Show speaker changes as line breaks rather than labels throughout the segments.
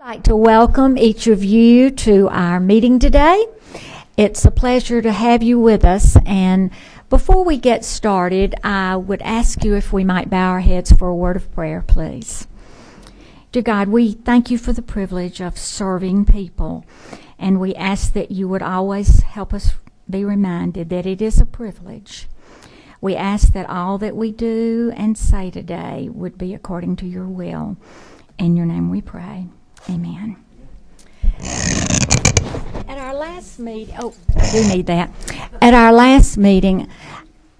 I'd like to welcome each of you to our meeting today. It's a pleasure to have you with us, and before we get started, I would ask you if we might bow our heads for a word of prayer, please. Dear God, we thank you for the privilege of serving people, and we ask that you would always help us be reminded that it is a privilege. We ask that all that we do and say today would be according to your will. In your name we pray. Amen. At our last meeting, I do need that. At our last meeting,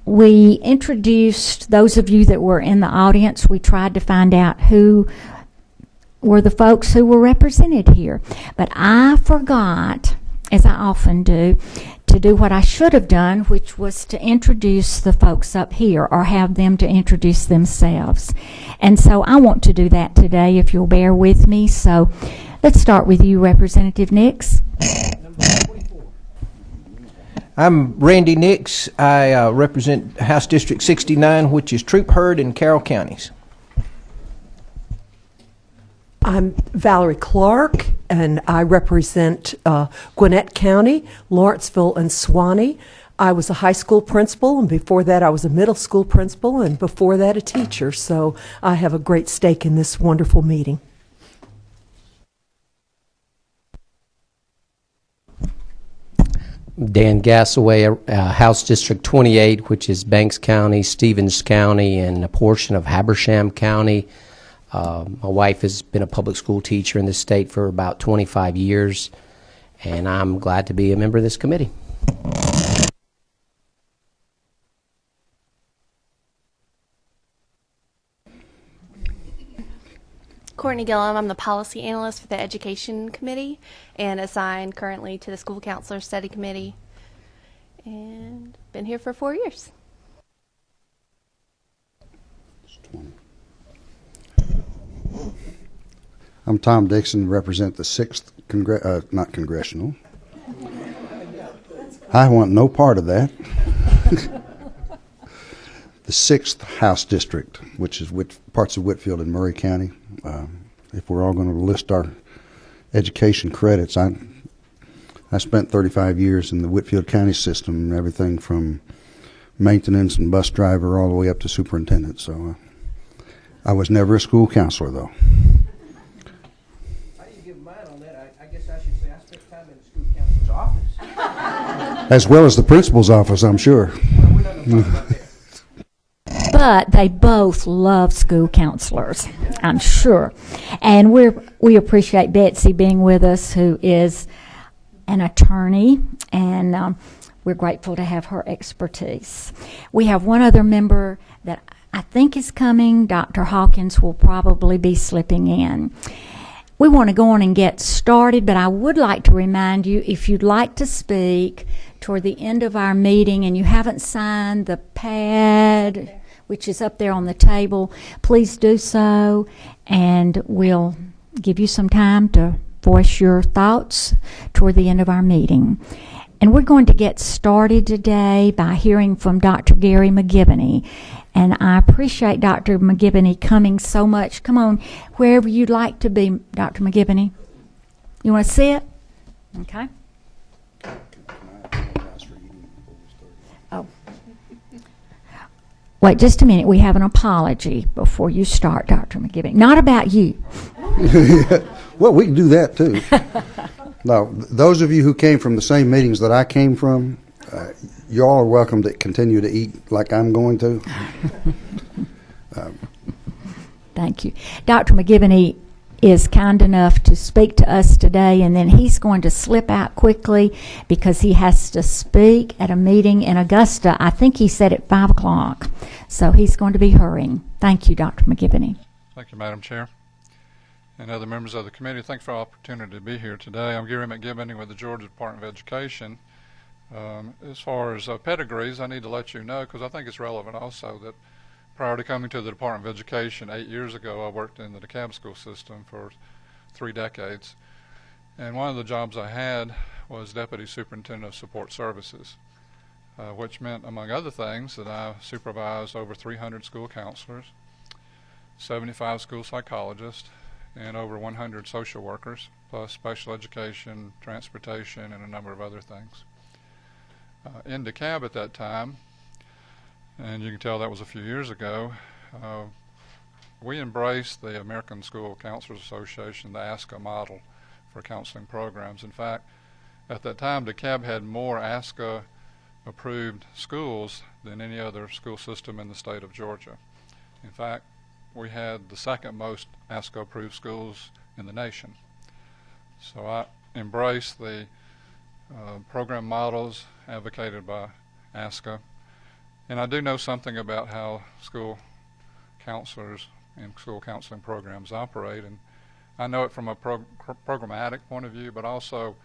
we introduced those of you that were in the audience. We tried to find out who were the folks who were represented here. But I forgot, as I often do, to do what I should have done, which was to introduce the folks up here or have them to introduce themselves. And so I want to do that today, if you'll bear with me. So let's start with you, Representative Nix.
I'm Randy Nix. I represent House District 69, which is Troop Herd in Carroll counties.
I'm Valerie Clark, and I represent Gwinnett County, Lawrenceville, and Suwannee. I was a high school principal, and before that I was a middle school principal, and before that a teacher. So I have a great stake in this wonderful meeting.
Dan Gassaway, House District 28, which is Banks County, Stevens County, and a portion of Habersham County. My wife has been a public school teacher in the state for about 25 years, and I'm glad to be a member of this committee.
Courtney Gillum, I'm the policy analyst for the Education Committee and assigned currently to the School Counselor Study Committee, and been here for 4 years.
I'm Tom Dixon, represent the 6th, not congressional. I want no part of that. The 6th House District, which is parts of Whitfield and Murray County. If we're all going to list our education credits, I spent 35 years in the Whitfield County system, everything from maintenance and bus driver all the way up to superintendent. So I was never a school counselor, though.
How do you give mine on that? I guess I should say I spent time in the school counselor's office.
As well as the principal's office, I'm sure.
Well, we're not going to talk about that.
But they both love school counselors, I'm sure. And we appreciate Betsy being with us, who is an attorney, and we're grateful to have her expertise. We have one other member that I think is coming. Dr. Hawkins will probably be slipping in. We want to go on and get started, but I would like to remind you, if you'd like to speak toward the end of our meeting and you haven't signed the pad, which is up there on the table, please do so, and we'll give you some time to voice your thoughts toward the end of our meeting. And we're going to get started today by hearing from Dr. Gary McGivney. And I appreciate Dr. McGivney coming so much. Come on, wherever you'd like to be, Dr. McGivney. You want to sit? Okay. Oh. Wait just a minute. We have an apology before you start, Dr. McGivney. Not about you.
Well, we can do that, too. Now, those of you who came from the same meetings that I came from, you all are welcome to continue to eat like I'm going to.
Thank you. Dr. McGivney is kind enough to speak to us today, and then he's going to slip out quickly because he has to speak at a meeting in Augusta. I think he said at 5 o'clock, so he's going to be hurrying. Thank you, Dr. McGivney.
Thank you, Madam Chair. And other members of the committee, thanks for the opportunity to be here today. I'm Gary McGivney with the Georgia Department of Education. As far as pedigrees, I need to let you know, because I think it's relevant also, that prior to coming to the Department of Education 8 years ago, I worked in the DeKalb school system for 3 decades. And one of the jobs I had was Deputy Superintendent of Support Services, which meant, among other things, that I supervised over 300 school counselors, 75 school psychologists, and over 100 social workers, plus special education, transportation, and a number of other things. In DeKalb at that time, and you can tell that was a few years ago, we embraced the American School Counselors Association, the ASCA model for counseling programs. In fact, at that time, DeKalb had more ASCA approved schools than any other school system in the state of Georgia. In fact, we had the second most ASCA approved schools in the nation. So I embraced the program models advocated by ASCA, and I do know something about how school counselors and school counseling programs operate, and I know it from a programmatic point of view, but also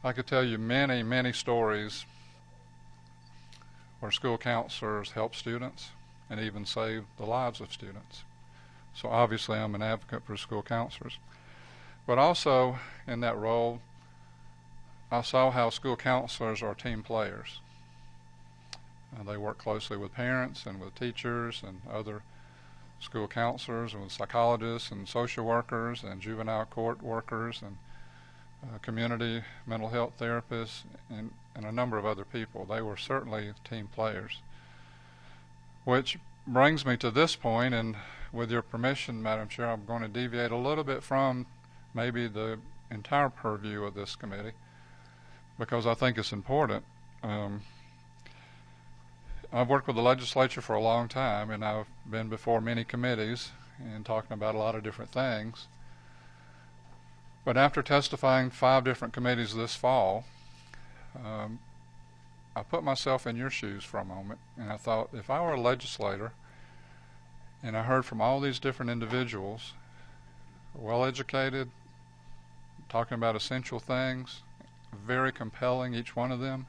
I could tell you many, many stories where school counselors help students and even save the lives of students. So obviously I'm an advocate for school counselors. But also in that role, I saw how school counselors are team players. They work closely with parents and with teachers and other school counselors and with psychologists and social workers and juvenile court workers and community mental health therapists and a number of other people. They were certainly team players. Which brings me to this point, and with your permission, Madam Chair, I'm going to deviate a little bit from maybe the entire purview of this committee because I think it's important. I've worked with the legislature for a long time, and I've been before many committees and talking about a lot of different things. But after testifying 5 different committees this fall, I put myself in your shoes for a moment, and I thought, if I were a legislator and I heard from all these different individuals, well-educated, talking about essential things, very compelling, each one of them,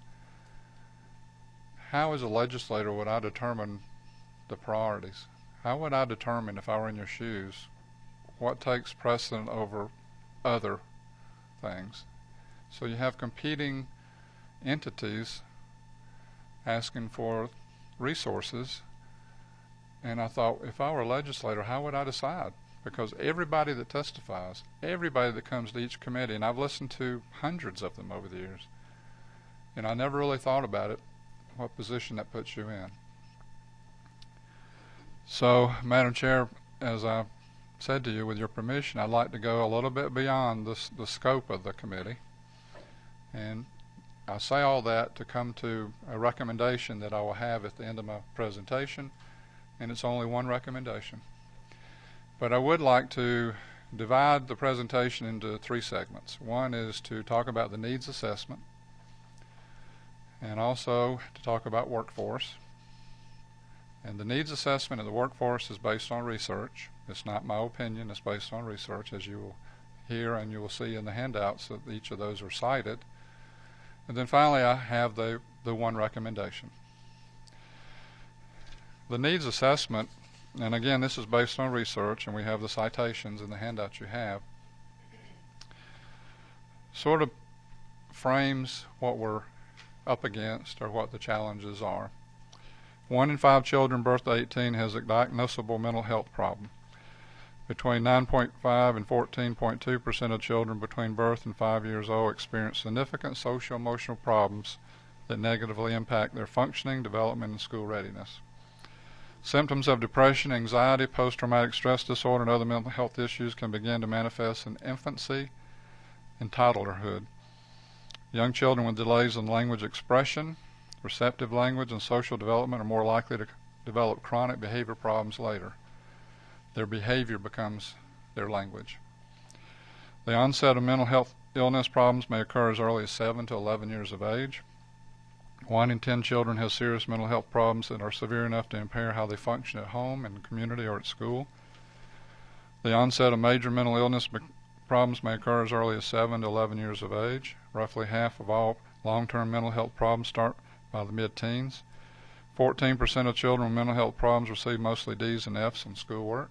how as a legislator would I determine the priorities? How would I determine, if I were in your shoes, what takes precedent over other things? So you have competing entities asking for resources, and I thought, if I were a legislator, how would I decide? Because everybody that testifies, everybody that comes to each committee, and I've listened to hundreds of them over the years, and I never really thought about it, what position that puts you in. So, Madam Chair, as I said to you, with your permission, I'd like to go a little bit beyond the scope of the committee, and I say all that to come to a recommendation that I will have at the end of my presentation, and it's only one recommendation. But I would like to divide the presentation into 3 segments. One is to talk about the needs assessment, and also to talk about workforce. And the needs assessment of the workforce is based on research. It's not my opinion, it's based on research, as you will hear and you will see in the handouts that each of those are cited. And then finally I have the one recommendation. The needs assessment, and again this is based on research, and we have the citations in the handout you have, sort of frames what we're up against or what the challenges are. 1 in 5 children birth to 18 has a diagnosable mental health problem. Between 9.5 and 14.2% of children between birth and 5 years old experience significant social emotional problems that negatively impact their functioning, development, and school readiness. Symptoms of depression, anxiety, post-traumatic stress disorder, and other mental health issues can begin to manifest in infancy and toddlerhood. Young children with delays in language expression, receptive language, and social development are more likely to develop chronic behavior problems later. Their behavior becomes their language. The onset of mental health illness problems may occur as early as 7 to 11 years of age. 1 in 10 children has serious mental health problems that are severe enough to impair how they function at home, in the community, or at school. The onset of major mental illness problems may occur as early as 7 to 11 years of age. Roughly half of all long-term mental health problems start by the mid-teens. 14% of children with mental health problems receive mostly D's and F's in schoolwork.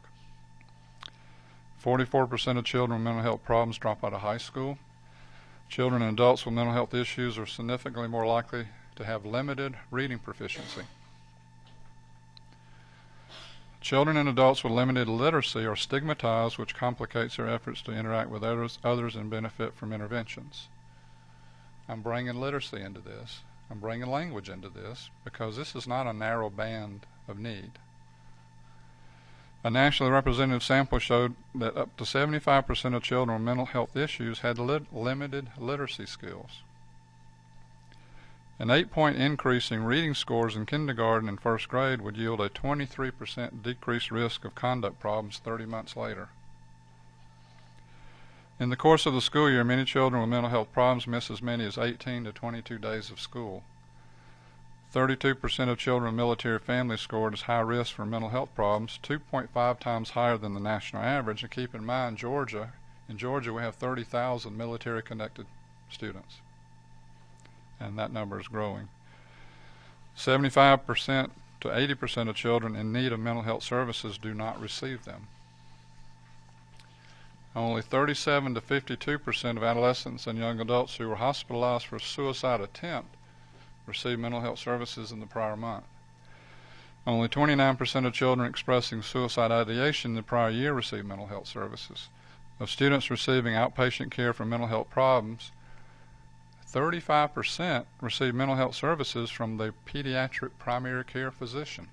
44% of children with mental health problems drop out of high school. Children and adults with mental health issues are significantly more likely to have limited reading proficiency. Children and adults with limited literacy are stigmatized, which complicates their efforts to interact with others and benefit from interventions. I'm bringing literacy into this. I'm bringing language into this because this is not a narrow band of need. A nationally representative sample showed that up to 75% of children with mental health issues had limited literacy skills. An 8-point increase in reading scores in kindergarten and first grade would yield a 23% decreased risk of conduct problems 30 months later. In the course of the school year, many children with mental health problems miss as many as 18 to 22 days of school. 32% of children with military families scored as high risk for mental health problems, 2.5 times higher than the national average. And keep in mind, in Georgia we have 30,000 military-connected students, and that number is growing. 75% to 80% of children in need of mental health services do not receive them. Only 37 to 52% of adolescents and young adults who were hospitalized for a suicide attempt received mental health services in the prior month. Only 29% of children expressing suicide ideation in the prior year received mental health services. Of students receiving outpatient care for mental health problems, 35% received mental health services from the pediatric primary care physician,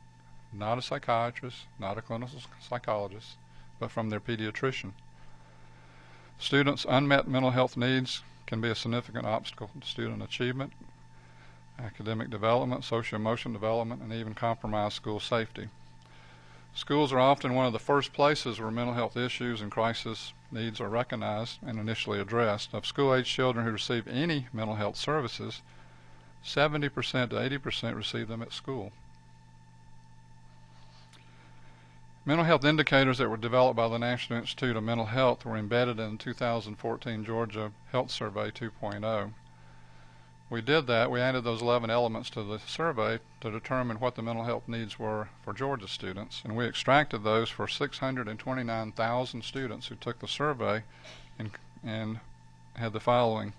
not a psychiatrist, not a clinical psychologist, but from their pediatrician. Students' unmet mental health needs can be a significant obstacle to student achievement, academic development, social-emotional development, and even compromise school safety. Schools are often one of the first places where mental health issues and crisis needs are recognized and initially addressed. Of school-age children who receive any mental health services, 70% to 80% receive them at school. Mental health indicators that were developed by the National Institute of Mental Health were embedded in the 2014 Georgia Health Survey 2.0. We did that. We added those 11 elements to the survey to determine what the mental health needs were for Georgia students, and we extracted those for 629,000 students who took the survey and had the following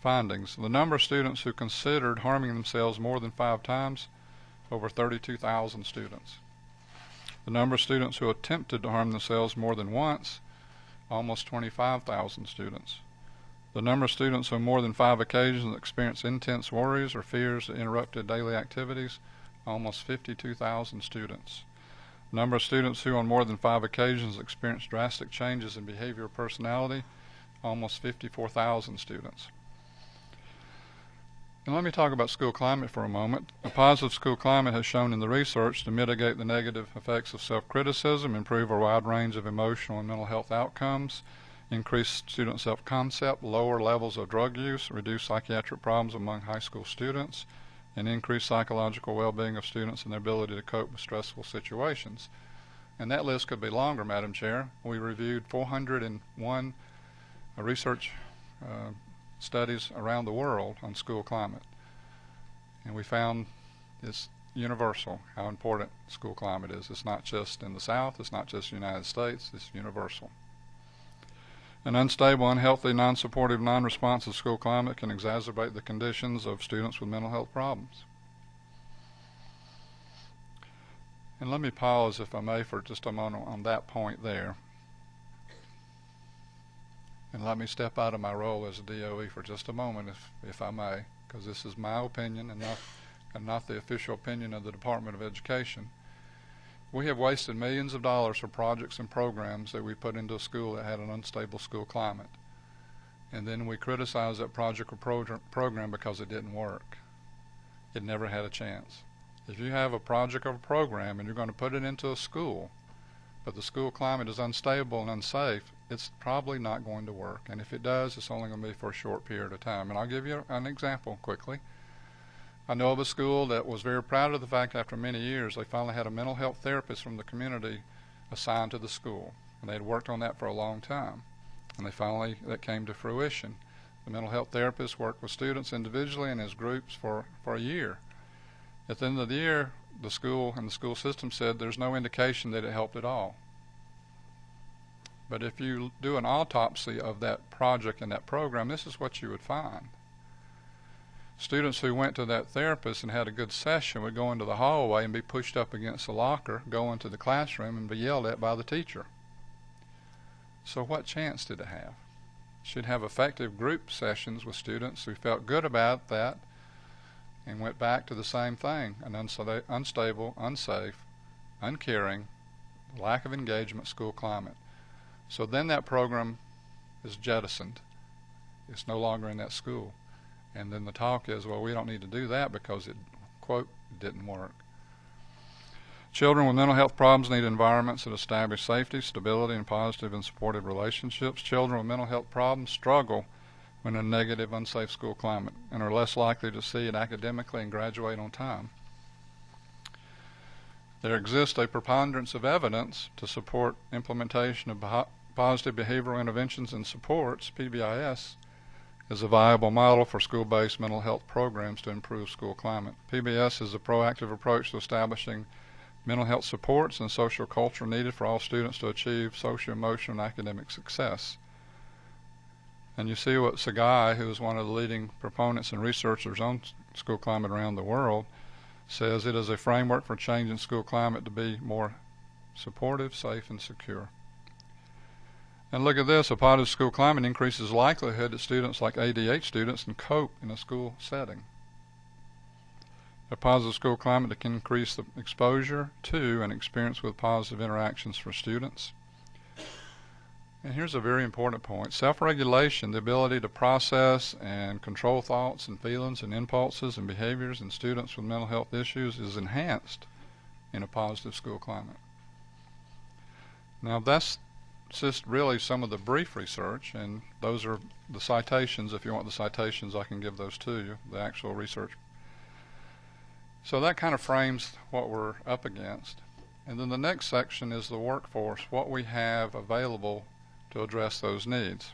findings. The number of students who considered harming themselves more than 5 times, over 32,000 students. The number of students who attempted to harm themselves more than once, almost 25,000 students. The number of students who on more than 5 occasions experienced intense worries or fears that interrupted daily activities, almost 52,000 students. The number of students who on more than 5 occasions experienced drastic changes in behavior or personality, almost 54,000 students. And let me talk about school climate for a moment. A positive school climate has shown in the research to mitigate the negative effects of self-criticism, improve a wide range of emotional and mental health outcomes, increase student self-concept, lower levels of drug use, reduce psychiatric problems among high school students, and increase psychological well-being of students and their ability to cope with stressful situations. And that list could be longer, Madam Chair. We reviewed 401 research studies around the world on school climate, and we found it's universal how important school climate is. It's not just in the South, it's not just the United States, it's universal. An unstable, unhealthy, non-supportive, non-responsive school climate can exacerbate the conditions of students with mental health problems. And let me pause, if I may, for just a moment on that point there. And let me step out of my role as a DOE for just a moment, if I may, because this is my opinion and not the official opinion of the Department of Education. We have wasted millions of dollars for projects and programs that we put into a school that had an unstable school climate. And then we criticize that project or program because it didn't work. It never had a chance. If you have a project or a program and you're going to put it into a school, but the school climate is unstable and unsafe, it's probably not going to work. And if it does, it's only going to be for a short period of time. And I'll give you an example quickly. I know of a school that was very proud of the fact after many years they finally had a mental health therapist from the community assigned to the school. And they had worked on that for a long time. And that came to fruition. The mental health therapist worked with students individually and as groups for a year. At the end of the year, the school and the school system said there's no indication that it helped at all. But if you do an autopsy of that project and that program, this is what you would find. students who went to that therapist and had a good session would go into the hallway and be pushed up against the locker, go into the classroom, and be yelled at by the teacher. So what chance did it have? It should have effective group sessions with students who felt good about that and went back to the same thing, an unstable, unsafe, uncaring, lack of engagement school climate. So then that program is jettisoned. It's no longer in that school. And then the talk is, well, we don't need to do that because it, quote, didn't work. Children with mental health problems need environments that establish safety, stability, and positive and supportive relationships. Children with mental health problems struggle when in a negative, unsafe school climate and are less likely to succeed academically and graduate on time. There exists a preponderance of evidence to support implementation of positive behavioral interventions and supports, PBIS, is a viable model for school-based mental health programs to improve school climate. PBS is a proactive approach to establishing mental health supports and social culture needed for all students to achieve social, emotional, and academic success. And you see what Sagai, who is one of the leading proponents and researchers on school climate around the world, says it is a framework for changing school climate to be more supportive, safe, and secure. And look at this, a positive school climate increases the likelihood that students like ADH students can cope in a school setting. A positive school climate can increase the exposure to and experience with positive interactions for students. And here's a very important point. Self-regulation, the ability to process and control thoughts and feelings and impulses and behaviors in students with mental health issues is enhanced in a positive school climate. Now that's just really some of the brief research, and those are the citations. If you want the citations, I can give those to you, the actual research. So that kind of frames what we're up against. And then the next section is the workforce, what we have available to address those needs.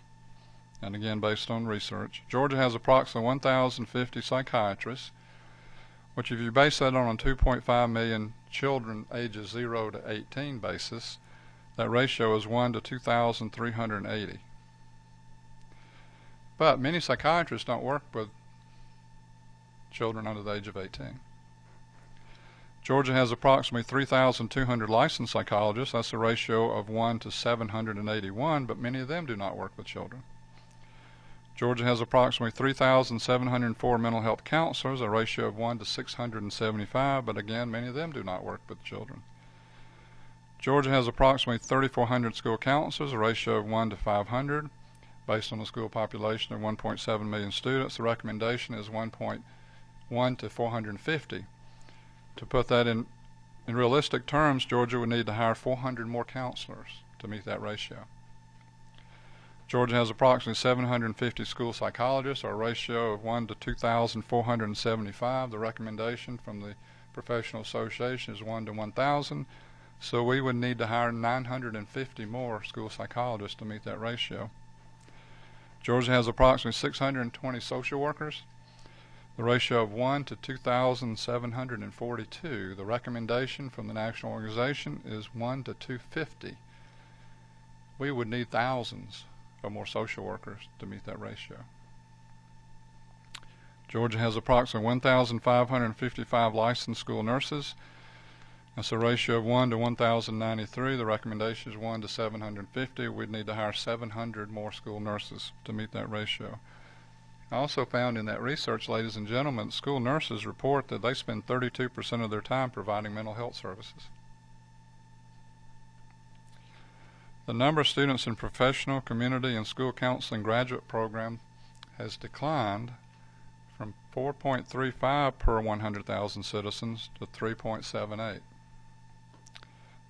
And again, based on research, Georgia has approximately 1,050 psychiatrists, which if you base that on a 2.5 million children ages 0 to 18 basis, that ratio is 1 to 2,380. But many psychiatrists don't work with children under the age of 18. Georgia has approximately 3,200 licensed psychologists. That's a ratio of 1 to 781, but many of them do not work with children. Georgia has approximately 3,704 mental health counselors, a ratio of 1 to 675, but again, many of them do not work with children. Georgia has approximately 3,400 school counselors, a ratio of 1 to 500. Based on a school population of 1.7 million students, the recommendation is 1.1 to 450. To put that in realistic terms, Georgia would need to hire 400 more counselors to meet that ratio. Georgia has approximately 750 school psychologists, or a ratio of 1 to 2,475. The recommendation from the professional association is 1 to 1,000. So we would need to hire 950 more school psychologists to meet that ratio. Georgia has approximately 620 social workers. The ratio of 1 to 2,742. The recommendation from the national organization is 1 to 250. We would need thousands of more social workers to meet that ratio. Georgia has approximately 1,555 licensed school nurses. That's a ratio of 1 to 1,093. The recommendation is 1 to 750. We'd need to hire 700 more school nurses to meet that ratio. I also found in that research, ladies and gentlemen, school nurses report that they spend 32% of their time providing mental health services. The number of students in professional, community, and school counseling graduate program has declined from 4.35 per 100,000 citizens to 3.78.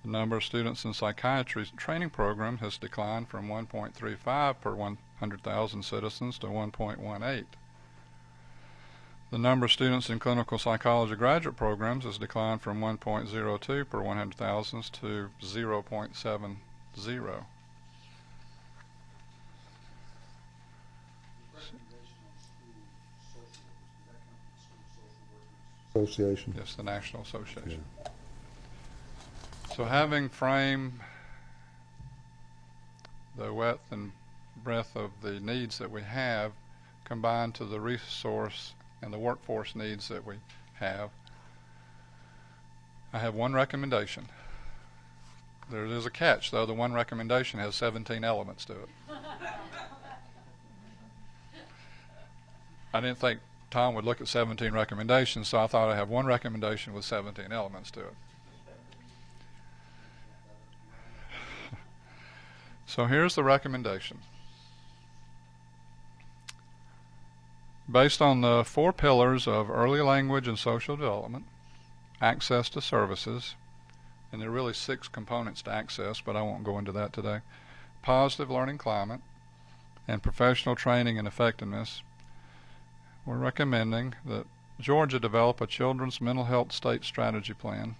The number of students in psychiatry's training program has declined from 1.35 per 100,000 citizens to 1.18. The number of students in clinical psychology graduate programs has declined from 1.02 per 100,000 to 0.70.
Association.
Yes, the National Association. Yeah. So having framed the width and breadth of the needs that we have, combined to the resource and the workforce needs that we have. I have one recommendation. There is a catch, though. The one recommendation has 17 elements to it. I didn't think Tom would look at 17 recommendations, so I thought I'd have one recommendation with 17 elements to it. So here's the recommendation. Based on the 4 pillars of early language and social development, access to services, and there are really 6 components to access, but I won't go into that today, positive learning climate, and professional training and effectiveness, we're recommending that Georgia develop a children's mental health state strategy plan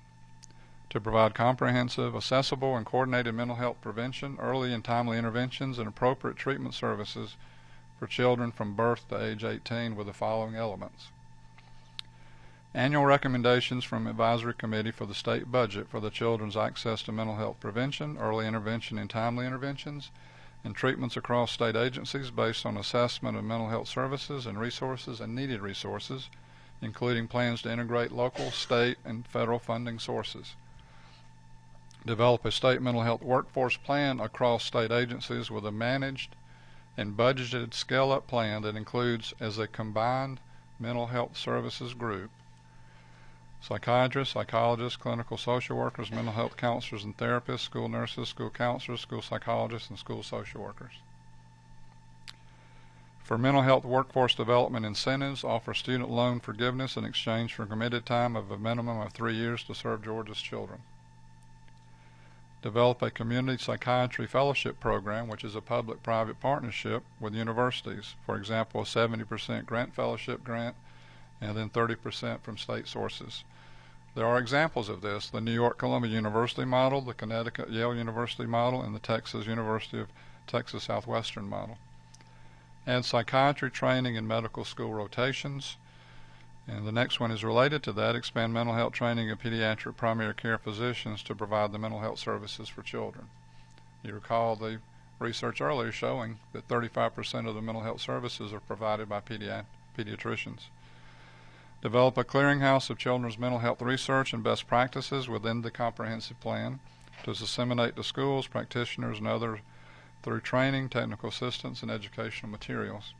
to provide comprehensive, accessible, and coordinated mental health prevention, early and timely interventions, and appropriate treatment services for children from birth to age 18 with the following elements. Annual recommendations from Advisory Committee for the State Budget for the children's access to mental health prevention, early intervention, and timely interventions, and treatments across state agencies based on assessment of mental health services and resources and needed resources, including plans to integrate local, state, and federal funding sources. Develop a state mental health workforce plan across state agencies with a managed and budgeted scale-up plan that includes, as a combined mental health services group, psychiatrists, psychologists, clinical social workers, mental health counselors and therapists, school nurses, school counselors, school psychologists, and school social workers. For mental health workforce development incentives, offer student loan forgiveness in exchange for committed time of a minimum of 3 years to serve Georgia's children. Develop a community psychiatry fellowship program, which is a public-private partnership with universities. For example, a 70% grant fellowship grant and then 30% from state sources. There are examples of this: the New York Columbia University model, the Connecticut Yale University model, and the Texas University of Texas Southwestern model. Add psychiatry training in medical school rotations. And the next one is related to that: expand mental health training of pediatric primary care physicians to provide the mental health services for children. You recall the research earlier showing that 35% of the mental health services are provided by pediatricians. Develop a clearinghouse of children's mental health research and best practices within the comprehensive plan to disseminate to schools, practitioners, and others through training, technical assistance, and educational materials.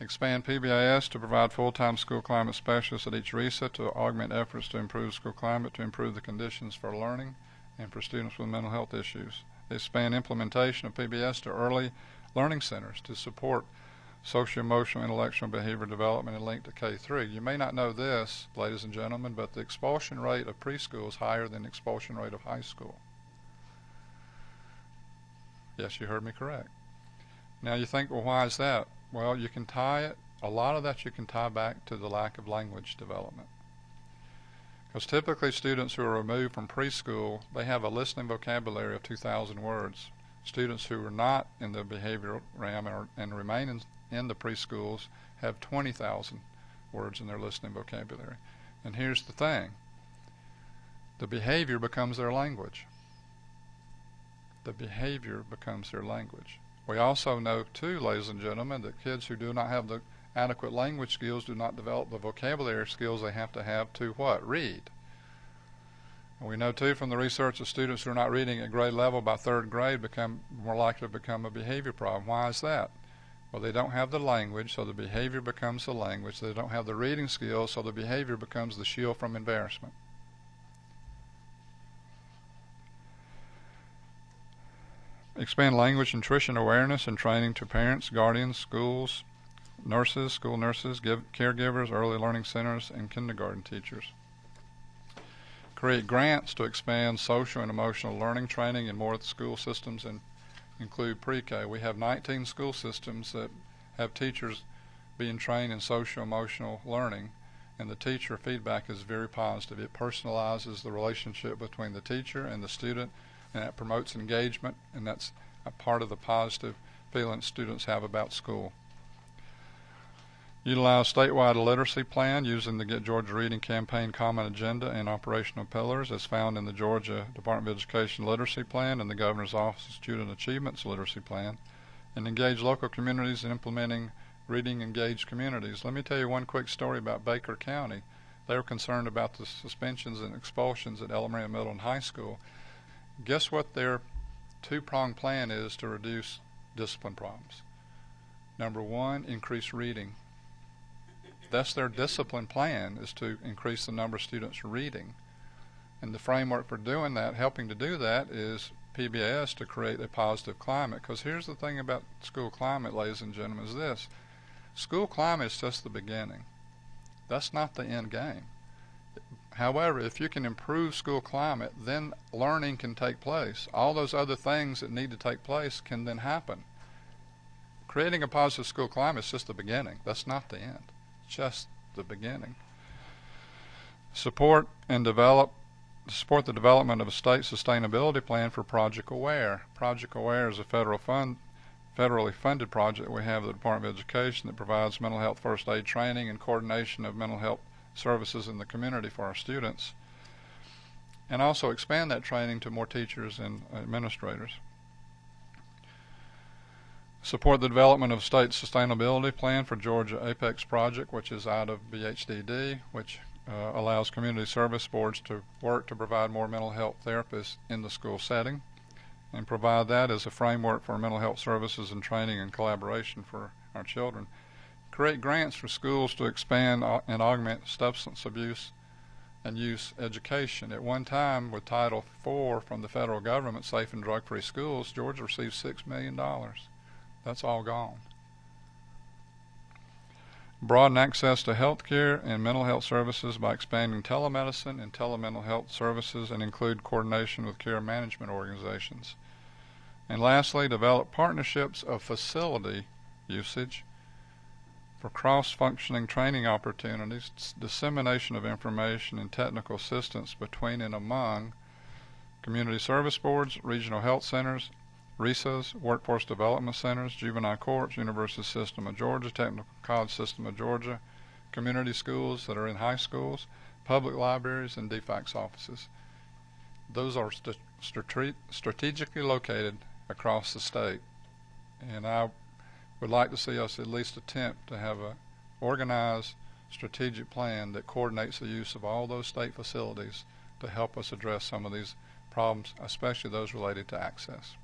Expand PBIS to provide full-time school climate specialists at each RESA to augment efforts to improve school climate, to improve the conditions for learning and for students with mental health issues. Expand implementation of PBS to early learning centers to support social, emotional, intellectual, and behavior development and linked to K-3. You may not know this, ladies and gentlemen, but the expulsion rate of preschool is higher than the expulsion rate of high school. Yes, you heard me correct. Now you think, well, why is that? Well, you can tie it, a lot of that you can tie back to the lack of language development. Because typically students who are removed from preschool, they have a listening vocabulary of 2,000 words. Students who are not in the behavioral realm and remain in the preschools have 20,000 words in their listening vocabulary. And here's the thing: the behavior becomes their language. The behavior becomes their language. We also know, too, ladies and gentlemen, that kids who do not have the adequate language skills do not develop the vocabulary skills they have to what? Read. And we know, too, from the research that students who are not reading at grade level by 3rd grade become more likely to become a behavior problem. Why is that? Well, they don't have the language, so the behavior becomes the language. They don't have the reading skills, so the behavior becomes the shield from embarrassment. Expand language nutrition awareness and training to parents, guardians, schools, nurses, school nurses, caregivers, early learning centers, and kindergarten teachers. Create grants to expand social and emotional learning training in more school systems and include pre-K. We have 19 school systems that have teachers being trained in social emotional learning, and the teacher feedback is very positive. It personalizes the relationship between the teacher and the student, and that promotes engagement, and that's a part of the positive feeling students have about school. Utilize statewide literacy plan using the Get Georgia Reading Campaign Common Agenda and operational pillars as found in the Georgia Department of Education Literacy Plan and the Governor's Office of Student Achievements Literacy Plan, and engage local communities in implementing reading engaged communities. Let me tell you one quick story about Baker County. They were concerned about the suspensions and expulsions at elementary, middle, and high school. Guess what their two-pronged plan is to reduce discipline problems? Number one, increase reading. That's their discipline plan, is to increase the number of students reading. And the framework for doing that, helping to do that, is PBS, to create a positive climate. Because here's the thing about school climate, ladies and gentlemen, is this. School climate is just the beginning. That's not the end game. However, if you can improve school climate, then learning can take place. All those other things that need to take place can then happen. Creating a positive school climate is just the beginning. That's not the end. It's just the beginning. Support the development of a state sustainability plan for Project Aware. Project Aware is a federally funded project we have at the Department of Education that provides mental health first aid training and coordination of mental health services in the community for our students, and also expand that training to more teachers and administrators. Support the development of a state sustainability plan for Georgia Apex Project, which is out of BHDD, which allows community service boards to work to provide more mental health therapists in the school setting, and provide that as a framework for mental health services and training and collaboration for our children. Create grants for schools to expand and augment substance abuse and use education. At one time, with Title IV from the federal government, Safe and Drug-Free Schools, Georgia received $6 million. That's all gone. Broaden access to health care and mental health services by expanding telemedicine and telemental health services, and include coordination with care management organizations. And lastly, develop partnerships of facility usage for cross-functioning training opportunities, dissemination of information, and technical assistance between and among community service boards, regional health centers, RESAs, workforce development centers, juvenile courts, University System of Georgia, Technical College System of Georgia, community schools that are in high schools, public libraries, and DFACS offices. Those are strategically located across the state, and I would like to see us at least attempt to have an organized strategic plan that coordinates the use of all those state facilities to help us address some of these problems, especially those related to access.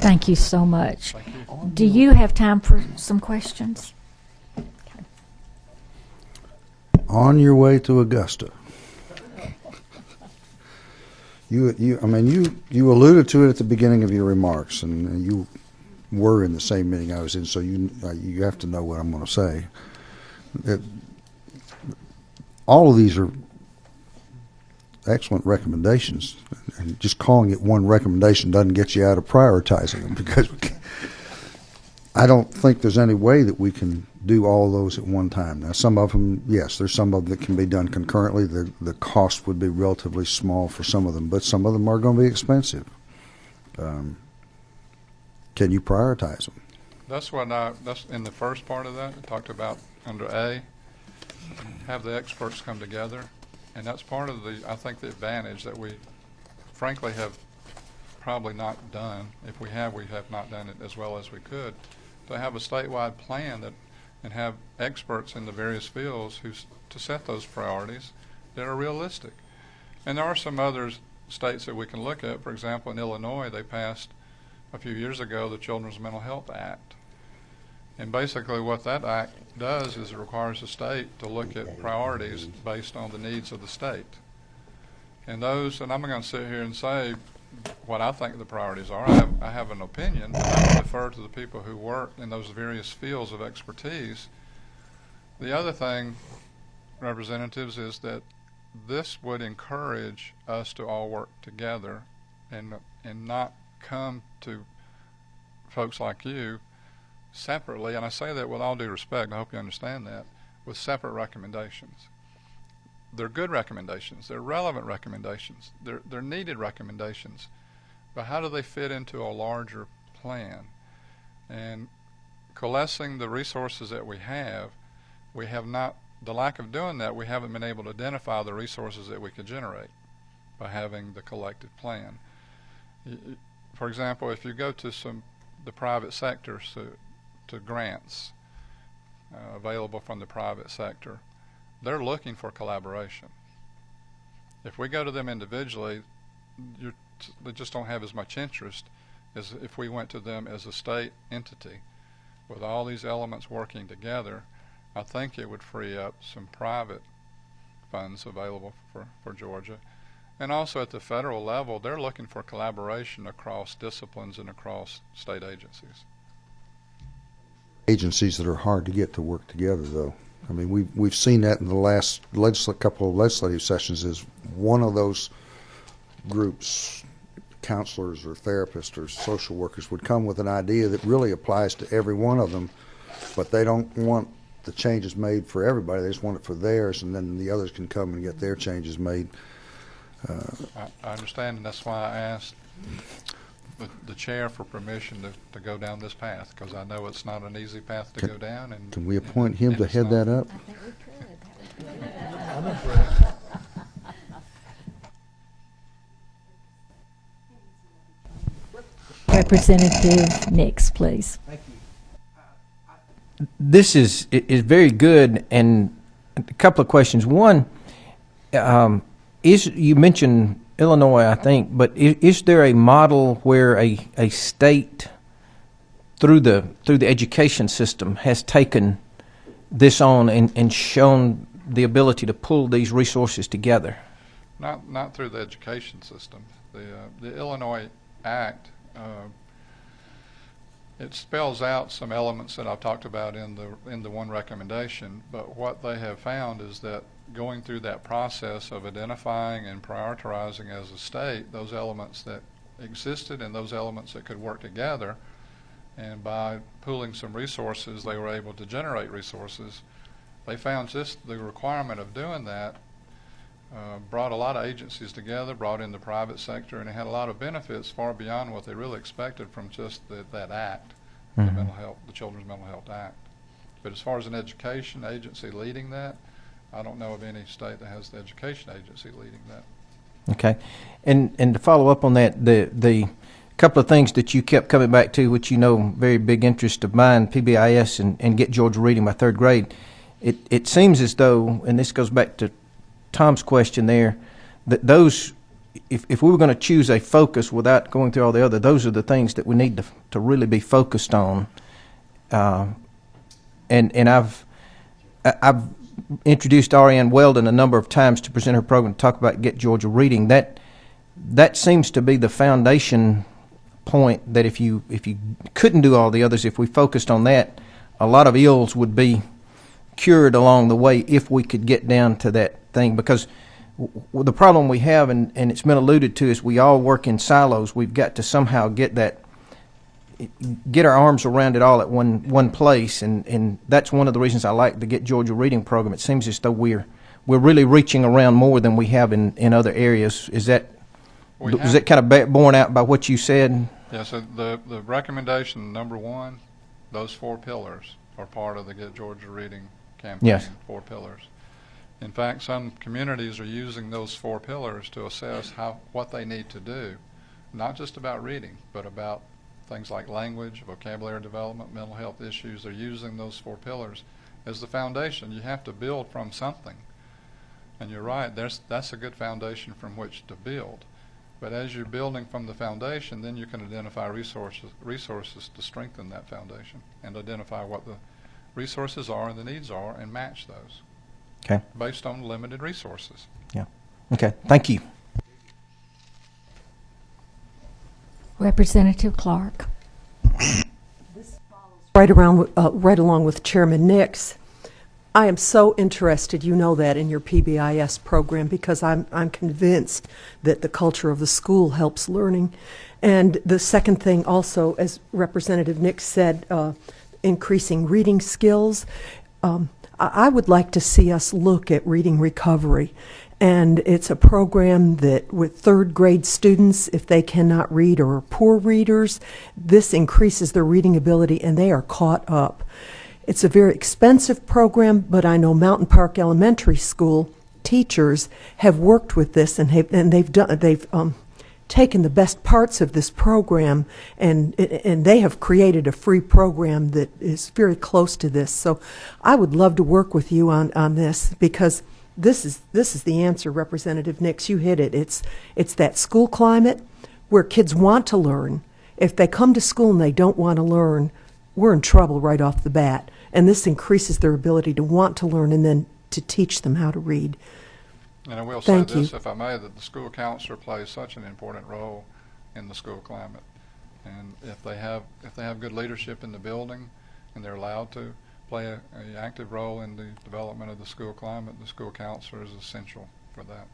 Thank you so much.
Thank you.
Do you have time for some questions?
On your way to Augusta. You alluded to it at the beginning of your remarks, and you were in the same meeting I was in, so you have to know what I'm going to say. All of these are excellent recommendations, and just calling it one recommendation doesn't get you out of prioritizing them, because I don't think there's any way that we can do all those at one time. Now, some of them, yes, there's some of them that can be done concurrently. The cost would be relatively small for some of them, but some of them are going to be expensive. Can you prioritize them?
That's in the first part of that. I talked about under A, have the experts come together, and that's part of I think the advantage that we frankly have probably not done. If we have not done it as well as we could, to have a statewide plan and have experts in the various fields to set those priorities that are realistic. And there are some other states that we can look at. For example, in Illinois, they passed a few years ago the Children's Mental Health Act. And basically what that act does is it requires the state to look at priorities based on the needs of the state. And I'm going to sit here and say what I think the priorities are. I have an opinion, but I would defer to the people who work in those various fields of expertise. The other thing, representatives, is that this would encourage us to all work together and not come to folks like you separately, and I say that with all due respect, I hope you understand that, with separate recommendations. They're good recommendations, they're relevant recommendations, they're needed recommendations, but how do they fit into a larger plan? And coalescing the resources that we have not, the lack of doing that, we haven't been able to identify the resources that we could generate by having the collective plan. For example, if you go to some the private sector to grants available from the private sector, they're looking for collaboration. If we go to them individually, they just don't have as much interest as if we went to them as a state entity. With all these elements working together, I think it would free up some private funds available for Georgia. And also at the federal level, they're looking for collaboration across disciplines and across state agencies.
Agencies that are hard to get to work together, though. I mean, we've seen that in the last couple of legislative sessions. Is one of those groups, counselors or therapists or social workers, would come with an idea that really applies to every one of them, but they don't want the changes made for everybody. They just want it for theirs, and then the others can come and get their changes made.
I understand, and that's why I asked the chair for permission to go down this path, because I know it's not an easy path to go down. And
can we appoint him to head that up?
I think we could. Representative Nix, please.
This is very good, and a couple of questions. One, you mentioned Illinois, I think, but is there a model where a state through the education system has taken this on and shown the ability to pull these resources together?
Not through the education system. The Illinois Act, it spells out some elements that I've talked about in the one recommendation, but what they have found is that going through that process of identifying and prioritizing as a state those elements that existed and those elements that could work together, and by pooling some resources they were able to generate resources. They found just the requirement of doing that brought a lot of agencies together, brought in the private sector, and it had a lot of benefits far beyond what they really expected from just that act,
Mm-hmm.
the Children's Mental Health Act. But as far as an education agency leading that, I don't know of any state that has the education agency leading that.
Okay, and to follow up on that, the couple of things that you kept coming back to, which very big interest of mine, PBIS and Get Georgia Reading by third grade. It seems as though, and this goes back to Tom's question there, that those, if we were going to choose a focus without going through all the other, those are the things that we need to really be focused on. And I've introduced Ariane Weldon a number of times to present her program to talk about Get Georgia Reading. That seems to be the foundation point, that if you couldn't do all the others, if we focused on that, a lot of ills would be cured along the way if we could get down to that thing. Because the problem we have, and it's been alluded to, is we all work in silos. We've got to somehow get our arms around it all at one place, and that's one of the reasons I like the Get Georgia Reading program. It seems as though we're really reaching around more than we have in other areas. Is that kind of borne out by what you said?
Yeah, so the recommendation number one, those 4 pillars are part of the Get Georgia Reading campaign.
Yes.
4 pillars. In fact, some communities are using those 4 pillars to assess what they need to do, not just about reading, but about things like language, vocabulary development, mental health issues. They're using those 4 pillars as the foundation. You have to build from something. And you're right, that's a good foundation from which to build. But as you're building from the foundation, then you can identify resources to strengthen that foundation and identify what the resources are and the needs are and match those.
Okay.
Based on limited resources.
Yeah. Okay. Thank you.
Representative Clark.
Right along with Chairman Nix. I am so interested, you know that, in your PBIS program, because I'm convinced that the culture of the school helps learning. And the second thing also, as Representative Nix said, increasing reading skills. I would like to see us look at reading recovery. And it's a program that with third grade students, if they cannot read or are poor readers, this increases their reading ability and they are caught up. It's a very expensive program, but I know Mountain Park Elementary School teachers have worked with this, and they've taken the best parts of this program, and they have created a free program that is very close to this. So I would love to work with you on this, because this is the answer, Representative Nix. You hit it. It's that school climate where kids want to learn. If they come to school and they don't want to learn, we're in trouble right off the bat. And this increases their ability to want to learn and then to teach them how to read.
And I will
Thank
say this,
you.
if I may, that the school counselor plays such an important role in the school climate. And if they have good leadership in the building, and they're allowed to play an active role in the development of the school climate, the school counselor is essential for that.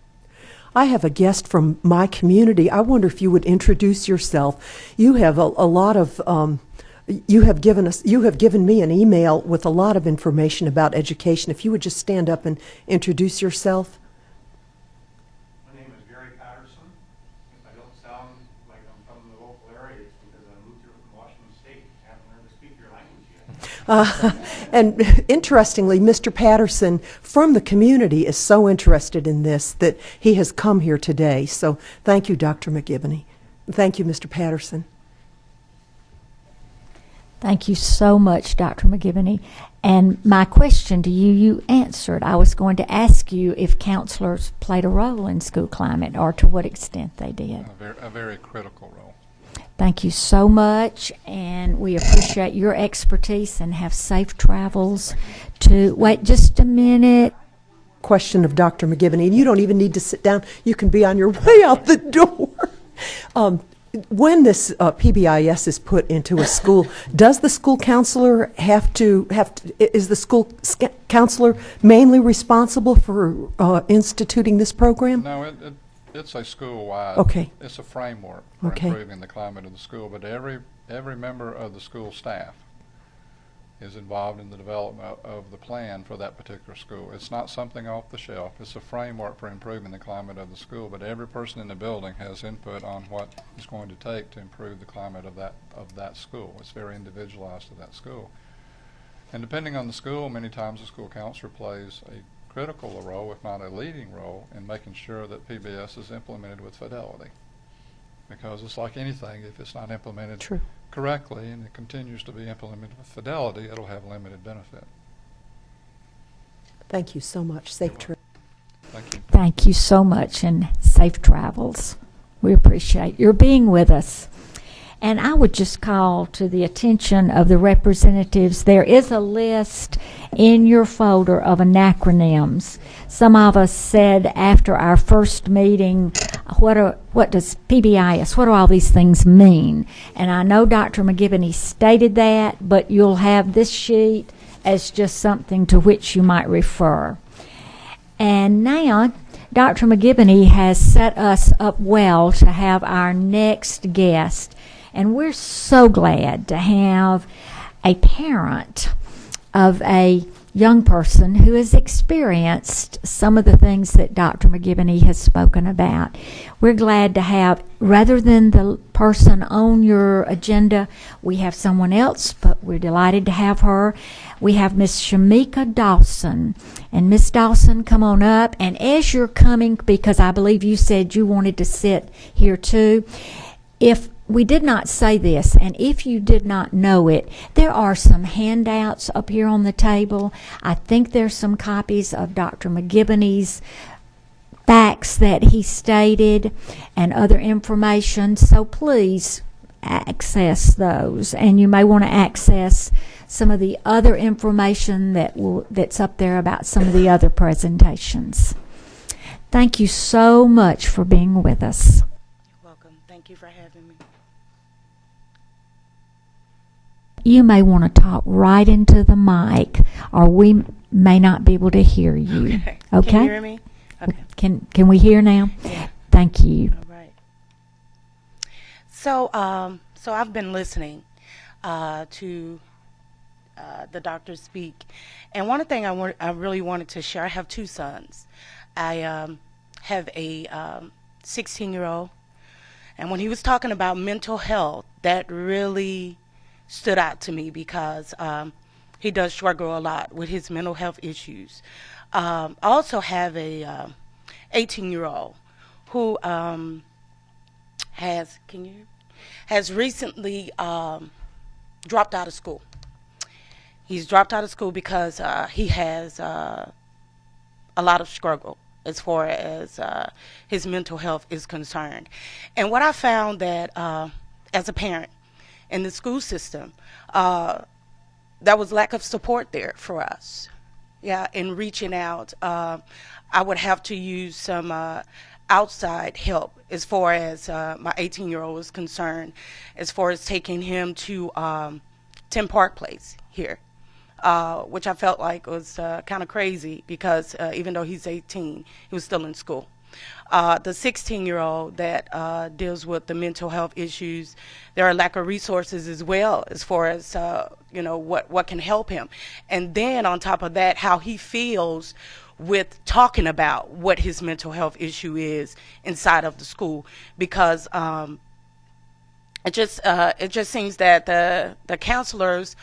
I have a guest from my community. I wonder if you would introduce yourself. You have a lot of you have given me an email with a lot of information about education. If you would just stand up and introduce yourself.
My name is Gary Patterson. If I don't sound like I'm from the local area, it's because I moved here from Washington State. I haven't learned to speak your language yet.
And interestingly, Mr. Patterson from the community is so interested in this that he has come here today. So thank you, Dr. McGivney. Thank you, Mr. Patterson.
Thank you so much, Dr. McGivney. And my question to you, you answered. I was going to ask you if counselors played a role in school climate, or to what extent they did.
A very critical role.
Thank you so much, and we appreciate your expertise, and have safe travels to, wait just a minute.
Question of Dr. McGivney, and you don't even need to sit down. You can be on your way out the door. When this PBIS is put into a school, does the school counselor is the school counselor mainly responsible for instituting this program?
No, it's a school-wide.
Okay.
It's a framework for
Okay.
improving the climate of the school, but every member of the school staff is involved in the development of the plan for that particular school. It's not something off the shelf. It's a framework for improving the climate of the school, but every person in the building has input on what it's going to take to improve the climate of that school. It's very individualized to that school. And depending on the school, many times the school counselor plays a critical role, if not a leading role, in making sure that PBS is implemented with fidelity. Because it's like anything, if it's not implemented
True.
correctly and it continues to be implemented with fidelity, it'll have limited benefit.
Thank you so much. Safe trip.
Thank you.
Thank you so much, and safe travels. We appreciate your being with us. And I would just call to the attention of the representatives, there is a list in your folder of acronyms. Some of us said after our first meeting, what does PBIS, what do all these things mean? And I know Dr. McGivney stated that, but you'll have this sheet as just something to which you might refer. And now, Dr. McGivney has set us up well to have our next guest. And we're so glad to have a parent of a young person who has experienced some of the things that Dr. McGivney has spoken about. We're glad to have, rather than the person on your agenda, we have someone else, but we're delighted to have her. We have Miss Shamika Dawson. And Miss Dawson, come on up. And as you're coming, because I believe you said you wanted to sit here too, if we did not say this, and if you did not know it, there are some handouts up here on the table. I think there's some copies of Dr. McGivney's facts that he stated and other information, so please access those. And you may want to access some of the other information that's up there about some of the other presentations. Thank you so much for being with us.
You're welcome. Thank you for having me.
You may want to talk right into the mic, or we may not be able to hear you. Okay?
Can you hear me? Okay.
Can we hear now?
Yeah.
Thank you.
All right. So I've been listening to the doctor speak, and one thing I really wanted to share. I have two sons. I have a 16-year-old, and when he was talking about mental health, that really stood out to me because he does struggle a lot with his mental health issues. I also have a 18-year-old who has recently dropped out of school. He's dropped out of school because he has a lot of struggle as far as his mental health is concerned. And what I found that as a parent in the school system, there was lack of support there for us. Yeah, in reaching out, I would have to use some outside help as far as my 18-year-old is concerned, as far as taking him to 10 Park Place here, which I felt like was kind of crazy because even though he's 18, he was still in school. The 16-year-old that deals with the mental health issues, there are lack of resources as well as far as what can help him. And then on top of that, how he feels with talking about what his mental health issue is inside of the school, because it just seems that the counselors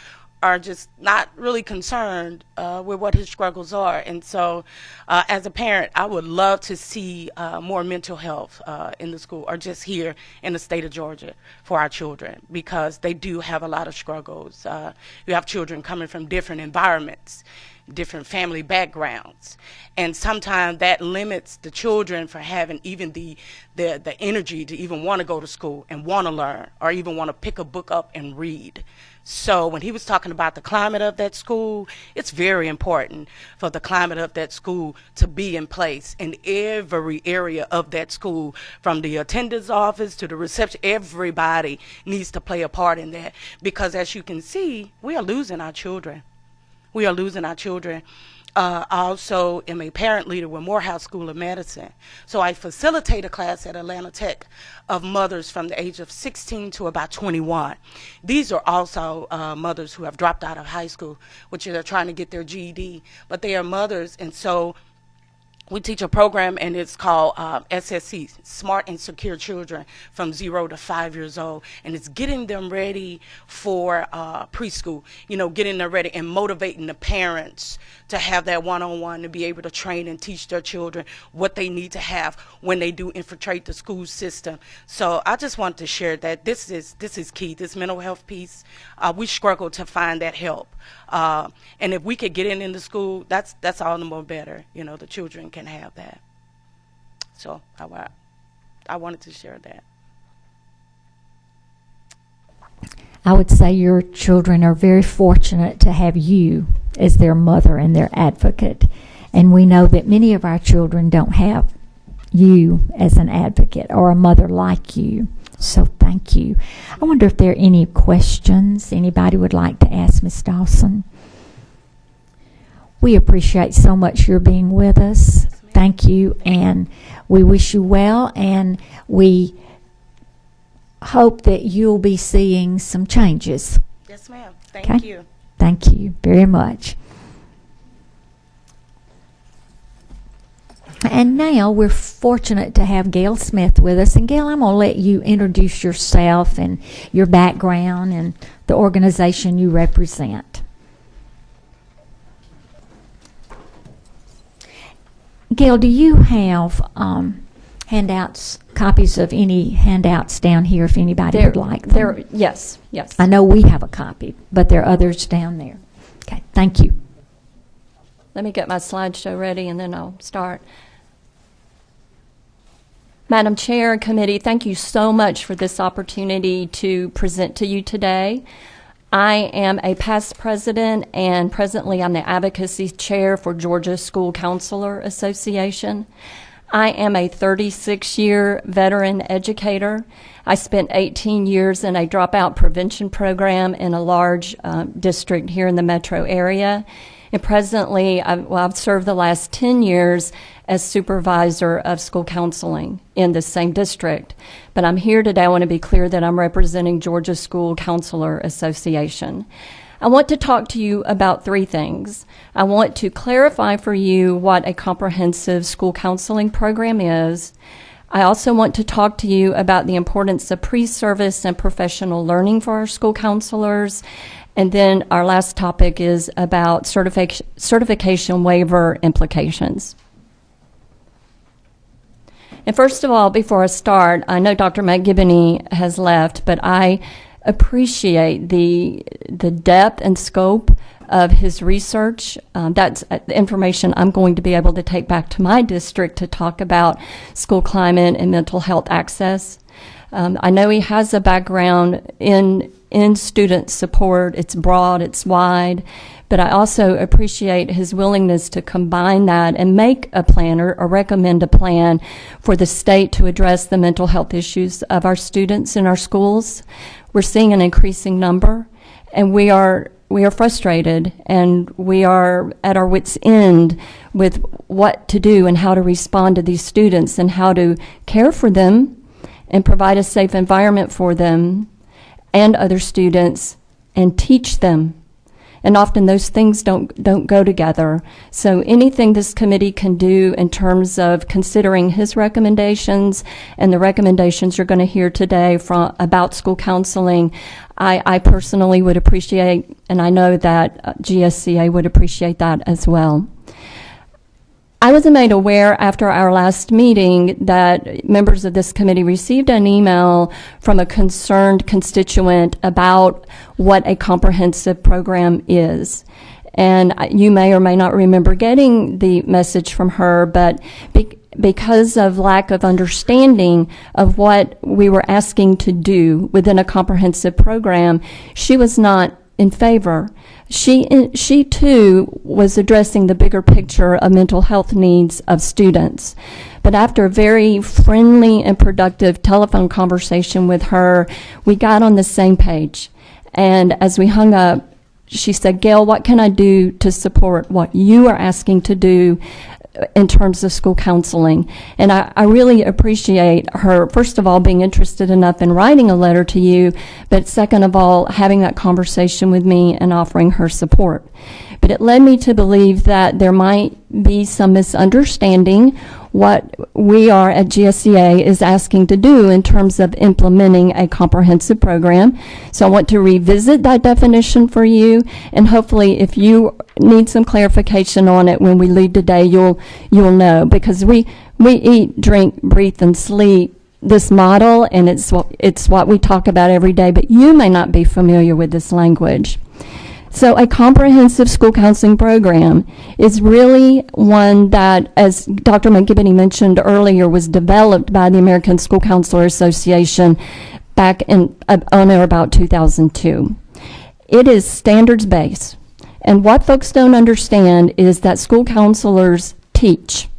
are just not really concerned with what his struggles are. And so as a parent, I would love to see more mental health in the school, or just here in the state of Georgia for our children, because they do have a lot of struggles. You have children coming from different environments, different family backgrounds, and sometimes that limits the children for having even the energy to even want to go to school and want to learn, or even want to pick a book up and read. So when he was talking about the climate of that school, it's very important for the climate of that school to be in place in every area of that school, from the attendance office to the reception. Everybody needs to play a part in that, because as you can see, we are losing our children. We are losing our children. I also am a parent leader with Morehouse School of Medicine. So I facilitate a class at Atlanta Tech of mothers from the age of 16 to about 21. These are also mothers who have dropped out of high school, which they're trying to get their GED, but they are mothers. And so we teach a program, and it's called SSC, Smart and Secure Children, from 0 to 5 years old. And it's getting them ready for preschool, getting them ready and motivating the parents to have that one-on-one, to be able to train and teach their children what they need to have when they do infiltrate the school system. So I just want to share that this is key, this mental health piece. We struggle to find that help. And if we could get in the school, that's all the more better. The children can have that. So I wanted to share that.
I would say your children are very fortunate to have you as their mother and their advocate. And we know that many of our children don't have you as an advocate or a mother like you. So thank you. I wonder if there are any questions anybody would like to ask Ms. Dawson. We appreciate so much your being with us. Thank you, and we wish you well, and we hope that you'll be seeing some changes.
Yes, ma'am. Thank you.
Thank you very much. And now we're fortunate to have Gail Smith with us. And Gail, I'm going to let you introduce yourself and your background and the organization you represent. Gail, do you have handouts, copies of any handouts down here if anybody would like them?
Yes.
I know we have a copy, but there are others down there. Okay, thank you.
Let me get my slideshow ready and then I'll start. Madam Chair and Committee, thank you so much for this opportunity to present to you today. I am a past president, and presently I'm the Advocacy Chair for Georgia School Counselor Association. I am a 36-year veteran educator. I spent 18 years in a dropout prevention program in a large district here in the metro area. And presently, I've served the last 10 years as supervisor of school counseling in the same district. But I'm here today, I want to be clear that I'm representing Georgia School Counselor Association. I want to talk to you about three things. I want to clarify for you what a comprehensive school counseling program is. I also want to talk to you about the importance of pre-service and professional learning for our school counselors. And then our last topic is about certification waiver implications. And first of all, before I start, I know Dr. McGibney has left, but I appreciate the depth and scope of his research. That's the information I'm going to be able to take back to my district to talk about school climate and mental health access. I know he has a background in student support. It's broad, it's wide, but I also appreciate his willingness to combine that and make a plan or recommend a plan for the state to address the mental health issues of our students in our schools. We're seeing an increasing number, and we are frustrated, and we are at our wits' end with what to do and how to respond to these students and how to care for them and provide a safe environment for them and other students and teach them. And often those things don't go together. So anything this committee can do in terms of considering his recommendations and the recommendations you're going to hear today about school counseling, I personally would appreciate, and I know that GSCA would appreciate that as well. I was made aware after our last meeting that members of this committee received an email from a concerned constituent about what a comprehensive program is. And you may or may not remember getting the message from her, but because of lack of understanding of what we were asking to do within a comprehensive program, she was not in favor. She too was addressing the bigger picture of mental health needs of students. But after a very friendly and productive telephone conversation with her, we got on the same page. And as we hung up, she said, "Gail, what can I do to support what you are asking to do in terms of school counseling?" And I really appreciate her, first of all, being interested enough in writing a letter to you, but second of all, having that conversation with me and offering her support. But it led me to believe that there might be some misunderstanding what we are at GSCA is asking to do in terms of implementing a comprehensive program. So I want to revisit that definition for you, and hopefully if you need some clarification on it when we leave today, you'll know, because we eat, drink, breathe, and sleep this model, and it's what we talk about every day, but you may not be familiar with this language. So a comprehensive school counseling program is really one that, as Dr. McGibney mentioned earlier, was developed by the American School Counselor Association back on or about 2002. It is standards-based. And what folks don't understand is that school counselors teach.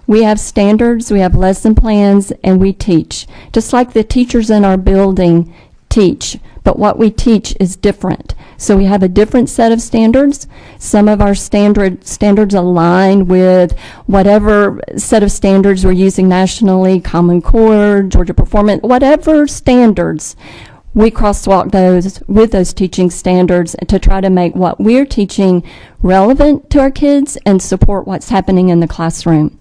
We have standards, we have lesson plans, and we teach. Just like the teachers in our building teach, but what we teach is different. So we have a different set of standards. Some of our standards align with whatever set of standards we're using nationally, Common Core, Georgia Performance, whatever standards. We crosswalk those with those teaching standards to try to make what we're teaching relevant to our kids and support what's happening in the classroom.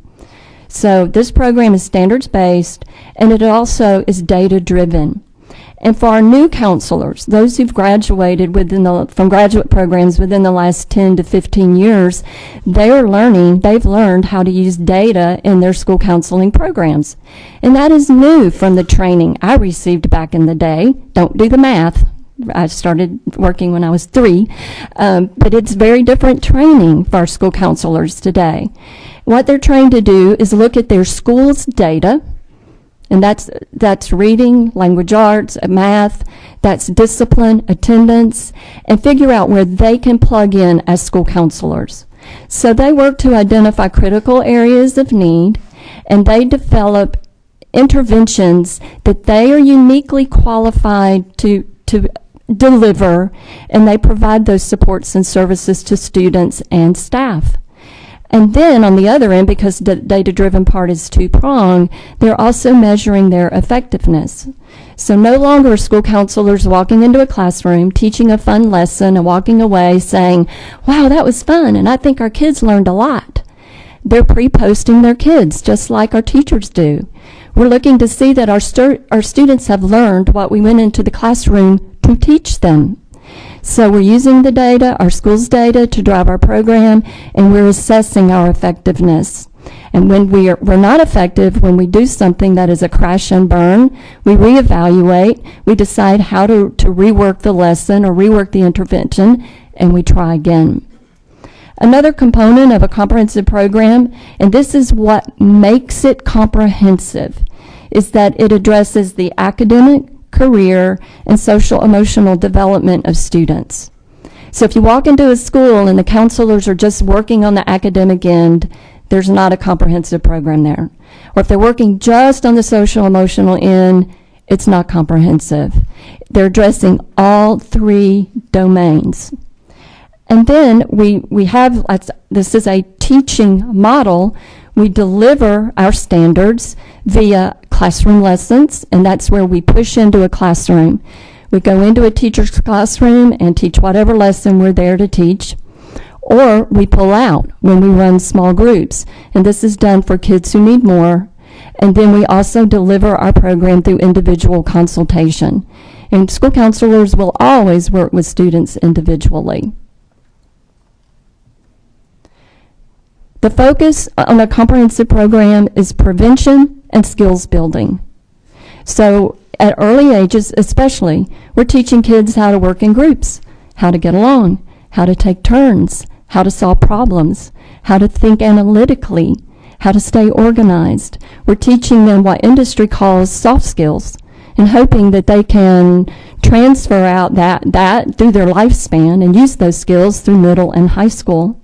So this program is standards-based, and it also is data-driven. And for our new counselors, those who've graduated from graduate programs within the last 10 to 15 years, they've learned how to use data in their school counseling programs. And that is new from the training I received back in the day. Don't do the math. I started working when I was 3, but it's very different training for our school counselors today. What they're trained to do is look at their school's data, and that's reading, language arts, math, that's discipline, attendance, and figure out where they can plug in as school counselors. So they work to identify critical areas of need, and they develop interventions that they are uniquely qualified to deliver, and they provide those supports and services to students and staff. And then on the other end, because the data-driven part is two-pronged, they're also measuring their effectiveness. So no longer are school counselors walking into a classroom, teaching a fun lesson, and walking away saying, "Wow, that was fun, and I think our kids learned a lot." They're pre-posting their kids, just like our teachers do. We're looking to see that our students have learned what we went into the classroom to teach them. So we're using the data, our school's data, to drive our program, and we're assessing our effectiveness. And when we're not effective, when we do something that is a crash and burn, we reevaluate, we decide how to rework the lesson or rework the intervention, and we try again. Another component of a comprehensive program, and this is what makes it comprehensive, is that it addresses the academic, career, and social emotional development of students. So if you walk into a school and the counselors are just working on the academic end, there's not a comprehensive program there. Or if they're working just on the social emotional end, it's not comprehensive. They're addressing all three domains. And then we have, this is a teaching model. We deliver our standards via classroom lessons, and that's where we push into a classroom. We go into a teacher's classroom and teach whatever lesson we're there to teach, or we pull out when we run small groups, and this is done for kids who need more. And then we also deliver our program through individual consultation. And school counselors will always work with students individually. The focus on a comprehensive program is prevention and skills building. So at early ages especially, we're teaching kids how to work in groups, how to get along, how to take turns, how to solve problems, how to think analytically, how to stay organized. We're teaching them what industry calls soft skills and hoping that they can transfer out that through their lifespan and use those skills through middle and high school.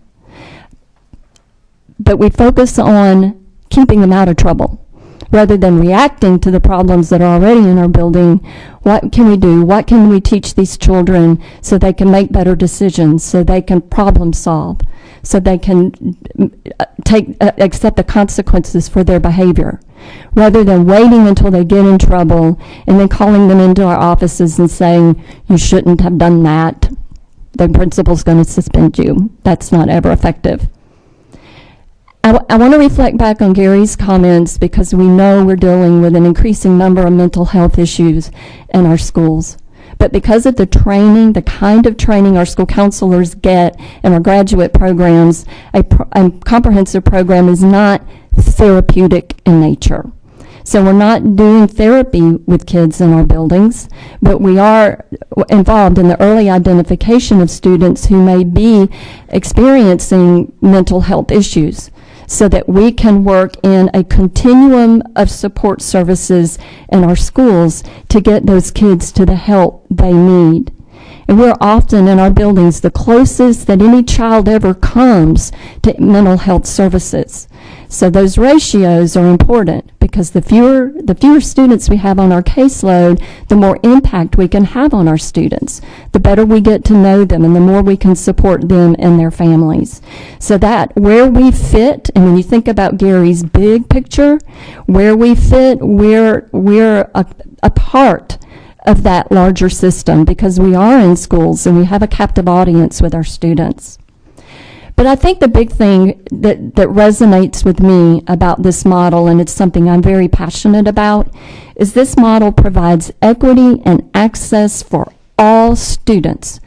But we focus on keeping them out of trouble. Rather than reacting to the problems that are already in our building, what can we do? What can we teach these children so they can make better decisions, so they can problem solve, so they can accept the consequences for their behavior, rather than waiting until they get in trouble and then calling them into our offices and saying, you shouldn't have done that. The principal's going to suspend you. That's not ever effective. I want to reflect back on Gary's comments because we know we're dealing with an increasing number of mental health issues in our schools. But because of the training, the kind of training our school counselors get in our graduate programs, a comprehensive program is not therapeutic in nature. So we're not doing therapy with kids in our buildings, but we are involved in the early identification of students who may be experiencing mental health issues, so that we can work in a continuum of support services in our schools to get those kids to the help they need. And we're often in our buildings the closest that any child ever comes to mental health services. So those ratios are important because the fewer students we have on our caseload, the more impact we can have on our students. The better we get to know them and the more we can support them and their families. So that where we fit, and when you think about Gary's big picture, where we fit, we're a part of that larger system because we are in schools and we have a captive audience with our students. But I think the big thing that resonates with me about this model, and it's something I'm very passionate about, is this model provides equity and access for all students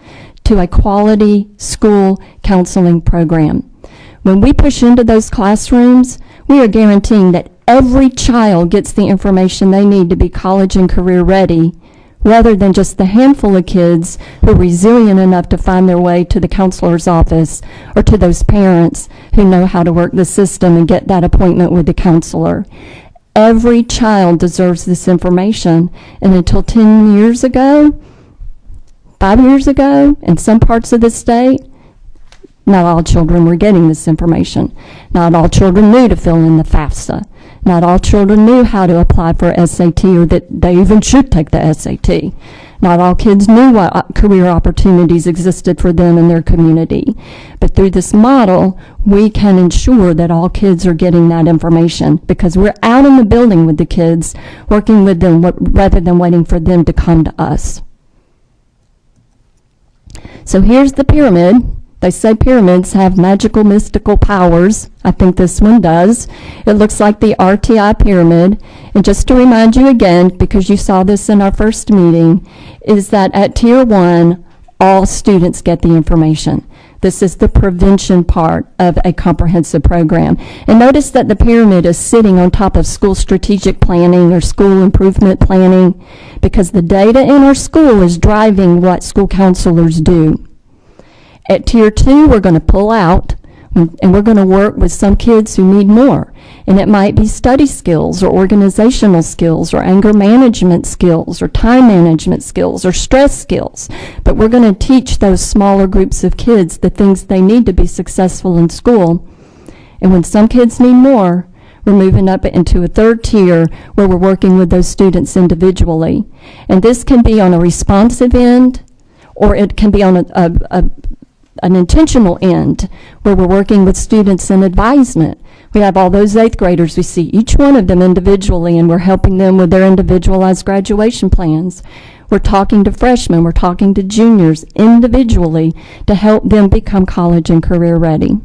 to a quality school counseling program. When we push into those classrooms, we are guaranteeing that every child gets the information they need to be college and career ready, rather than just the handful of kids who are resilient enough to find their way to the counselor's office or to those parents who know how to work the system and get that appointment with the counselor. Every child deserves this information, and until 10 years ago, 5 years ago, in some parts of the state, not all children were getting this information. Not all children knew to fill in the FAFSA. Not all children knew how to apply for SAT or that they even should take the SAT. Not all kids knew what career opportunities existed for them in their community. But through this model, we can ensure that all kids are getting that information because we're out in the building with the kids, working with them rather than waiting for them to come to us. So here's the pyramid. They say pyramids have magical, mystical powers. I think this one does. It looks like the RTI pyramid. And just to remind you again, because you saw this in our first meeting, is that at Tier 1, all students get the information. This is the prevention part of a comprehensive program. And notice that the pyramid is sitting on top of school strategic planning or school improvement planning, because the data in our school is driving what school counselors do. At Tier 2, we're going to pull out, and we're going to work with some kids who need more. And it might be study skills or organizational skills or anger management skills or time management skills or stress skills. But we're going to teach those smaller groups of kids the things they need to be successful in school. And when some kids need more, we're moving up into a third tier where we're working with those students individually. And this can be on a responsive end, or it can be on an intentional end where we're working with students in advisement. We have all those 8th graders. We see each one of them individually, and we're helping them with their individualized graduation plans. We're talking to freshmen. We're talking to juniors individually to help them become college and career ready.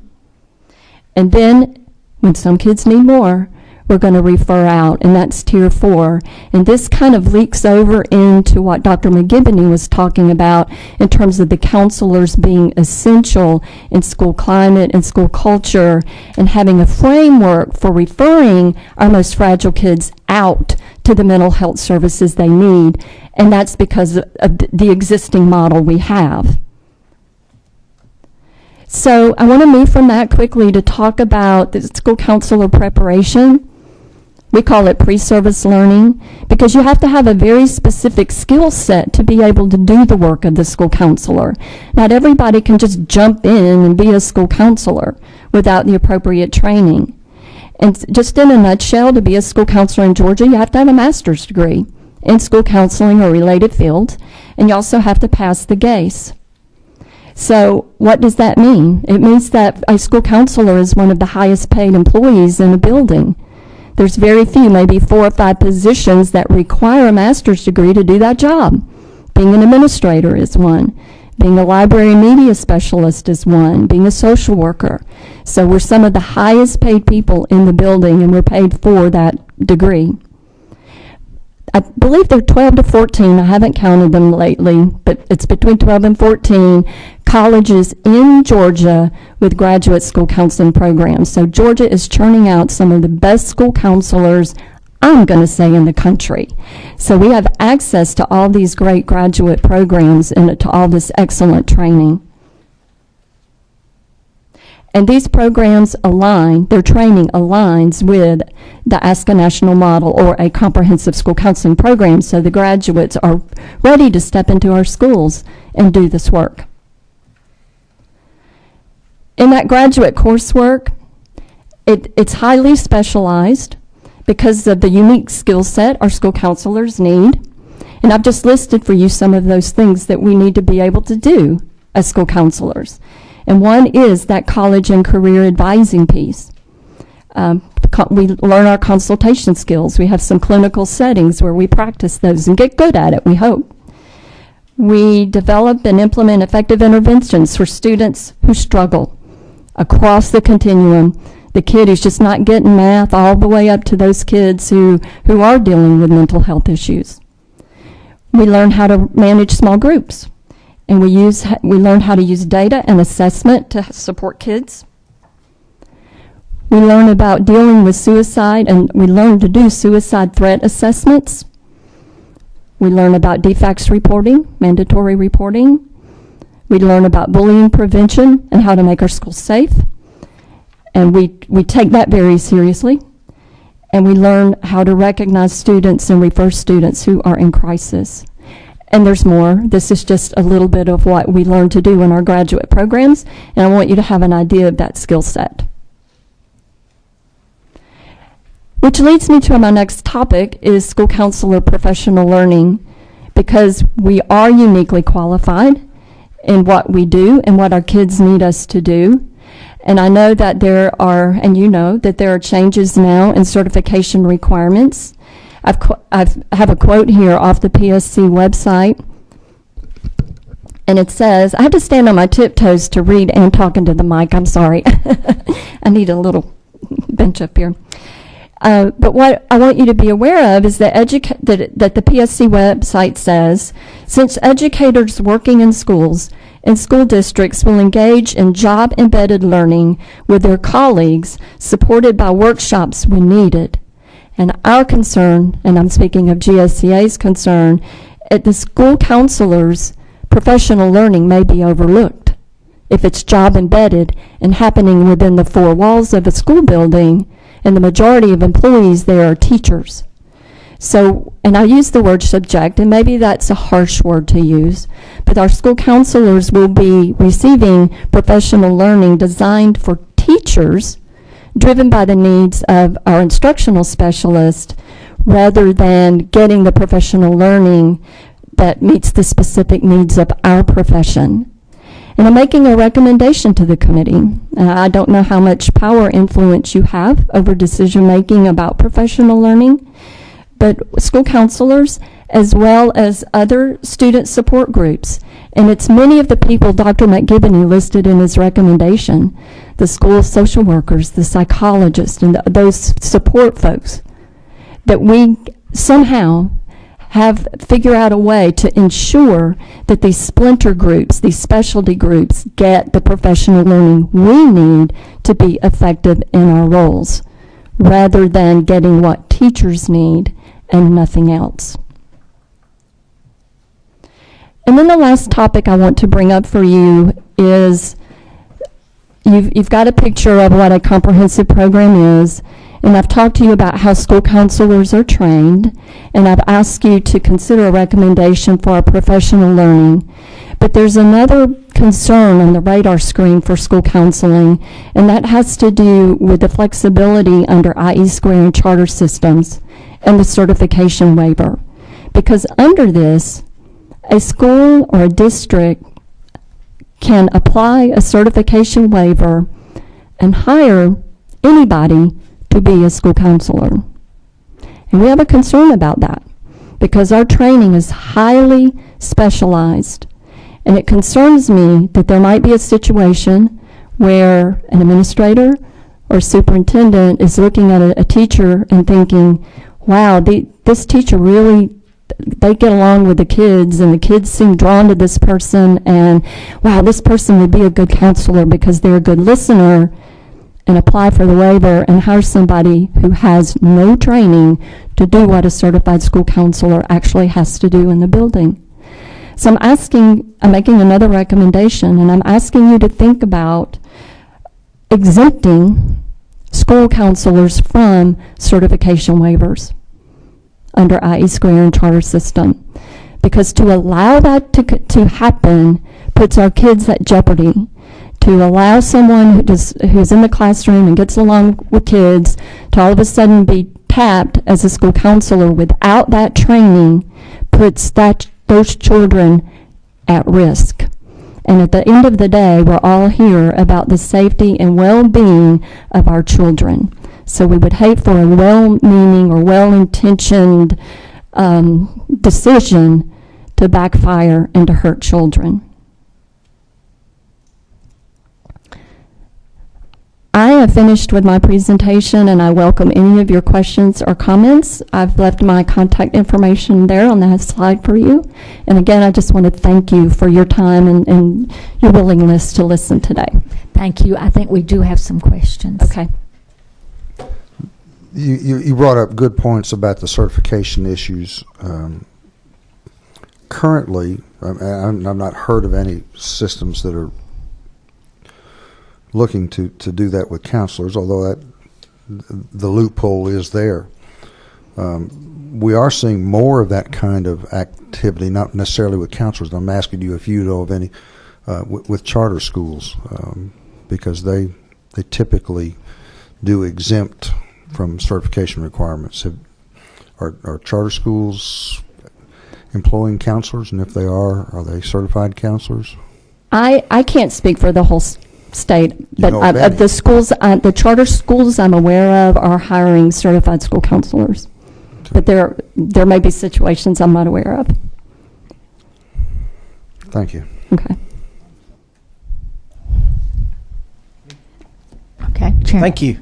And then when some kids need more, we're going to refer out, and that's Tier 4. And this kind of leaks over into what Dr. McGivney was talking about in terms of the counselors being essential in school climate and school culture, and having a framework for referring our most fragile kids out to the mental health services they need. And that's because of the existing model we have. So I want to move from that quickly to talk about the school counselor preparation. We call it pre-service learning, because you have to have a very specific skill set to be able to do the work of the school counselor. Not everybody can just jump in and be a school counselor without the appropriate training. And just in a nutshell, to be a school counselor in Georgia, you have to have a master's degree in school counseling or related fields, and you also have to pass the GACE. So what does that mean? It means that a school counselor is one of the highest paid employees in a building. There's very few, maybe 4 or 5 positions that require a master's degree to do that job. Being an administrator is one. Being a library media specialist is one. Being a social worker. So we're some of the highest paid people in the building, and we're paid for that degree. I believe they're 12 to 14. I haven't counted them lately, but it's between 12 and 14 colleges in Georgia with graduate school counseling programs. So Georgia is churning out some of the best school counselors, I'm going to say, in the country. So we have access to all these great graduate programs and to all this excellent training. And these programs align, their training aligns with the ASCA National Model, or a comprehensive school counseling program, so the graduates are ready to step into our schools and do this work. In that graduate coursework, it's highly specialized because of the unique skill set our school counselors need. And I've just listed for you some of those things that we need to be able to do as school counselors. And one is that college and career advising piece. We learn our consultation skills. We have some clinical settings where we practice those and get good at it, we hope. We develop and implement effective interventions for students who struggle across the continuum. The kid who's just not getting math, all the way up to those kids who are dealing with mental health issues. We learn how to manage small groups. And we learn how to use data and assessment to support kids. We learn about dealing with suicide, and we learn to do suicide threat assessments. We learn about defects reporting, mandatory reporting. We learn about bullying prevention and how to make our schools safe. And we take that very seriously. And we learn how to recognize students and refer students who are in crisis. And there's more. This is just a little bit of what we learn to do in our graduate programs, and I want you to have an idea of that skill set. Which leads me to my next topic, is school counselor professional learning, because we are uniquely qualified in what we do and what our kids need us to do. And I know that there are, and you know, that there are changes now in certification requirements. I have a quote here off the PSC website, and it says, I have to stand on my tiptoes to read and talk into the mic, I'm sorry. I need a little bench up here. But what I want you to be aware of is that the PSC website says, Since educators working in schools and school districts will engage in job-embedded learning with their colleagues, supported by workshops when needed. And our concern, and I'm speaking of GSCA's concern, at the school counselors, professional learning may be overlooked. If it's job-embedded and happening within the four walls of a school building, and the majority of employees there are teachers. So, and I use the word subject, and maybe that's a harsh word to use, but our school counselors will be receiving professional learning designed for teachers, driven by the needs of our instructional specialist, rather than getting the professional learning that meets the specific needs of our profession. And I'm making a recommendation to the committee. I don't know how much power influence you have over decision making about professional learning, but school counselors, as well as other student support groups, and it's many of the people Dr. McGivney listed in his recommendation, the school social workers, the psychologists, and those support folks, that we somehow figure out a way to ensure that these splinter groups, these specialty groups, get the professional learning we need to be effective in our roles, rather than getting what teachers need and nothing else. And then the last topic I want to bring up for you is you've got a picture of what a comprehensive program is, and I've talked to you about how school counselors are trained, and I've asked you to consider a recommendation for our professional learning. But there's another concern on the radar screen for school counseling, and that has to do with the flexibility under IE Square and charter systems and the certification waiver. Because under this, a school or a district can apply a certification waiver and hire anybody to be a school counselor. And we have a concern about that because our training is highly specialized. And it concerns me that there might be a situation where an administrator or superintendent is looking at a teacher and thinking, wow, this teacher really, they get along with the kids, and the kids seem drawn to this person, and wow, this person would be a good counselor because they're a good listener, and apply for the waiver and hire somebody who has no training to do what a certified school counselor actually has to do in the building. So I'm making another recommendation, and I'm asking you to think about exempting school counselors from certification waivers under IE Square and charter system. Because to allow that to happen puts our kids at jeopardy. To allow someone who's in the classroom and gets along with kids to all of a sudden be tapped as a school counselor without that training puts those children at risk. And at the end of the day, we're all here about the safety and well-being of our children. So we would hate for a well-meaning or well-intentioned decision to backfire and to hurt children. I have finished with my presentation, and I welcome any of your questions or comments. I've left my contact information there on that slide for you. And again, I just want to thank you for your time and your willingness to listen today.
Thank you. I think we do have some questions.
Okay.
You brought up good points about the certification issues. Currently, I've not heard of any systems that are looking to do that with counselors, although the loophole is there. We are seeing more of that kind of activity, not necessarily with counselors. I'm asking you if you know of any with charter schools, because they typically do exempt from certification requirements. Are charter schools employing counselors, and if they are they certified counselors?
I can't speak for the whole state, but of the schools, the charter schools I'm aware of are hiring certified school counselors. But there may be situations I'm not aware of.
Thank you.
Okay.
Okay, Chair.
Thank you.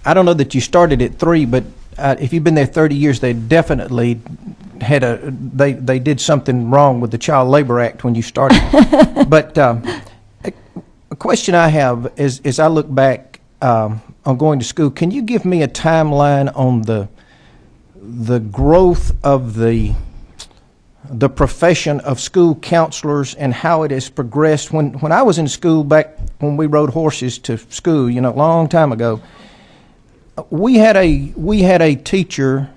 I don't know that you started at 3, but if you've been there 30 years, they definitely they did something wrong with the Child Labor Act when you started. But a question I have is, as I look back on going to school, can you give me a timeline on the growth of the profession of school counselors and how it has progressed? When I was in school, back when we rode horses to school, a long time ago, we had a teacher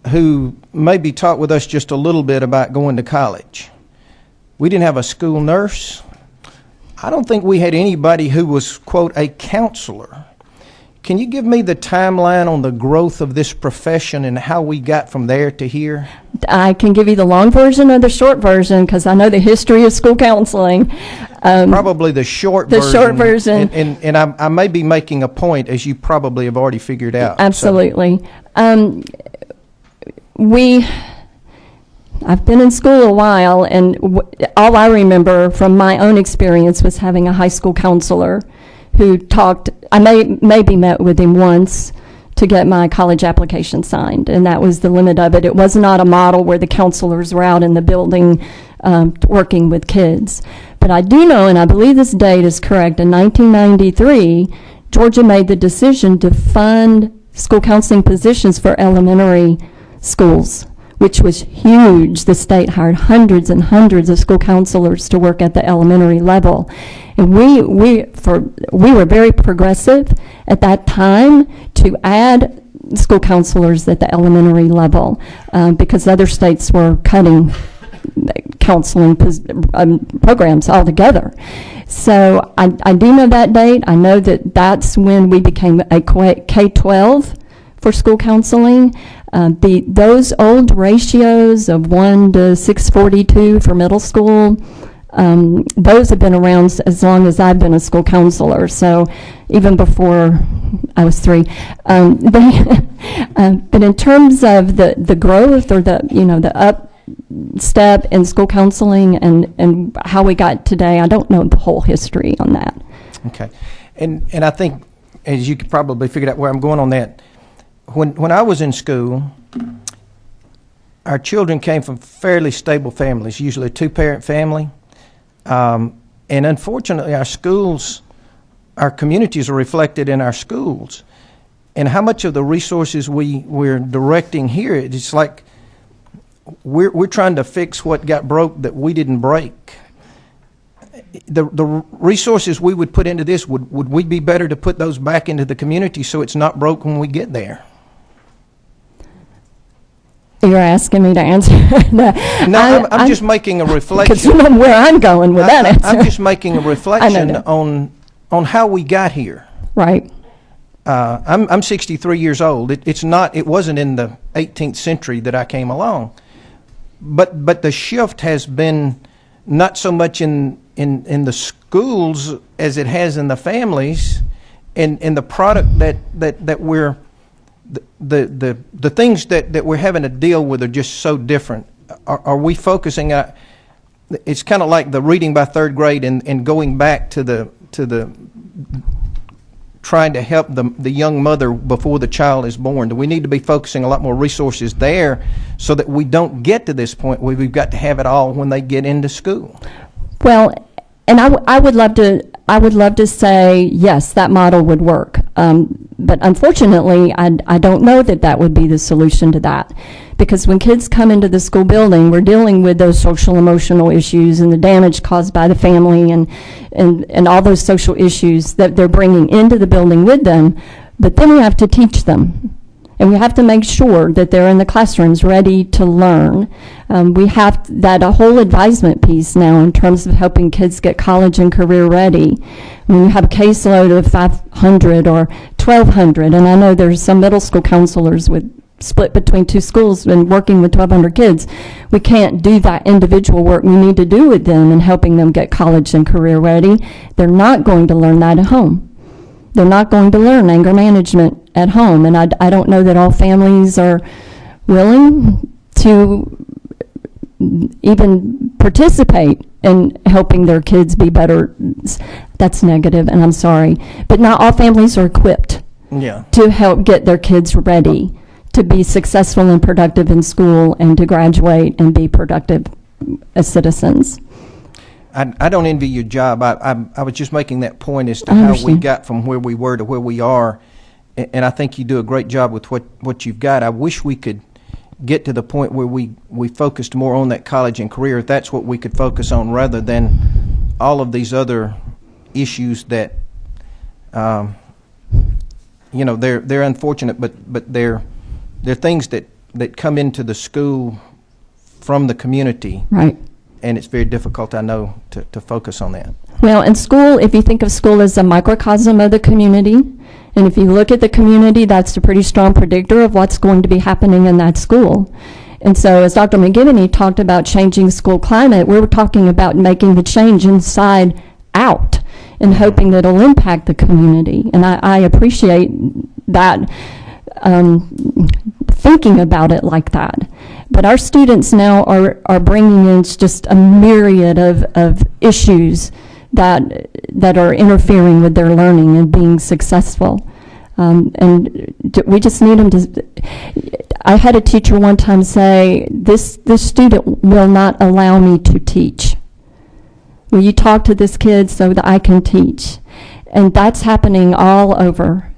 who maybe taught with us just a little bit about going to college. We didn't have a school nurse. I don't think we had anybody who was, quote, a counselor. Can you give me the timeline on the growth of this profession and how we got from there to here?
I can give you the long version or the short version because I know the history of school counseling.
Probably the short version.
The short version.
And I may be making a point, as you probably have already figured out.
Absolutely. So. I've been in school a while, and all I remember from my own experience was having a high school counselor who talked. I maybe met with him once to get my college application signed, and that was the limit of it. It was not a model where the counselors were out in the building working with kids. But I do know, and I believe this date is correct, in 1993, Georgia made the decision to fund school counseling positions for elementary schools, which was huge. The state hired hundreds and hundreds of school counselors to work at the elementary level. And we were very progressive at that time to add school counselors at the elementary level because other states were cutting counseling programs altogether. So I do know that date. I know that's when we became a K-12 for school counseling. Those old ratios of 1 to 642 for middle school, those have been around as long as I've been a school counselor. So even before I was 3. But in terms of the growth or the up step in school counseling and how we got today, I don't know the whole history on that.
Okay, and I think, as you could probably figure out where I'm going on that. When I was in school, our children came from fairly stable families, usually a 2-parent family. And unfortunately, our communities are reflected in our schools. And how much of the resources we're directing here, it's like we're trying to fix what got broke that we didn't break. The resources we would put into this, would we be better to put those back into the community so it's not broke when we get there?
You're asking me to answer that.
No, I'm just making a reflection.
Because you know where I'm going with that answer.
I'm just making a reflection on how we got here.
Right.
I'm 63 years old. It wasn't in the 18th century that I came along, but the shift has been not so much in the schools as it has in the families, and the product that we're the things that we're having to deal with are just so different. Are we focusing? It's kind of like the reading by 3rd grade and going back to the trying to help the young mother before the child is born. Do we need to be focusing a lot more resources there so that we don't get to this point where we've got to have it all when they get into school?
Well, and I would love to say yes, that model would work. But unfortunately, I don't know that would be the solution to that. Because when kids come into the school building, we're dealing with those social emotional issues and the damage caused by the family and all those social issues that they're bringing into the building with them. But then we have to teach them. And we have to make sure that they're in the classrooms ready to learn. We have a whole advisement piece now in terms of helping kids get college and career ready. When you have a caseload of 500 or 1,200, and I know there's some middle school counselors split between 2 schools and working with 1,200 kids, we can't do that individual work we need to do with them in helping them get college and career ready. They're not going to learn that at home. They're not going to learn anger management at home, and I don't know that all families are willing to even participate in helping their kids be better. That's negative, and I'm sorry. But not all families are equipped to help get their kids ready to be successful and productive in school and to graduate and be productive as citizens.
I don't envy your job. I was just making that point as to
I
how we
understand.
got from where we were to where we are, and I think you do a great job with what you've got. I wish we could get to the point where we focused more on that college and career, if that's what we could focus on, rather than all of these other issues that, they're unfortunate, but they're things that come into the school from the community.
Right.
And it's very difficult, I know, to focus on that.
Well, in school, if you think of school as a microcosm of the community, and if you look at the community, that's a pretty strong predictor of what's going to be happening in that school. And so as Dr. McGivney talked about changing school climate, we were talking about making the change inside out and hoping that it'll impact the community. And I appreciate that, thinking about it like that. But our students now are bringing in just a myriad of issues that are interfering with their learning and being successful. And we just need them to. I had a teacher one time say, this student will not allow me to teach. Will you talk to this kid so that I can teach? And that's happening all over.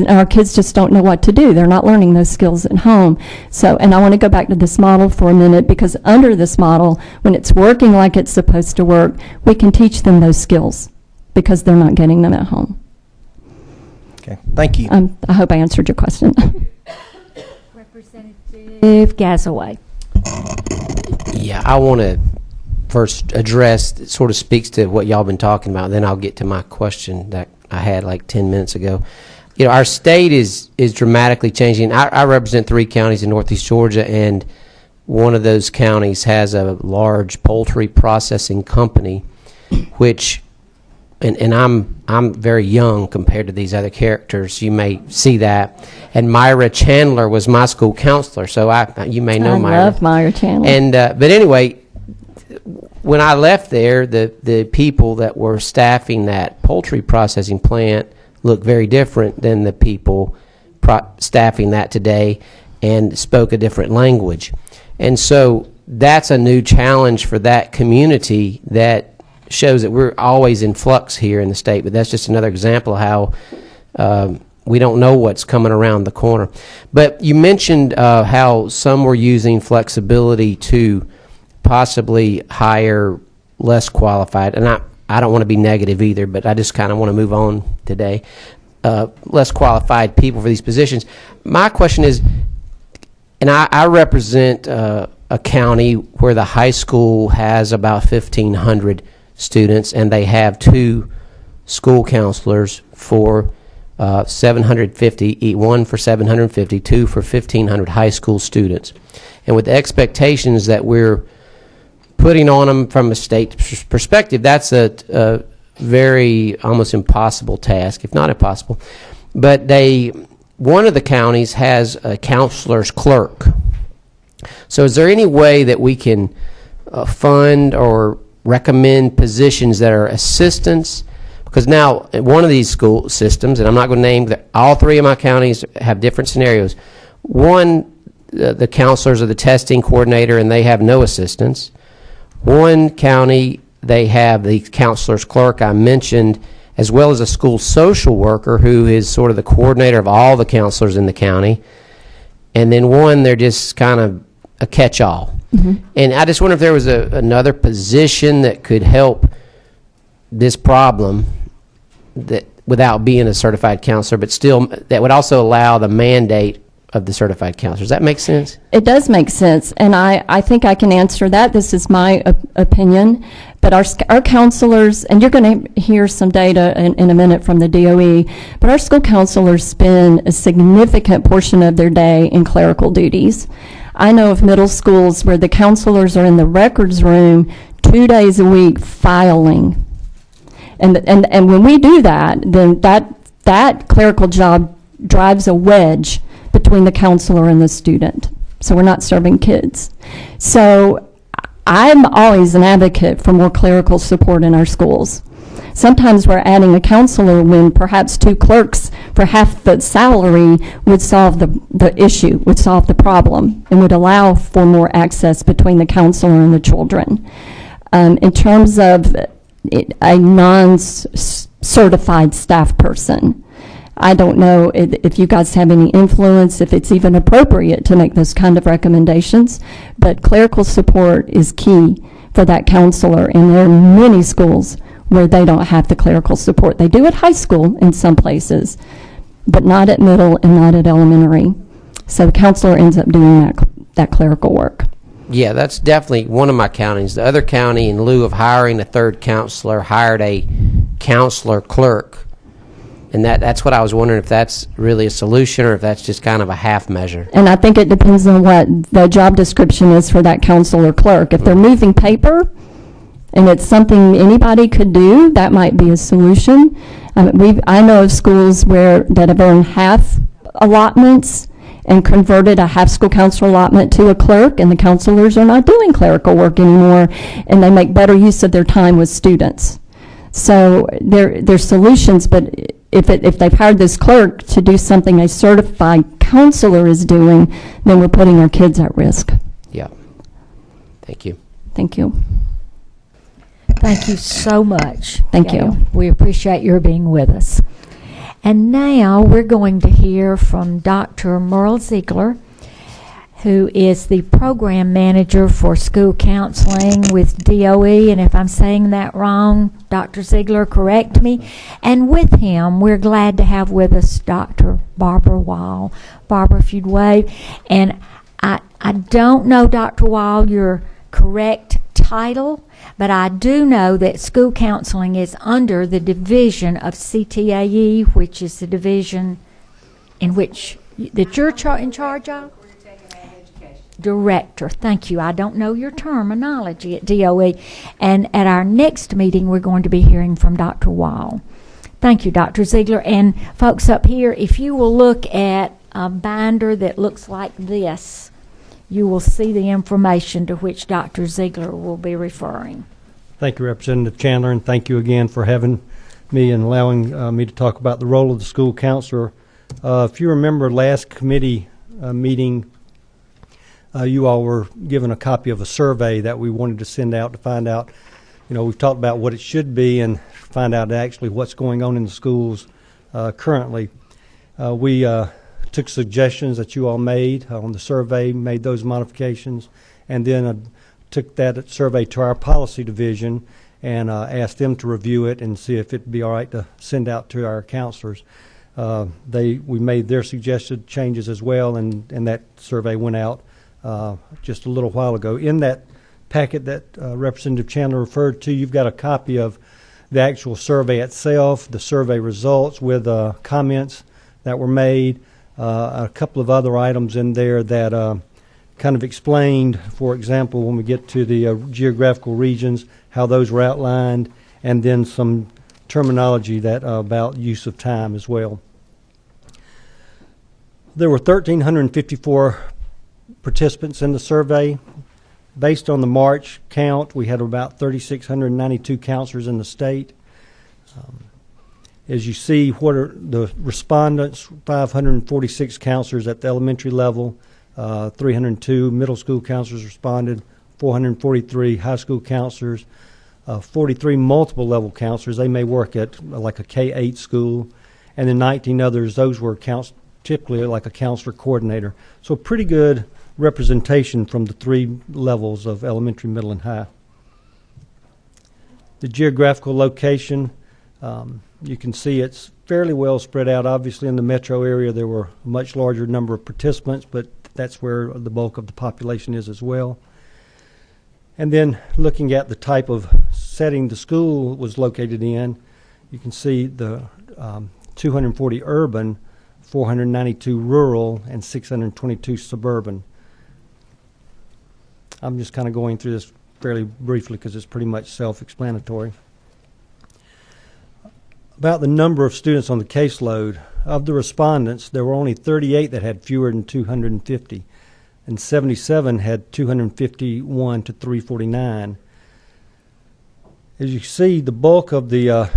Our kids just don't know what to do. They're not learning those skills at home. So, and I want to go back to this model for a minute, because under this model, when it's working like it's supposed to work, we can teach them those skills because they're not getting them at home.
Okay, thank you.
I hope I answered your question.
Representative Gazaway.
Yeah, I want to first address, it sort of speaks to what y'all been talking about, then I'll get to my question that I had like 10 minutes ago. You know, our state is dramatically changing. I represent 3 counties in Northeast Georgia, and one of those counties has a large poultry processing company, which, and I'm very young compared to these other characters. You may see that. And Myra Chandler was my school counselor, so you may know Myra.
I love Myra Chandler.
And but anyway, when I left there, the people that were staffing that poultry processing plant looked very different than the people staffing that today, and spoke a different language. And so that's a new challenge for that community that shows that we're always in flux here in the state, but that's just another example of how we don't know what's coming around the corner. But you mentioned how some were using flexibility to possibly hire less qualified, and I don't want to be negative either, but I just kind of want to move on today. Less qualified people for these positions. My question is, and I represent a county where the high school has about 1,500 students, and they have 2 school counselors for 750, one for 750, 2 for 1,500 high school students. And with the expectations that we're putting on them from a state perspective, that's a very almost impossible task, if not impossible. But one of the counties has a counselor's clerk. So is there any way that we can fund or recommend positions that are assistants? Because now one of these school systems, and I'm not going to name all 3 of my counties have different scenarios. One, the counselors are the testing coordinator, and they have no assistants. One county, they have the counselor's clerk I mentioned, as well as a school social worker who is sort of the coordinator of all the counselors in the county. And then one, they're just kind of a catch-all. Mm-hmm. And I just wonder if there was another position that could help this problem that without being a certified counselor, but still that would also allow the mandate of the certified counselor. Does that make sense?
It does make sense, and I think I can answer that. This is my opinion, but our counselors, and you're going to hear some data in a minute from the DOE, but our school counselors spend a significant portion of their day in clerical duties. I know of middle schools where the counselors are in the records room 2 days a week filing, and when we do that, then that clerical job drives a wedge between the counselor and the student. So we're not serving kids. So I'm always an advocate for more clerical support in our schools. Sometimes we're adding a counselor when perhaps 2 clerks for half the salary would solve the issue, would solve the problem, and would allow for more access between the counselor and the children. In terms of a non-certified staff person, I don't know if you guys have any influence, if it's even appropriate to make those kind of recommendations, but clerical support is key for that counselor, and there are many schools where they don't have the clerical support. They do at high school in some places, but not at middle and not at elementary. So the counselor ends up doing that clerical work.
Yeah, that's definitely one of my counties. The other county, in lieu of hiring a third counselor, hired a counselor clerk. And that's what I was wondering, if that's really a solution or if that's just kind of a half measure.
And I think it depends on what the job description is for that counselor clerk. If they're moving paper and it's something anybody could do, that might be a solution. I know of schools that have earned half allotments and converted a half school counselor allotment to a clerk, and the counselors are not doing clerical work anymore, and they make better use of their time with students. So there's solutions, but if they've hired this clerk to do something a certified counselor is doing, then we're putting our kids at risk.
Yeah. Thank you.
Thank you.
Thank you so much.
Thank you.
We appreciate your being with us. And now we're going to hear from Dr. Merle Ziegler, who is the program manager for school counseling with DOE. And if I'm saying that wrong, Dr. Ziegler, correct me. And with him, we're glad to have with us Dr. Barbara Weil. Barbara, if you'd wave. And I don't know, Dr. Weil, your correct title, but I do know that school counseling is under the division of CTAE, which is the division in which that you're in charge of? Director. Thank you. I don't know your terminology at DOE. And at our next meeting, we're going to be hearing from Dr. Weil. Thank you, Dr. Ziegler. And folks up here, if you will look at a binder that looks like this, you will see the information to which Dr. Ziegler will be referring.
Thank you, Representative Chandler, and thank you again for having me and allowing me to talk about the role of the school counselor. If you remember last committee meeting, you all were given a copy of a survey that we wanted to send out to find out, we've talked about what it should be and find out actually what's going on in the schools currently. We took suggestions that you all made on the survey, made those modifications, and then took that survey to our policy division and asked them to review it and see if it'd be all right to send out to our counselors. We made their suggested changes as well, and that survey went out just a little while ago. In that packet that Representative Chandler referred to, you've got a copy of the actual survey itself, the survey results with comments that were made, a couple of other items in there that kind of explained, for example, when we get to the geographical regions, how those were outlined, and then some terminology that about use of time as well. There were 1,354 participants in the survey. Based on the March count, we had about 3,692 counselors in the state. As you see, what are the respondents? 546 counselors at the elementary level, 302 middle school counselors responded, 443 high school counselors, 43 multiple level counselors. They may work at like a K-8 school, and then 19 others. Those were typically like a counselor coordinator. So pretty good representation from the 3 levels of elementary, middle, and high. The geographical location, you can see it's fairly well spread out. Obviously in the metro area there were a much larger number of participants, but that's where the bulk of the population is as well. And then looking at the type of setting the school was located in, you can see the 240 urban, 492 rural, and 622 suburban. I'm just kind of going through this fairly briefly because it's pretty much self-explanatory. About the number of students on the caseload, of the respondents, there were only 38 that had fewer than 250. and 77 had 251 to 349. As you see, the bulk of the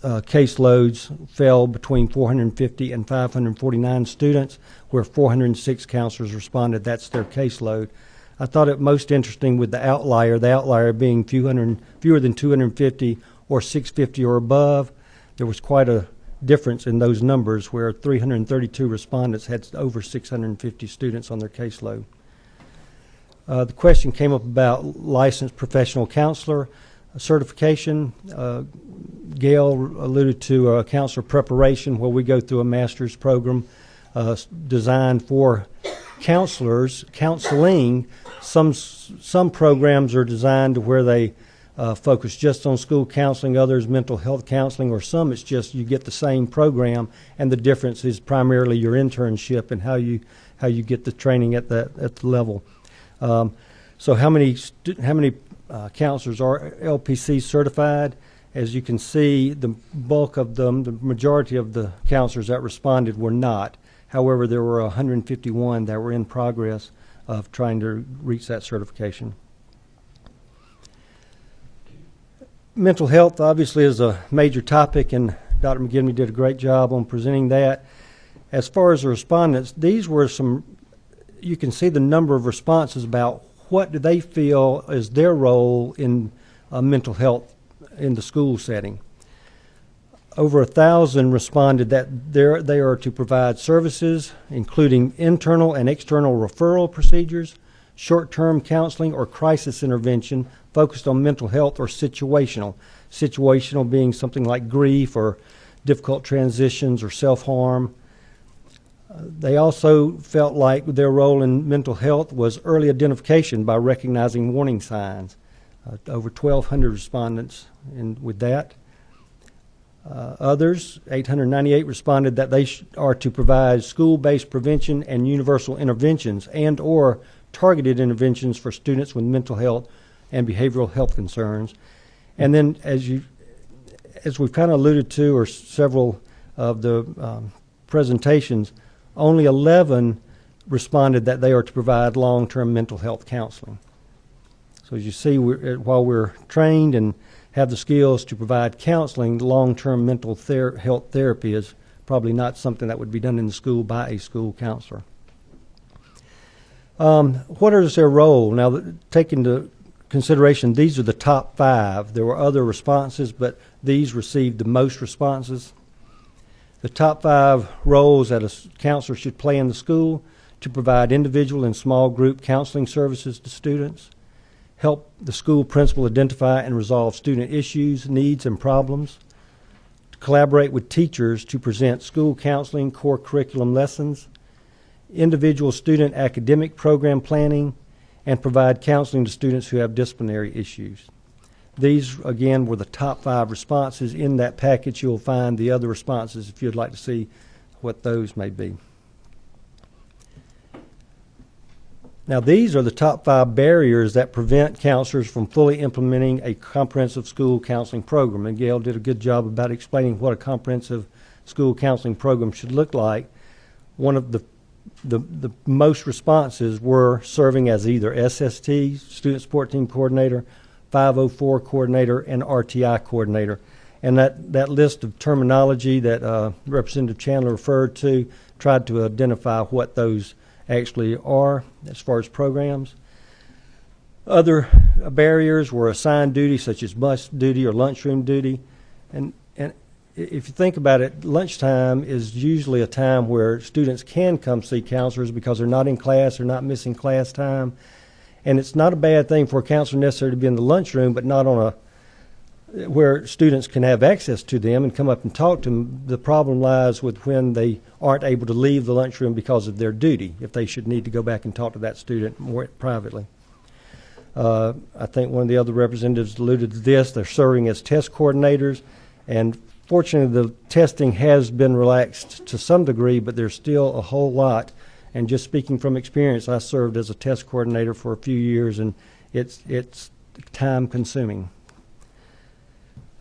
caseloads fell between 450 and 549 students, where 406 counselors responded. That's their caseload. I thought it most interesting with the outlier being fewer than 250 or 650 or above. There was quite a difference in those numbers, where 332 respondents had over 650 students on their caseload. The question came up about licensed professional counselor certification. Gail alluded to counselor preparation, where we go through a master's program designed for counselors. Counseling, some programs are designed to where they focus just on school counseling, others mental health counseling, or some it's just you get the same program, and the difference is primarily your internship and how you get the training at the level. So how many counselors are LPC certified? As you can see, the bulk of them, the majority of the counselors that responded were not. However, there were 151 that were in progress of trying to reach that certification. Mental health obviously is a major topic, and Dr. McGivney did a great job on presenting that. As far as the respondents, these were some, you can see the number of responses about what do they feel is their role in mental health in the school setting. Over 1,000 responded that they are to provide services, including internal and external referral procedures, short-term counseling or crisis intervention focused on mental health, or situational. Situational being something like grief or difficult transitions or self-harm. They also felt like their role in mental health was early identification by recognizing warning signs. Over 1,200 respondents with that. Others, 898, responded that they are to provide school-based prevention and universal interventions and or targeted interventions for students with mental health and behavioral health concerns. And then, as we've kind of alluded to, or several of the presentations, only 11 responded that they are to provide long-term mental health counseling. So as you see, while we're trained and have the skills to provide counseling, long-term mental health therapy is probably not something that would be done in the school by a school counselor. What is their role? Now, take into consideration, these are the top 5. There were other responses, but these received the most responses. The top 5 roles that a counselor should play in the school: to provide individual and small group counseling services to students, help the school principal identify and resolve student issues, needs, and problems, to collaborate with teachers to present school counseling core curriculum lessons, individual student academic program planning, and provide counseling to students who have disciplinary issues. These, again, were the top 5 responses. In that package, you'll find the other responses if you'd like to see what those may be. Now, these are the top 5 barriers that prevent counselors from fully implementing a comprehensive school counseling program. And Gail did a good job about explaining what a comprehensive school counseling program should look like. One of the most responses were serving as either SST, Student Support Team Coordinator, 504 Coordinator, and RTI Coordinator. And that list of terminology that Representative Chandler referred to tried to identify what those actually are as far as programs. Other barriers were assigned duty, such as bus duty or lunchroom duty. And if you think about it, lunchtime is usually a time where students can come see counselors because they're not in class, they're not missing class time. And it's not a bad thing for a counselor necessarily to be in the lunchroom, but not on where students can have access to them and come up and talk to them. The problem lies with when they aren't able to leave the lunchroom because of their duty, if they should need to go back and talk to that student more privately. I think one of the other representatives alluded to this. They're serving as test coordinators, and fortunately the testing has been relaxed to some degree, but there's still a whole lot. And just speaking from experience, I served as a test coordinator for a few years, and it's time consuming.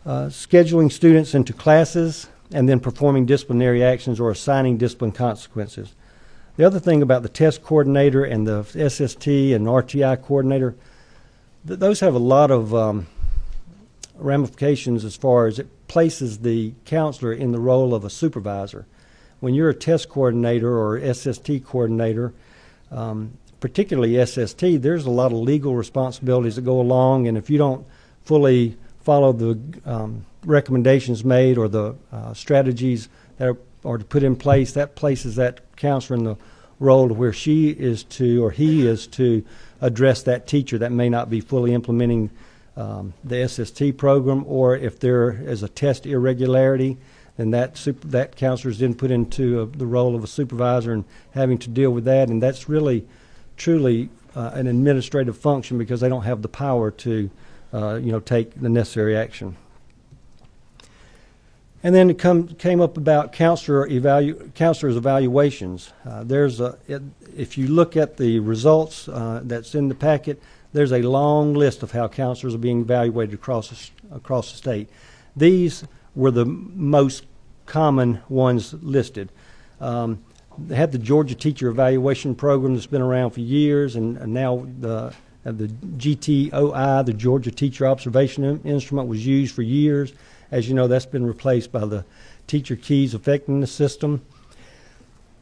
Scheduling students into classes and then performing disciplinary actions or assigning discipline consequences. The other thing about the test coordinator and the SST and RTI coordinator, those have a lot of ramifications as far as it places the counselor in the role of a supervisor. When you're a test coordinator or SST coordinator, particularly SST, there's a lot of legal responsibilities that go along, and if you don't fully follow the recommendations made or the strategies that are to put in place, that places that counselor in the role where she is to or he is to address that teacher that may not be fully implementing the SST program, or if there is a test irregularity, then that counselor is then put into the role of a supervisor and having to deal with that, and that's really truly an administrative function because they don't have the power to take the necessary action. And then it came up about counselors' evaluations. If you look at the results that's in the packet, there's a long list of how counselors are being evaluated across the state. These were the most common ones listed. They had the Georgia Teacher Evaluation Program that's been around for years, and now the GTOI, the Georgia Teacher Observation Instrument, was used for years. As you know, that's been replaced by the Teacher Keys Effectiveness System.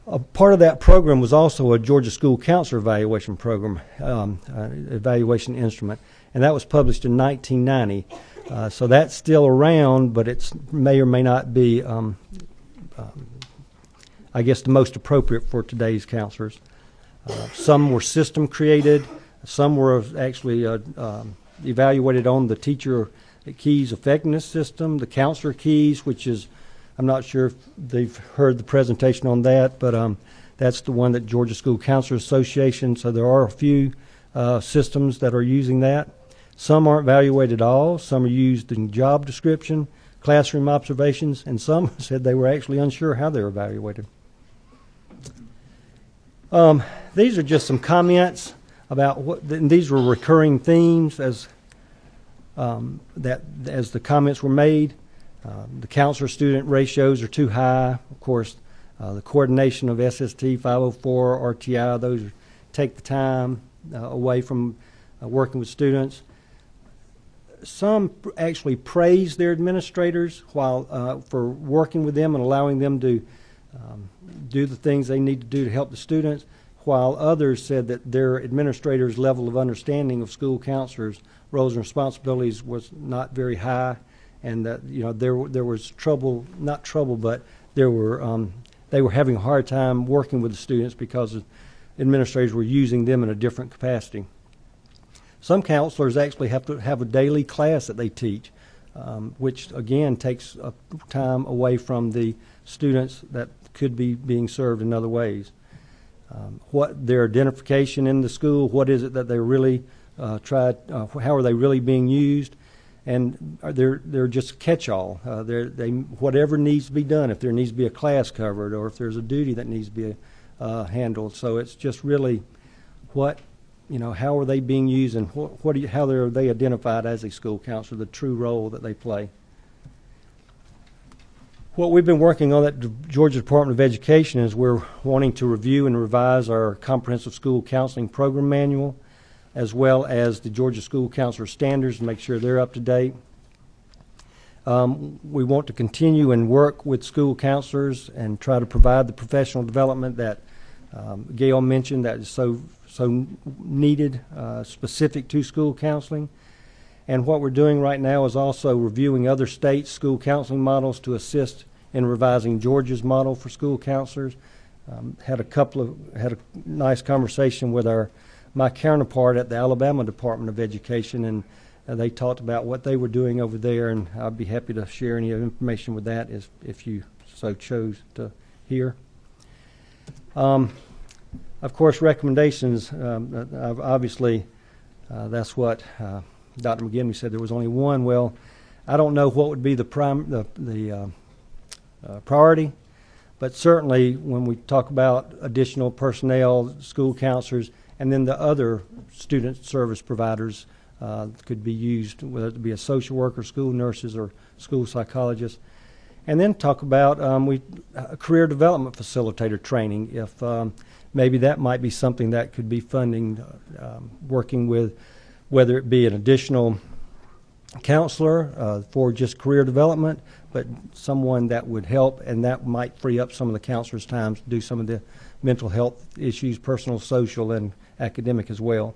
A part of that program was also a Georgia School Counselor Evaluation Program, evaluation instrument, and that was published in 1990. So that's still around, but it may or may not be, I guess, the most appropriate for today's counselors. Some were system created. Some were actually evaluated on the Teacher Keys Effectiveness System, the Counselor Keys, which is, I'm not sure if they've heard the presentation on that, but that's the one that Georgia School Counselors Association, so there are a few systems that are using that. Some aren't evaluated at all. Some are used in job description, classroom observations, and some said they were actually unsure how they were evaluated. These are just some comments about these were recurring themes as the comments were made. The counselor-student ratios are too high. Of course, the coordination of SST, 504, RTI, those take the time away from working with students. Some actually praise their administrators while for working with them and allowing them to do the things they need to do to help the students, while others said that their administrators' level of understanding of school counselors' roles and responsibilities was not very high, and that there was trouble, not trouble, but they were having a hard time working with the students because administrators were using them in a different capacity. Some counselors actually have to have a daily class that they teach, which again takes time away from the students that could be being served in other ways. What their identification in the school, what is it that they really how are they really being used, and they're just catch-all. Whatever needs to be done, if there needs to be a class covered or if there's a duty that needs to be handled. So it's just really how are they being used and how are they identified as a school counselor, the true role that they play. What we've been working on at the Georgia Department of Education is we're wanting to review and revise our Comprehensive School Counseling Program Manual, as well as the Georgia School Counselor Standards, and make sure they're up to date. We want to continue and work with school counselors and try to provide the professional development that Gail mentioned that is so needed, specific to school counseling. And what we're doing right now is also reviewing other states' school counseling models to assist in revising Georgia's model for school counselors. Had a nice conversation with my counterpart at the Alabama Department of Education, and they talked about what they were doing over there, and I'd be happy to share any information with that if you so chose to hear. Of course, recommendations, obviously, that's what Dr. McGinley said there was only one. Well, I don't know what would be the priority, but certainly when we talk about additional personnel, school counselors, and then the other student service providers could be used, whether it be a social worker, school nurses, or school psychologists. And then talk about career development facilitator training, if maybe that might be something that could be funding, working with whether it be an additional counselor for just career development, but someone that would help, and that might free up some of the counselors' time to do some of the mental health issues, personal, social, and academic as well.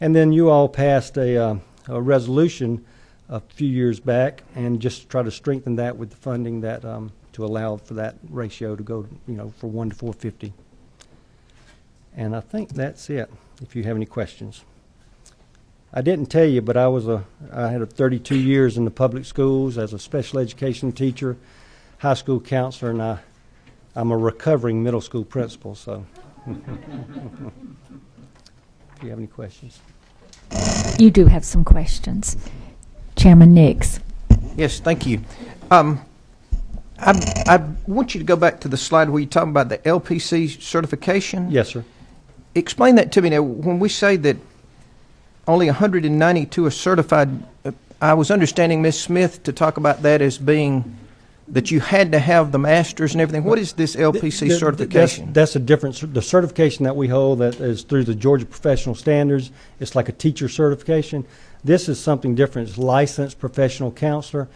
And then you all passed a resolution a few years back, and just try to strengthen that with the funding that to allow for that ratio to go, for 1 to 450. And I think that's it. If you have any questions, I didn't tell you, but I had 32 years in the public schools as a special education teacher, high school counselor, and I'm a recovering middle school principal. So, if you have any questions,
You do have some questions. Chairman Nix.
Yes, thank you. I want you to go back to the slide where you talk about the LPC certification.
yes, sir.
Explain that to me. Now, when we say that only 192 are certified, I was understanding Ms. Smith to talk about that as being that you had to have the master's and everything. What is this LPC certification?
That's a different. The certification that we hold that is through the Georgia Professional Standards. It's like a teacher certification. This is something different. It's licensed professional counselor.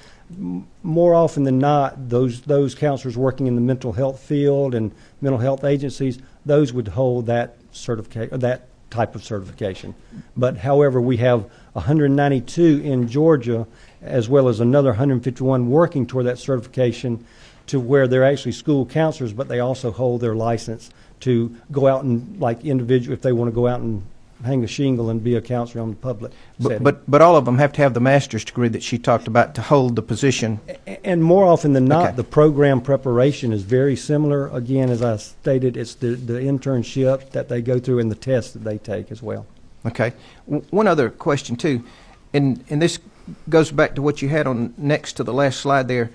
More often than not, those counselors working in the mental health field and mental health agencies, those would hold that that type of certification. But however, we have 192 in Georgia, as well as another 151 working toward that certification, to where they're actually school counselors, but they also hold their license to go out and, like, individual, if they want to go out and hang a shingle and be a counselor on the public setting.
But all of them have to have the master's degree that she talked about to hold the position.
And more often than not,
Okay.
the program preparation is very similar. Again, as I stated, it's the internship that they go through and the tests that they take as well.
Okay. One other question, too, and this goes back to what you had on next to the last slide there.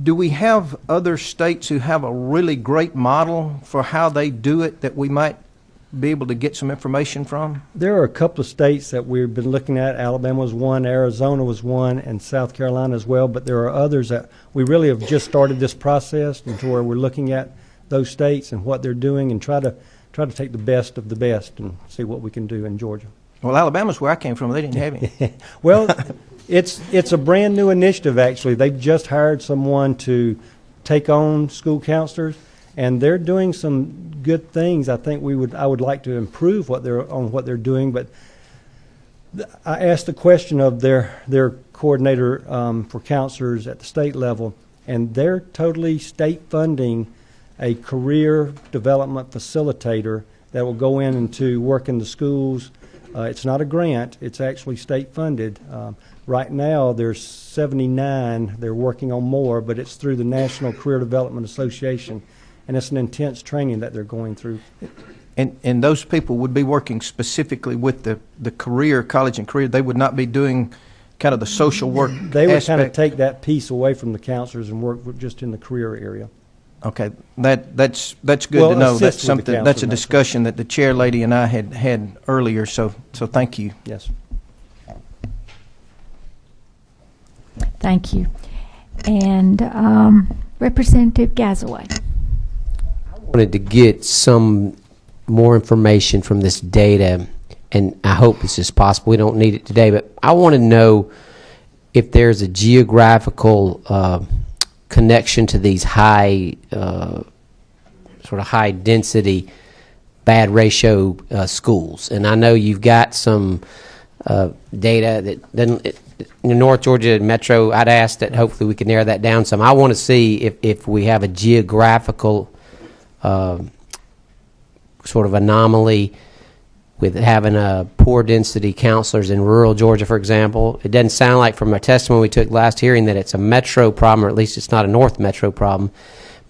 Do we have other states who have a really great model for how they do it that we might be able to get some information from?
There are a couple of states that we've been looking at. Alabama was one, Arizona was one, and South Carolina as well. But there are others that we really have just started this process, and to where we're looking at those states and what they're doing, and try to take the best of the best and see what we can do in Georgia.
Well, Alabama's where I came from. They didn't have any.
Well, it's a brand new initiative, actually. They've just hired someone to take on school counselors, and they're doing some good things. I think I would like to improve what they're doing. But I asked the question of their coordinator for counselors at the state level, and they're totally state funding a career development facilitator that will go in and to work in the schools. It's not a grant; it's actually state funded. Right now, there's 79. They're working on more, but it's through the National Career Development Association, and it's an intense training that they're going through.
And those people would be working specifically with the career, college and career. They would not be doing kind of the social work
They would
aspect.
kind of take that piece away from the counselors and work just in the career area.
Okay, that's good
Well,
to know.
assist
That's
with the
something.
counselor,
That's a
that's
discussion that the chair lady and I had earlier. So thank you.
Yes.
Thank you. And Representative Gazaway.
Wanted to get some more information from this data, and I hope this is possible. We don't need it today, but I want to know if there's a geographical connection to these high, sort of high density, bad ratio schools. And I know you've got some data that doesn't. In North Georgia Metro, I'd ask that hopefully we can narrow that down some. I want to see if we have a geographical sort of anomaly with having poor density counselors in rural Georgia, for example. It doesn't sound like from a testimony we took last hearing that it's a metro problem, or at least it's not a North Metro problem.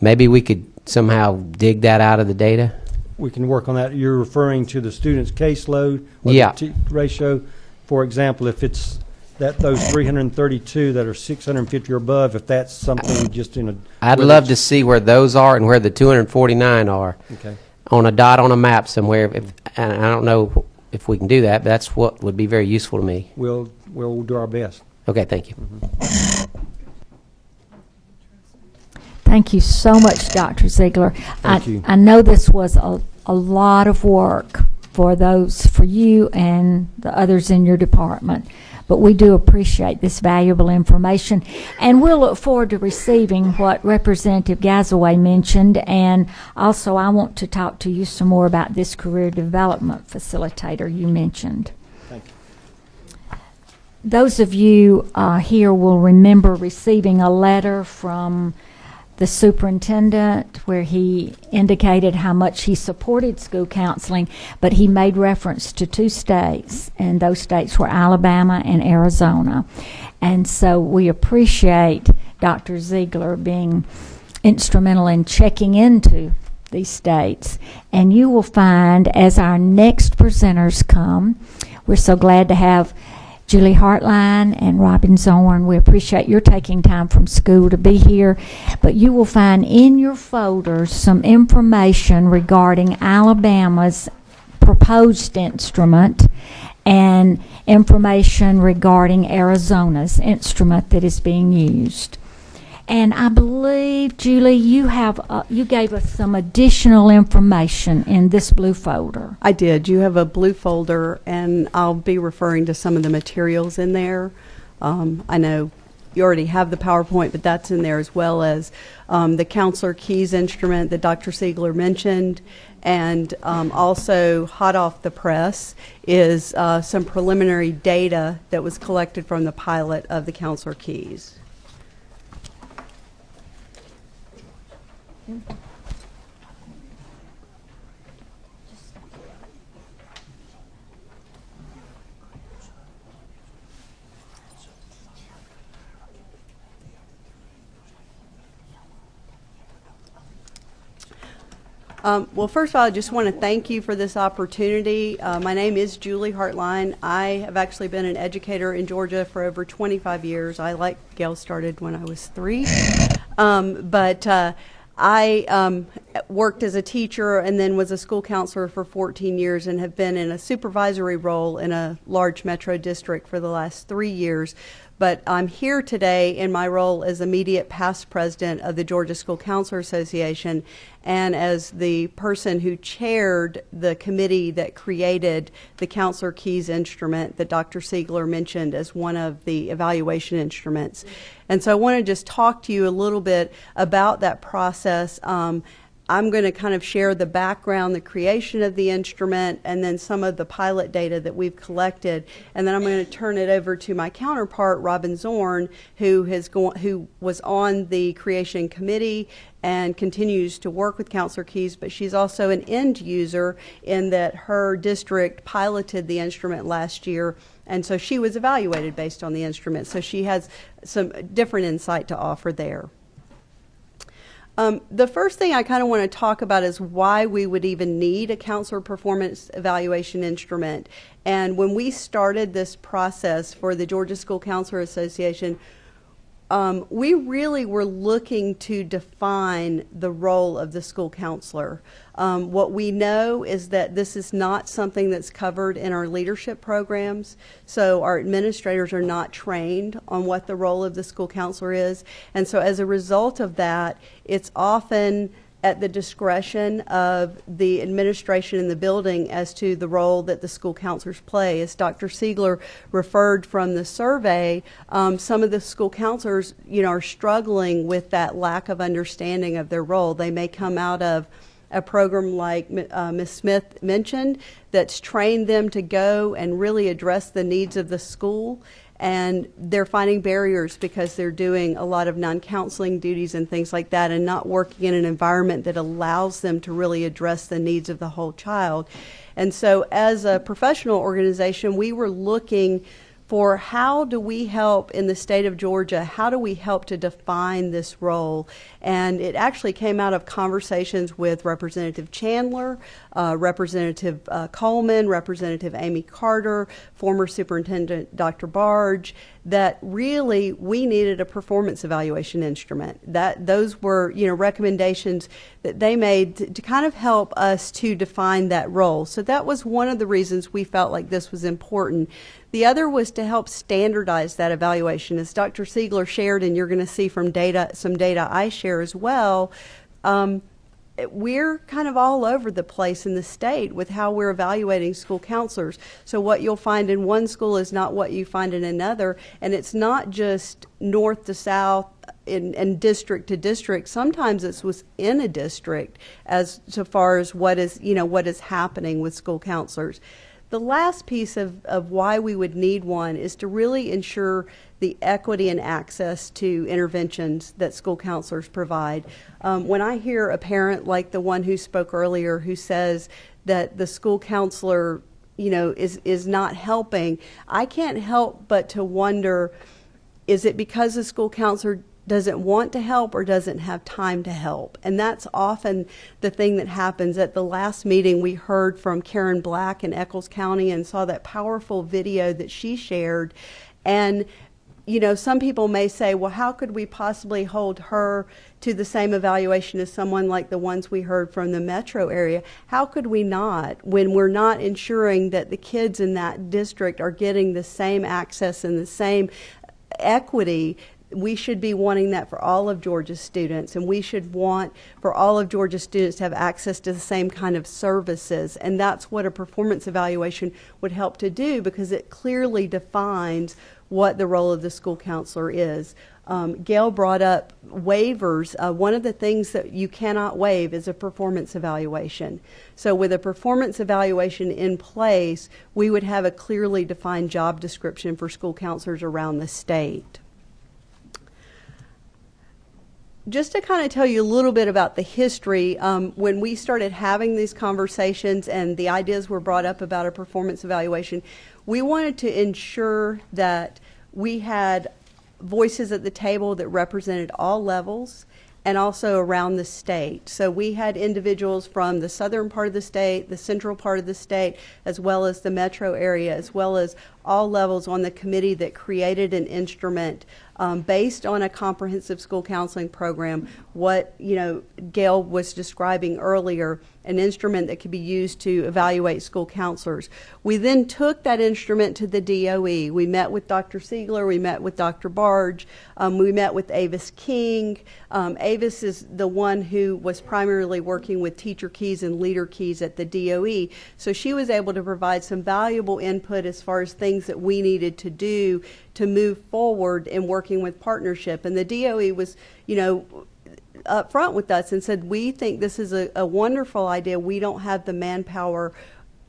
Maybe we could somehow dig that out of the data?
We can work on that. You're referring to the student's caseload or
Yeah.
the ratio. For example, if it's those 332 that are 650 or above, if that's something just in a...
I'd love to see where those are and where the 249 are.
Okay.
On a dot on a map somewhere. And I don't know if we can do that, but that's what would be very useful to me.
We'll do our best.
Okay, thank you.
Thank you so much, Dr. Ziegler.
Thank you.
I know this was a lot of work for you and the others in your department, but we do appreciate this valuable information, and we'll look forward to receiving what Representative Gazaway mentioned, and also I want to talk to you some more about this career development facilitator you mentioned.
Thank you.
Those of you here will remember receiving a letter from the superintendent where he indicated how much he supported school counseling, but he made reference to 2 states, and those states were Alabama and Arizona. And so we appreciate Dr. Ziegler being instrumental in checking into these states. And you will find, as our next presenters come, we're so glad to have Julie Hartline and Robin Zorn. We appreciate your taking time from school to be here, but you will find in your folders some information regarding Alabama's proposed instrument and information regarding Arizona's instrument that is being used. And I believe, Julie, you gave us some additional information in this blue folder.
I did. You have a blue folder, and I'll be referring to some of the materials in there. I know you already have the PowerPoint, but that's in there, as well as the Counselor Keys instrument that Dr. Ziegler mentioned. And also, hot off the press is some preliminary data that was collected from the pilot of the Counselor Keys. Well, first of all, I just want to thank you for this opportunity. My name is Julie Hartline. I have actually been an educator in Georgia for over 25 years. I, like Gail, started when I was 3. I worked as a teacher and then was a school counselor for 14 years and have been in a supervisory role in a large metro district for the last 3 years. But I'm here today in my role as immediate past president of the Georgia School Counselor Association and as the person who chaired the committee that created the Counselor Keys instrument that Dr. Ziegler mentioned as one of the evaluation instruments. And so I want to just talk to you a little bit about that process. I'm going to kind of share the background, the creation of the instrument, and then some of the pilot data that we've collected. And then I'm going to turn it over to my counterpart, Robin Zorn, who was on the creation committee and continues to work with Counselor Keys, but she's also an end user in that her district piloted the instrument last year, and so she was evaluated based on the instrument. So she has some different insight to offer there. The first thing I kind of want to talk about is why we would even need a counselor performance evaluation instrument. And when we started this process for the Georgia School Counselor Association, we really were looking to define the role of the school counselor. What we know is that this is not something that's covered in our leadership programs, so our administrators are not trained on what the role of the school counselor is. And so as a result of that, it's often at the discretion of the administration in the building as to the role that the school counselors play. As Dr. Ziegler referred from the survey, some of the school counselors, are struggling with that lack of understanding of their role. They may come out of a program like Ms. Smith mentioned that's trained them to go and really address the needs of the school, and they're finding barriers because they're doing a lot of non-counseling duties and things like that and not working in an environment that allows them to really address the needs of the whole child. And so as a professional organization, we were looking for how do we help in the state of Georgia, how do we help to define this role? And it actually came out of conversations with Representative Chandler, Representative Coleman, Representative Amy Carter, former Superintendent Dr. Barge, that really we needed a performance evaluation instrument. That those were, recommendations that they made to kind of help us to define that role. So that was one of the reasons we felt like this was important. The other was to help standardize that evaluation. As Dr. Siegler shared, and you're going to see from some data I share as well, we're kind of all over the place in the state with how we're evaluating school counselors. So what you'll find in one school is not what you find in another, and it's not just north to south and district to district. Sometimes it's within a district as so far as what is happening with school counselors. The last piece of why we would need one is to really ensure the equity and access to interventions that school counselors provide. When I hear a parent like the one who spoke earlier who says that the school counselor, is not helping, I can't help but to wonder, is it because the school counselor doesn't want to help or doesn't have time to help? And that's often the thing that happens. At the last meeting, we heard from Karen Black in Eccles County and saw that powerful video that she shared. And, some people may say, well, how could we possibly hold her to the same evaluation as someone like the ones we heard from the metro area? How could we not, when we're not ensuring that the kids in that district are getting the same access and the same equity? We should be wanting that for all of Georgia's students, and we should want for all of Georgia's students to have access to the same kind of services. And that's what a performance evaluation would help to do, because it clearly defines what the role of the school counselor is. Gail brought up waivers. One of the things that you cannot waive is a performance evaluation. So with a performance evaluation in place, we would have a clearly defined job description for school counselors around the state. Just to kind of tell you a little bit about the history, when we started having these conversations and the ideas were brought up about a performance evaluation, we wanted to ensure that we had voices at the table that represented all levels and also around the state. So we had individuals from the southern part of the state, the central part of the state, as well as the metro area, as well as all levels on the committee that created an instrument based on a comprehensive school counseling program, what Gail was describing earlier, an instrument that could be used to evaluate school counselors. We then took that instrument to the DOE. We met with Dr. Siegler, we met with Dr. Barge, we met with Avis King. Avis is the one who was primarily working with teacher keys and leader keys at the DOE. So she was able to provide some valuable input as far as things that we needed to do to move forward in working with partnership. And the DOE was, up front with us and said, we think this is a wonderful idea. We don't have the manpower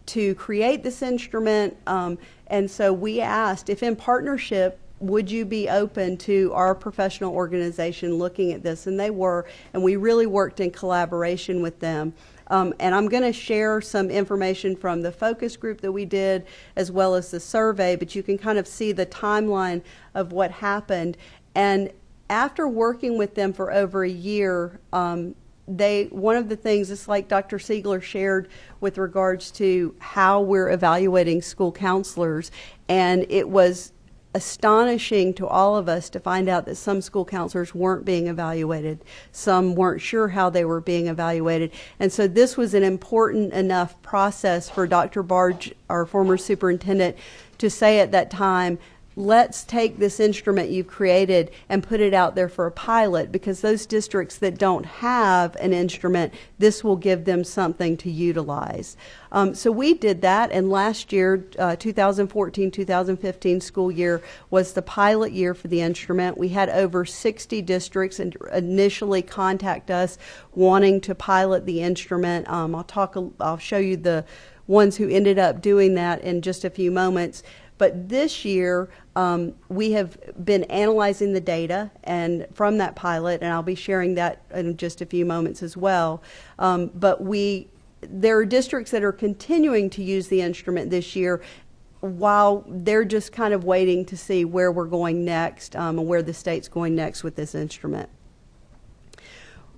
to create this instrument. And so we asked if in partnership, would you be open to our professional organization looking at this? And they were, and we really worked in collaboration with them. And I'm going to share some information from the focus group that we did, as well as the survey, but you can kind of see the timeline of what happened. And after working with them for over a year, one of the things, just like Dr. Siegler shared with regards to how we're evaluating school counselors, and it was astonishing to all of us to find out that some school counselors weren't being evaluated. Some weren't sure how they were being evaluated. And so this was an important enough process for Dr. Barge, our former superintendent, to say at that time, let's take this instrument you've created and put it out there for a pilot, because those districts that don't have an instrument, this will give them something to utilize. So we did that, and last year, 2014-2015 school year was the pilot year for the instrument. We had over 60 districts initially contact us wanting to pilot the instrument. I'll show you the ones who ended up doing that in just a few moments. But this year, we have been analyzing the data and from that pilot, and I'll be sharing that in just a few moments as well. But there are districts that are continuing to use the instrument this year, while they're just kind of waiting to see where we're going next and where the state's going next with this instrument.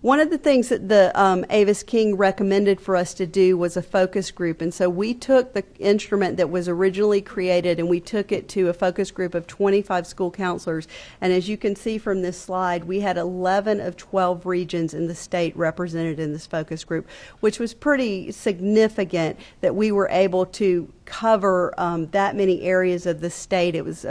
One of the things that the Avis King recommended for us to do was a focus group. And so we took the instrument that was originally created and we took it to a focus group of 25 school counselors. And as you can see from this slide, we had 11 of 12 regions in the state represented in this focus group, which was pretty significant that we were able to cover that many areas of the state. It was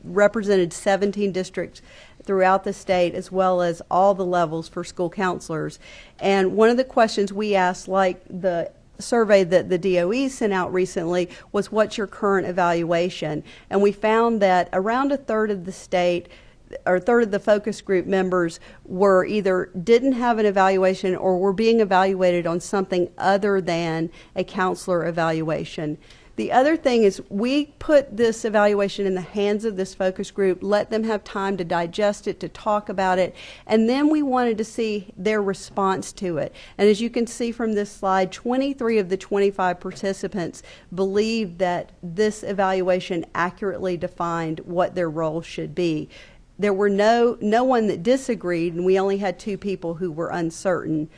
represented 17 districts throughout the state, as well as all the levels for school counselors. And one of the questions we asked, like the survey that the DOE sent out recently, was what's your current evaluation? And we found that around a third of the state, or a third of the focus group members were either didn't have an evaluation or were being evaluated on something other than a counselor evaluation. The other thing is we put this evaluation in the hands of this focus group, let them have time to digest it, to talk about it, and then we wanted to see their response to it. And as you can see from this slide, 23 of the 25 participants believed that this evaluation accurately defined what their role should be. There were no one that disagreed, and we only had 2 people who were uncertain.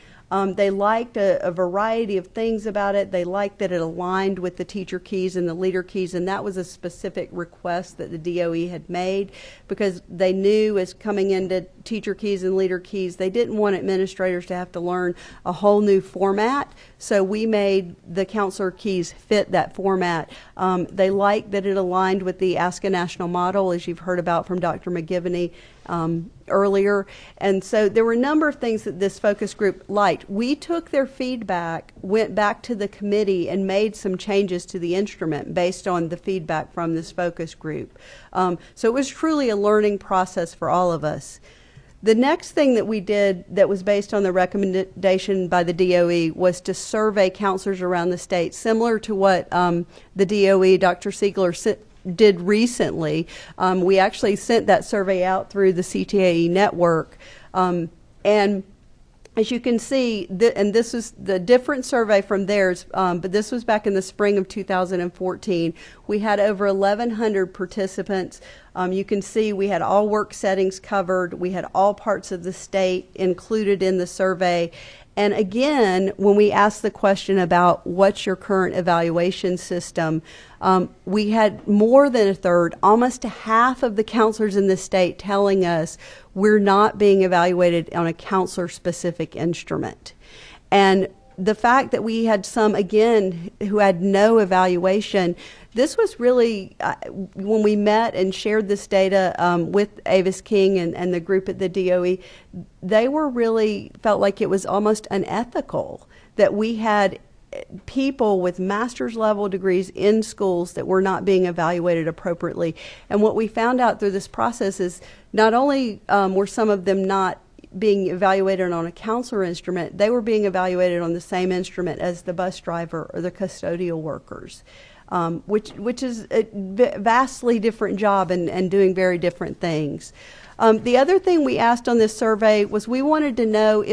They liked a variety of things about it. They liked that it aligned with the teacher keys and the leader keys, and that was a specific request that the DOE had made because they knew as coming into teacher keys and leader keys, they didn't want administrators to have to learn a whole new format. So we made the counselor keys fit that format. They liked that it aligned with the Ask a National model, as you've heard about from Dr. McGivney earlier. And so there were a number of things that this focus group liked. We took their feedback, went back to the committee, and made some changes to the instrument based on the feedback from this focus group. So it was truly a learning process for all of us. The next thing that we did that was based on the recommendation by the DOE was to survey counselors around the state, similar to what the DOE, Dr. Siegler, did recently. We actually sent that survey out through the CTAE network. And as you can see, and this is the different survey from theirs, but this was back in the spring of 2014. We had over 1,100 participants. You can see we had all work settings covered. We had all parts of the state included in the survey. And again, when we asked the question about what's your current evaluation system, we had more than a third, almost a half of the counselors in the state telling us we're not being evaluated on a counselor-specific instrument. And the fact that we had some, again, who had no evaluation, this was really, when we met and shared this data with Avis King and the group at the DOE, they were really felt like it was almost unethical that we had people with master's level degrees in schools that were not being evaluated appropriately. And what we found out through this process is not only were some of them not being evaluated on a counselor instrument, they were being evaluated on the same instrument as the bus driver or the custodial workers, which is a vastly different job and doing very different things. The other thing we asked on this survey was we wanted to know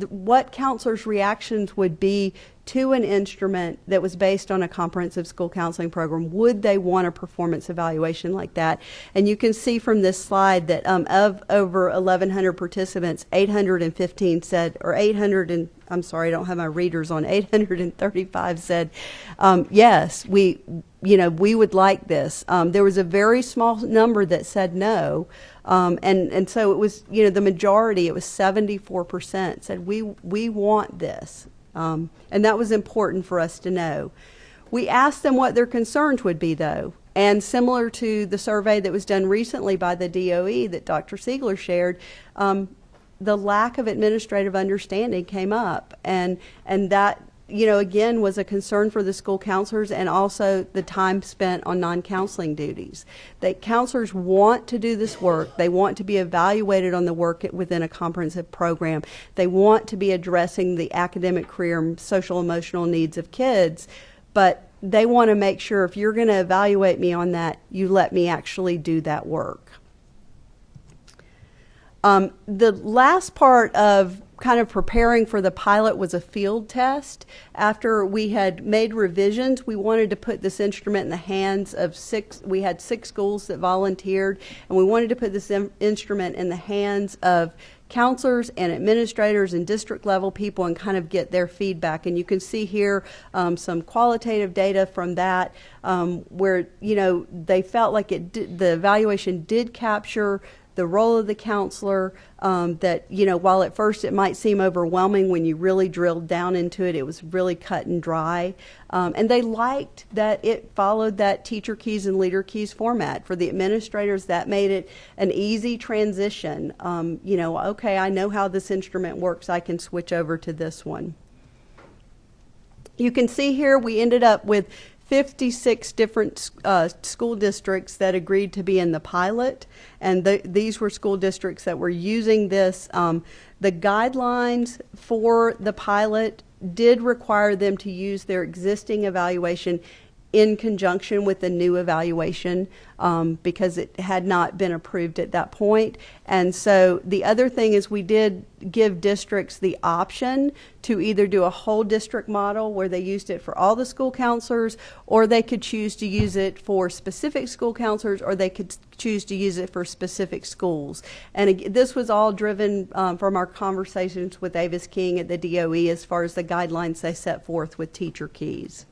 what counselors' reactions would be to an instrument that was based on a comprehensive school counseling program. Would they want a performance evaluation like that? And you can see from this slide that of over 1,100 participants, 815 said, or 800 and, I'm sorry, I don't have my readers on, 835 said, yes, we would like this. There was a very small number that said no. And so it was, the majority, it was 74% said we want this. And that was important for us to know. We asked them what their concerns would be, though. And similar to the survey that was done recently by the DOE that Dr. Siegler shared, the lack of administrative understanding came up. And that, again, was a concern for the school counselors, and also the time spent on non-counseling duties. That counselors want to do this work. They want to be evaluated on the work within a comprehensive program. They want to be addressing the academic, career, and social emotional needs of kids, but they want to make sure if you're going to evaluate me on that, you let me actually do that work. The last part of kind of preparing for the pilot was a field test. After we had made revisions, we wanted to put this instrument in the hands of we had 6 schools that volunteered, and we wanted to put this instrument in the hands of counselors and administrators and district level people and kind of get their feedback. And you can see here some qualitative data from that where, you know, they felt like the evaluation did capture the role of the counselor, that, you know, while at first it might seem overwhelming, when you really drilled down into it, it was really cut and dry. And they liked that it followed that teacher keys and leader keys format. For the administrators, that made it an easy transition. You know, okay, I know how this instrument works, I can switch over to this one. You can see here we ended up with 56 different school districts that agreed to be in the pilot, and these were school districts that were using this. The guidelines for the pilot did require them to use their existing evaluation in conjunction with the new evaluation because it had not been approved at that point. And so the other thing is we did give districts the option to either do a whole district model where they used it for all the school counselors, or they could choose to use it for specific school counselors, or they could choose to use it for specific schools. And this was all driven from our conversations with Avis King at the DOE as far as the guidelines they set forth with teacher keys.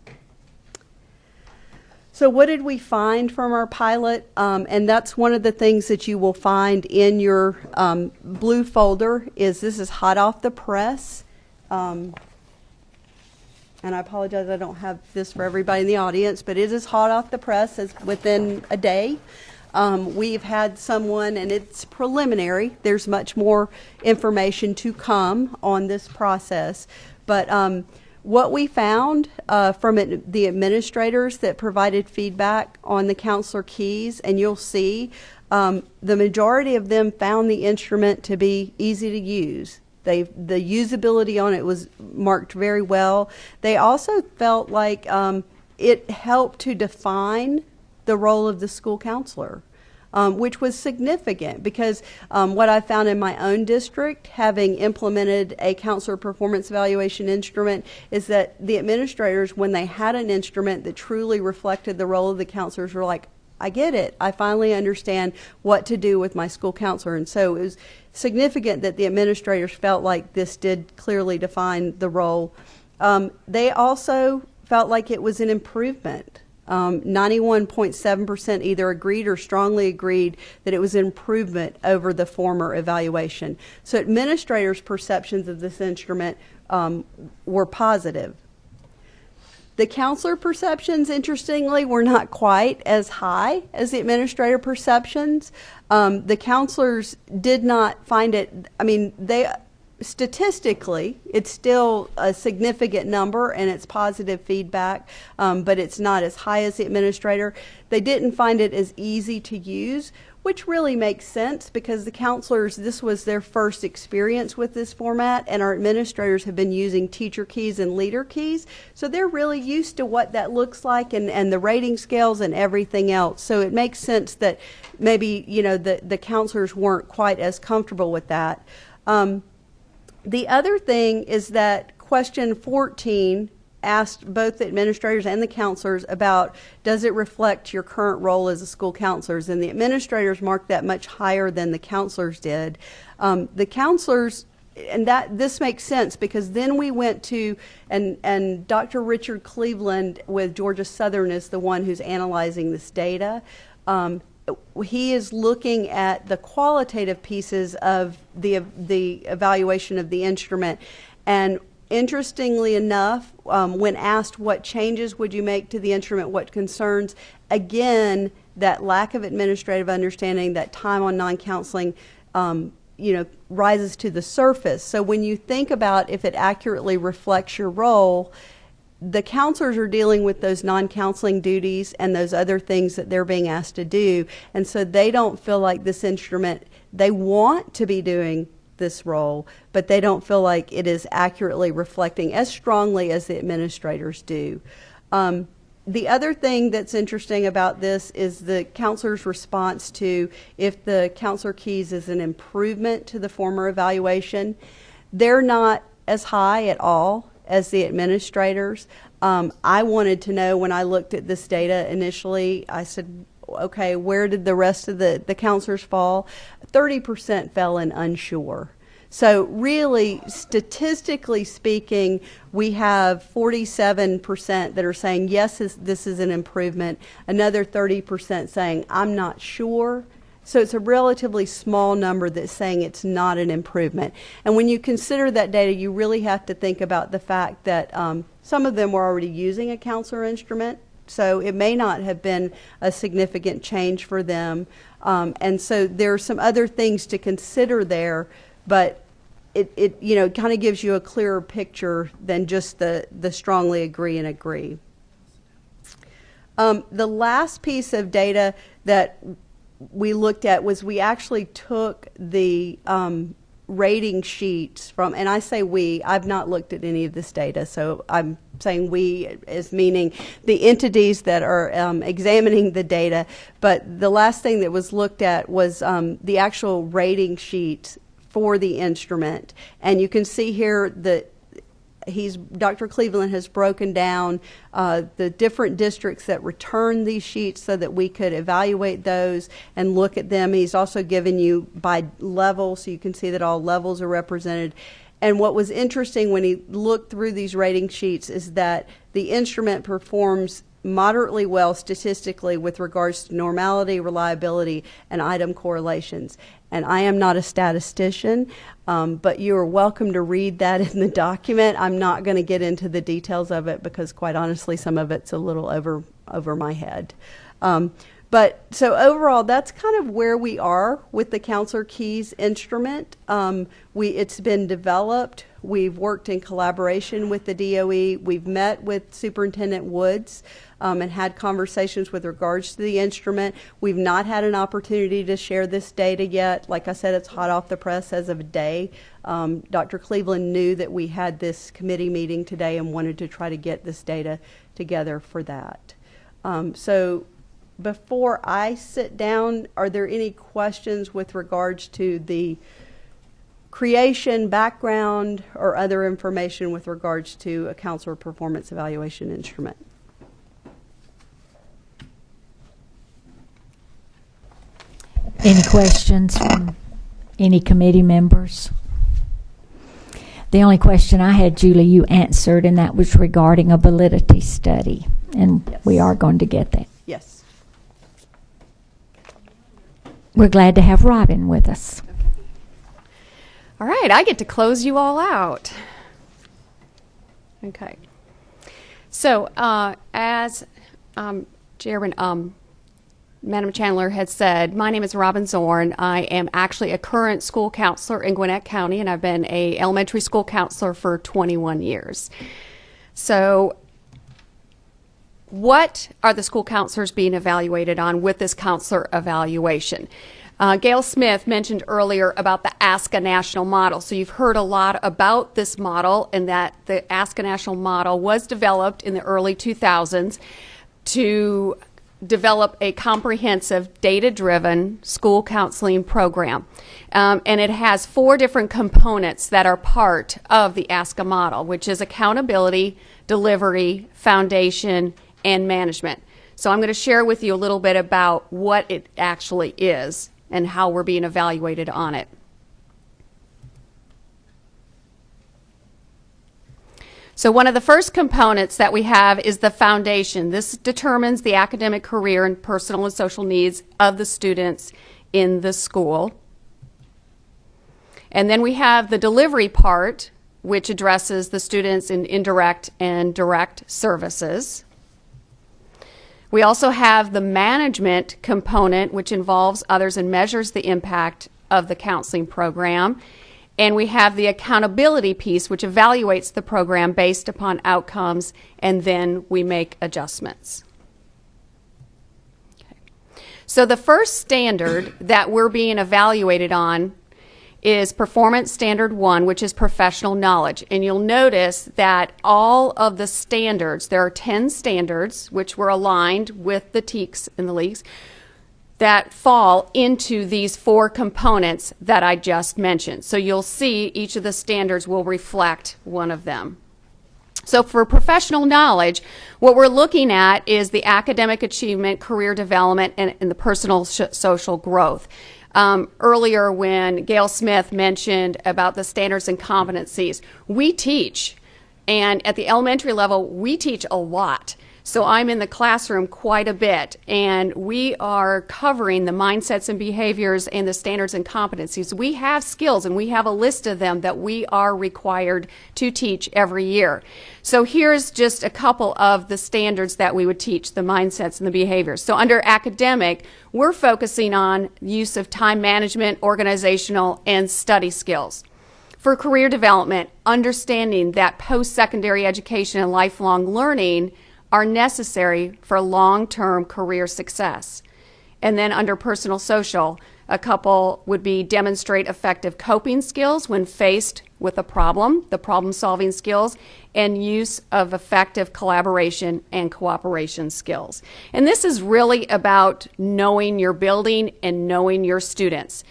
So what did we find from our pilot? And that's one of the things that you will find in your blue folder is this is hot off the press. And I apologize, I don't have this for everybody in the audience, but it is hot off the press as within a day. We've had someone, and it's preliminary, there's much more information to come on this process, but what we found from the administrators that provided feedback on the counselor keys, and you'll see the majority of them found the instrument to be easy to use. The usability on it was marked very well. They also felt like it helped to define the role of the school counselor. Which was significant because what I found in my own district, having implemented a counselor performance evaluation instrument, is that the administrators, when they had an instrument that truly reflected the role of the counselors, were like, I get it. I finally understand what to do with my school counselor. And so it was significant that the administrators felt like this did clearly define the role. They also felt like it was an improvement. 91.7% either agreed or strongly agreed that it was an improvement over the former evaluation. So administrators' perceptions of this instrument were positive. The counselor perceptions, interestingly, were not quite as high as the administrator perceptions. The counselors did not find it, I mean, statistically, it's still a significant number and it's positive feedback, but it's not as high as the administrator. They didn't find it as easy to use, which really makes sense because the counselors, this was their first experience with this format, and our administrators have been using teacher keys and leader keys, so they're really used to what that looks like and the rating scales and everything else. So it makes sense that maybe, you know, the counselors weren't quite as comfortable with that. The other thing is that question 14 asked both the administrators and the counselors about, does it reflect your current role as a school counselors? And the administrators marked that much higher than the counselors did. The counselors, and this makes sense because then we went to, and Dr. Richard Cleveland with Georgia Southern is the one who's analyzing this data. He is looking at the qualitative pieces of the evaluation of the instrument. And interestingly enough, when asked what changes would you make to the instrument, what concerns, again, that lack of administrative understanding, that time on non-counseling, rises to the surface. So when you think about if it accurately reflects your role, the counselors are dealing with those non-counseling duties and those other things that they're being asked to do. And so they don't feel like this instrument, they want to be doing this role, but they don't feel like it is accurately reflecting as strongly as the administrators do. The other thing that's interesting about this is the counselor's response to if the counselor keys is an improvement to the former evaluation. They're not as high at all as the administrators. I wanted to know when I looked at this data initially, I said, okay, where did the rest of the counselors fall? 30% fell in unsure. So really, statistically speaking, we have 47% that are saying, yes, this is an improvement. Another 30% saying, I'm not sure. So it's a relatively small number that's saying it's not an improvement. And when you consider that data, you really have to think about the fact that some of them were already using a counselor instrument. So it may not have been a significant change for them. And so there are some other things to consider there, but it you know, kind of gives you a clearer picture than just the strongly agree and agree. The last piece of data that we looked at was we actually took the rating sheets from, and I say we, I've not looked at any of this data, so I'm saying we as meaning the entities that are examining the data, but the last thing that was looked at was the actual rating sheets for the instrument. And you can see here that Dr. Cleveland has broken down the different districts that return these sheets so that we could evaluate those and look at them. He's also given you by level, so you can see that all levels are represented. And what was interesting when he looked through these rating sheets is that the instrument performs moderately well statistically with regards to normality, reliability, and item correlations. And I am not a statistician, but you are welcome to read that in the document. I'm not going to get into the details of it because, quite honestly, some of it's a little over my head. But so overall, that's kind of where we are with the Counselor Keys instrument. It's been developed. We've worked in collaboration with the DOE. We've met with Superintendent Woods and had conversations with regards to the instrument. We've not had an opportunity to share this data yet. Like I said, it's hot off the press as of today. Dr. Cleveland knew that we had this committee meeting today and wanted to try to get this data together for that. So before I sit down, are there any questions with regards to the creation, background, or other information with regards to a counselor performance evaluation instrument?
Any questions from any committee members? The only question I had, Julie, you answered, and that was regarding a validity study, and
Yes.
we are going to get that.
Yes.
We're glad to have Robin with us.
All right, I get to close you all out. Okay. So, as Chairman, Madam Chandler had said, my name is Robin Zorn. I am actually a current school counselor in Gwinnett County, and I've been a elementary school counselor for 21 years. So, what are the school counselors being evaluated on with this counselor evaluation? Gail Smith mentioned earlier about the Ask a National model. So you've heard a lot about this model, and that the Ask a National model was developed in the early 2000s to develop a comprehensive, data-driven school counseling program. And it has 4 different components that are part of the Ask a model, which is accountability, delivery, foundation, and management. So I'm going to share with you a little bit about what it actually is and how we're being evaluated on it. So one of the first components that we have is the foundation. This determines the academic, career, and personal and social needs of the students in the school. And then we have the delivery part, which addresses the students in indirect and direct services. We also have the management component, which involves others and measures the impact of the counseling program. And we have the accountability piece, which evaluates the program based upon outcomes, and then we make adjustments. Okay. So the first standard that we're being evaluated on is Performance Standard 1, which is professional knowledge. And you'll notice that all of the standards, there are 10 standards, which were aligned with the TEKS and the leagues, that fall into these 4 components that I just mentioned. So you'll see each of the standards will reflect one of them. So for professional knowledge, what we're looking at is the academic achievement, career development, and the personal social growth. Earlier when Gail Smith mentioned about the standards and competencies, we teach, and at the elementary level, we teach a lot. So I'm in the classroom quite a bit, and we are covering the mindsets and behaviors and the standards and competencies. We have skills, and we have a list of them that we are required to teach every year. So here's just a couple of the standards that we would teach, the mindsets and the behaviors. So under academic, we're focusing on use of time management, organizational, and study skills. For career development, understanding that post-secondary education and lifelong learning are necessary for long-term career success. And then under personal social, a couple would be demonstrate effective coping skills when faced with a problem, the problem-solving skills, and use of effective collaboration and cooperation skills. And this is really about knowing your building and knowing your students.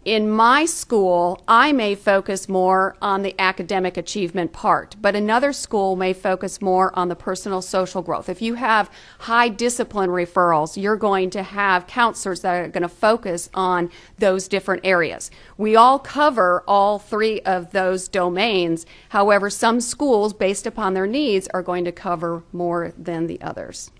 In my school, I may focus more on the academic achievement part, but another school may focus more on the personal social growth. If you have high discipline referrals, you're going to have counselors that are going to focus on those different areas. We all cover all three of those domains. However, some schools, based upon their needs, are going to cover more than the others.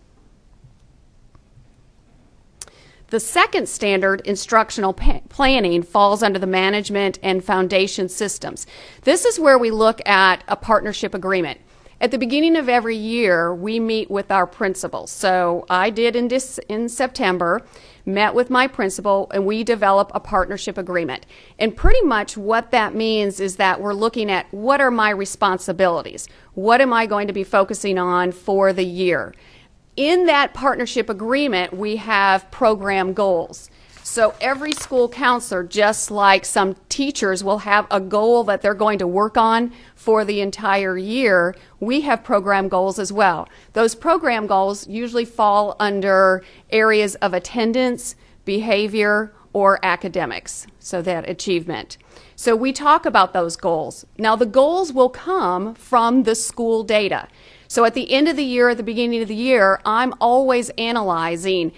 The second standard, instructional planning, falls under the management and foundation systems. This is where we look at a partnership agreement. At the beginning of every year, we meet with our principals. So I did in September, met with my principal, and we develop a partnership agreement. And pretty much what that means is that we're looking at what are my responsibilities? What am I going to be focusing on for the year? In that partnership agreement, we have program goals. So every school counselor, just like some teachers will have a goal that they're going to work on for the entire year, we have program goals as well. Those program goals usually fall under areas of attendance, behavior, or academics, so that achievement. So we talk about those goals. Now the goals will come from the school data. So at the end of the year, at the beginning of the year, I'm always analyzing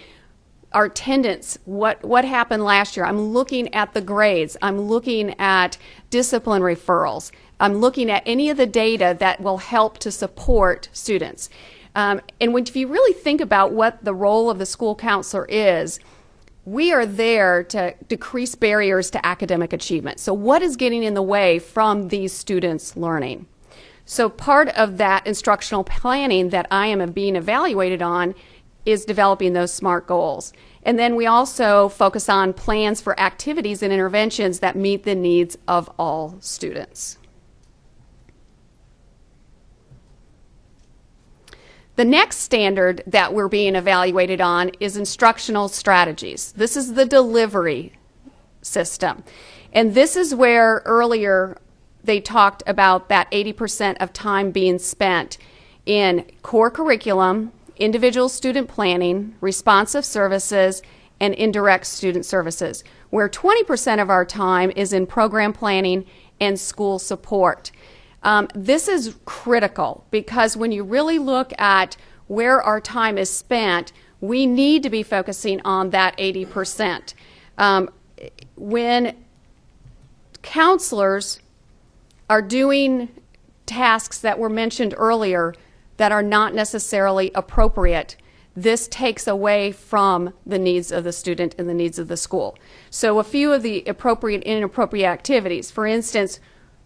our attendance, what happened last year. I'm looking at the grades. I'm looking at discipline referrals. I'm looking at any of the data that will help to support students. And if you really think about what the role of the school counselor is, we are there to decrease barriers to academic achievement. So what is getting in the way from these students learning? So part of that instructional planning that I am being evaluated on is developing those SMART goals. And then we also focus on plans for activities and interventions that meet the needs of all students. The next standard that we're being evaluated on is instructional strategies. This is the delivery system. And this is where earlier they talked about that 80% of time being spent in core curriculum, individual student planning, responsive services, and indirect student services, where 20% of our time is in program planning and school support. This is critical because when you really look at where our time is spent, we need to be focusing on that 80%. When counselors are doing tasks that were mentioned earlier that are not necessarily appropriate, this takes away from the needs of the student and the needs of the school. So a few of the appropriate and inappropriate activities, for instance,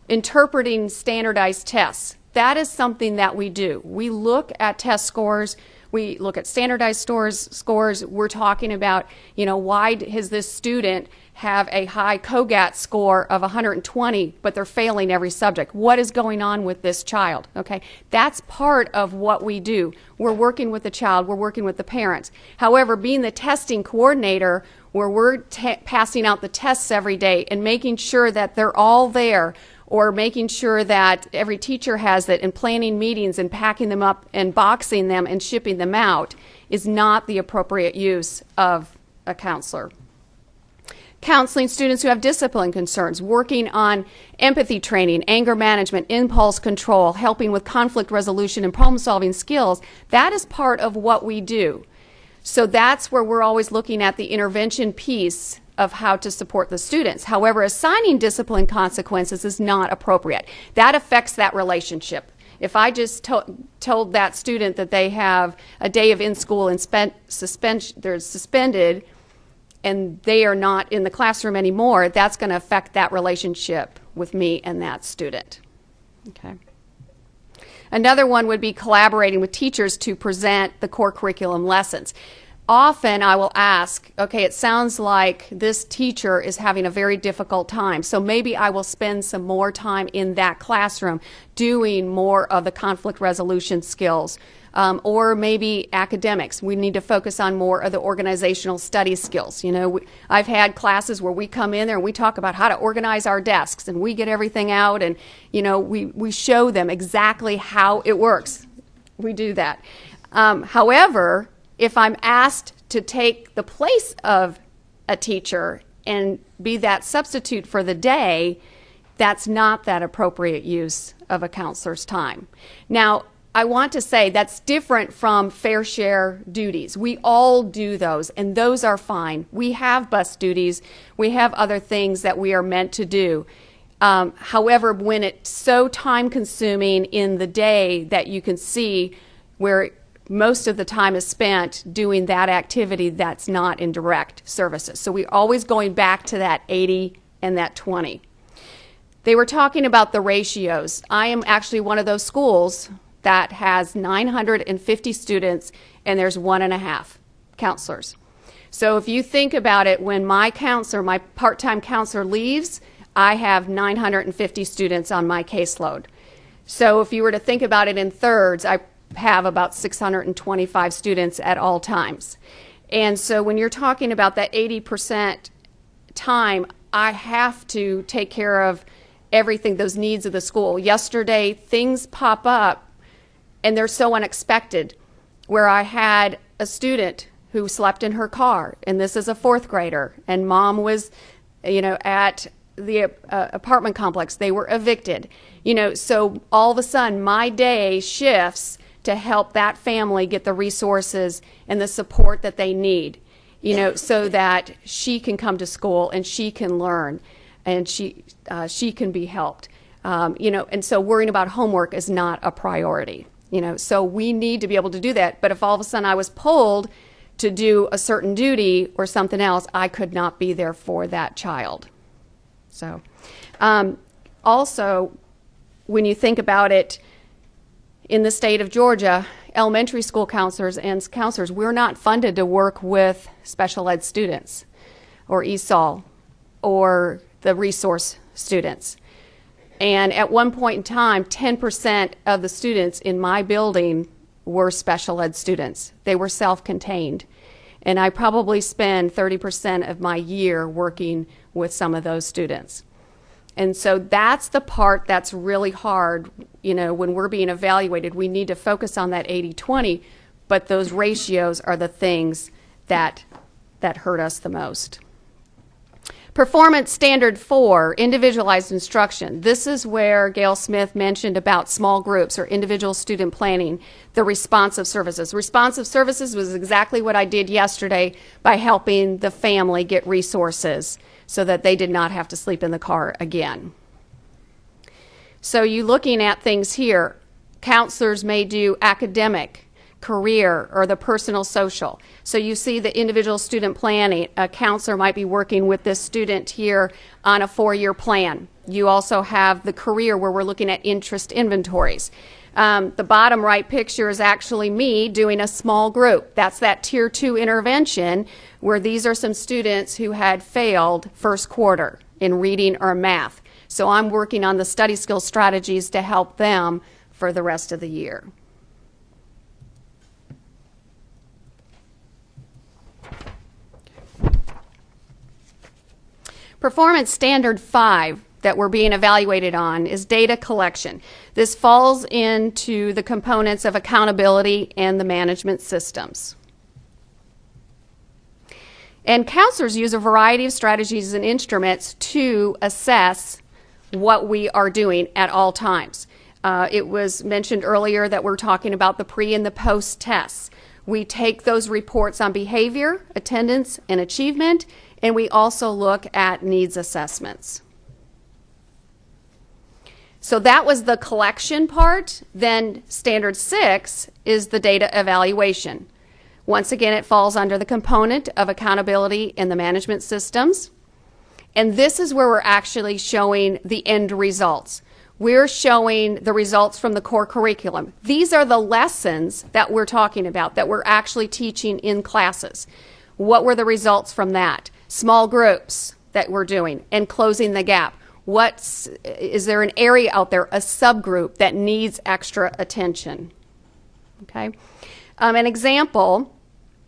interpreting standardized tests. That is something that we do. We look at test scores. We look at standardized scores. We're talking about, why does this student have a high COGAT score of 120, but they're failing every subject? What is going on with this child? Okay, that's part of what we do. We're working with the child. We're working with the parents. However, being the testing coordinator, where we're passing out the tests every day and making sure that they're all there, or making sure that every teacher has it, and planning meetings and packing them up and boxing them and shipping them out, is not the appropriate use of a counselor. Counseling students who have discipline concerns, working on empathy training, anger management, impulse control, helping with conflict resolution and problem-solving skills, that is part of what we do. So that's where we're always looking at the intervention piece of how to support the students. However, assigning discipline consequences is not appropriate. That affects that relationship. If I just told that student that they have a day of in-school and they're suspended and they are not in the classroom anymore, that's going to affect that relationship with me and that student. Okay. Another one would be collaborating with teachers to present the core curriculum lessons. Often I will ask, okay, it sounds like this teacher is having a very difficult time, so maybe I will spend some more time in that classroom doing more of the conflict resolution skills, or maybe academics. We need to focus on more of the organizational studies skills. You know, I've had classes where we come in there and we talk about how to organize our desks, and we get everything out, and you know, we show them exactly how it works. We do that. However, if I'm asked to take the place of a teacher and be that substitute for the day, that's not that appropriate use of a counselor's time. Now, I want to say that's different from fair share duties. We all do those, and those are fine. We have bus duties. We have other things that we are meant to do. However, when it's so time-consuming in the day that you can see where most of the time is spent doing that activity that's not in direct services. So we're always going back to that 80 and that 20. They were talking about the ratios. I am actually one of those schools that has 950 students and there's 1.5 counselors. So if you think about it, when my counselor, my part-time counselor leaves, I have 950 students on my caseload. So if you were to think about it in thirds, I have about 625 students at all times. And so when you're talking about that 80% time, I have to take care of everything, those needs of the school. Yesterday, things pop up and they're so unexpected, where I had a student who slept in her car, and this is a 4th grader, and mom was, you know, at the apartment complex. They were evicted. You know, so all of a sudden my day shifts to help that family get the resources and the support that they need, you know, so that she can come to school and she can learn and she can be helped. You know, and so worrying about homework is not a priority, you know, so we need to be able to do that. But if all of a sudden I was pulled to do a certain duty or something else, I could not be there for that child. So also, when you think about it, in the state of Georgia, elementary school counselors and counselors, we're not funded to work with special ed students or ESOL or the resource students. And at one point in time, 10% of the students in my building were special ed students. They were self-contained. And I probably spend 30% of my year working with some of those students. And so that's the part that's really hard, you know, when we're being evaluated. We need to focus on that 80-20, but those ratios are the things that hurt us the most. Performance Standard 4, individualized instruction. This is where Gail Smith mentioned about small groups or individual student planning, the responsive services. Responsive services was exactly what I did yesterday by helping the family get resources so that they did not have to sleep in the car again. So you looking at things here, counselors may do academic, career, or the personal social. So you see the individual student planning. A counselor might be working with this student here on a 4-year plan. You also have the career where we're looking at interest inventories. The bottom right picture is actually me doing a small group. That's that Tier 2 intervention where these are some students who had failed first quarter in reading or math. So I'm working on the study skill strategies to help them for the rest of the year. Performance Standard 5 that we're being evaluated on is data collection. This falls into the components of accountability and the management systems. And counselors use a variety of strategies and instruments to assess what we are doing at all times. It was mentioned earlier that we're talking about the pre and the post tests. We take those reports on behavior, attendance, and achievement, and we also look at needs assessments. So that was the collection part. Then standard 6 is the data evaluation. Once again, it falls under the component of accountability in the management systems. And this is where we're actually showing the end results. We're showing the results from the core curriculum. These are the lessons that we're talking about, that we're actually teaching in classes. What were the results from that? Small groups that we're doing and closing the gap. Is there an area out there, a subgroup that needs extra attention? Okay. An example,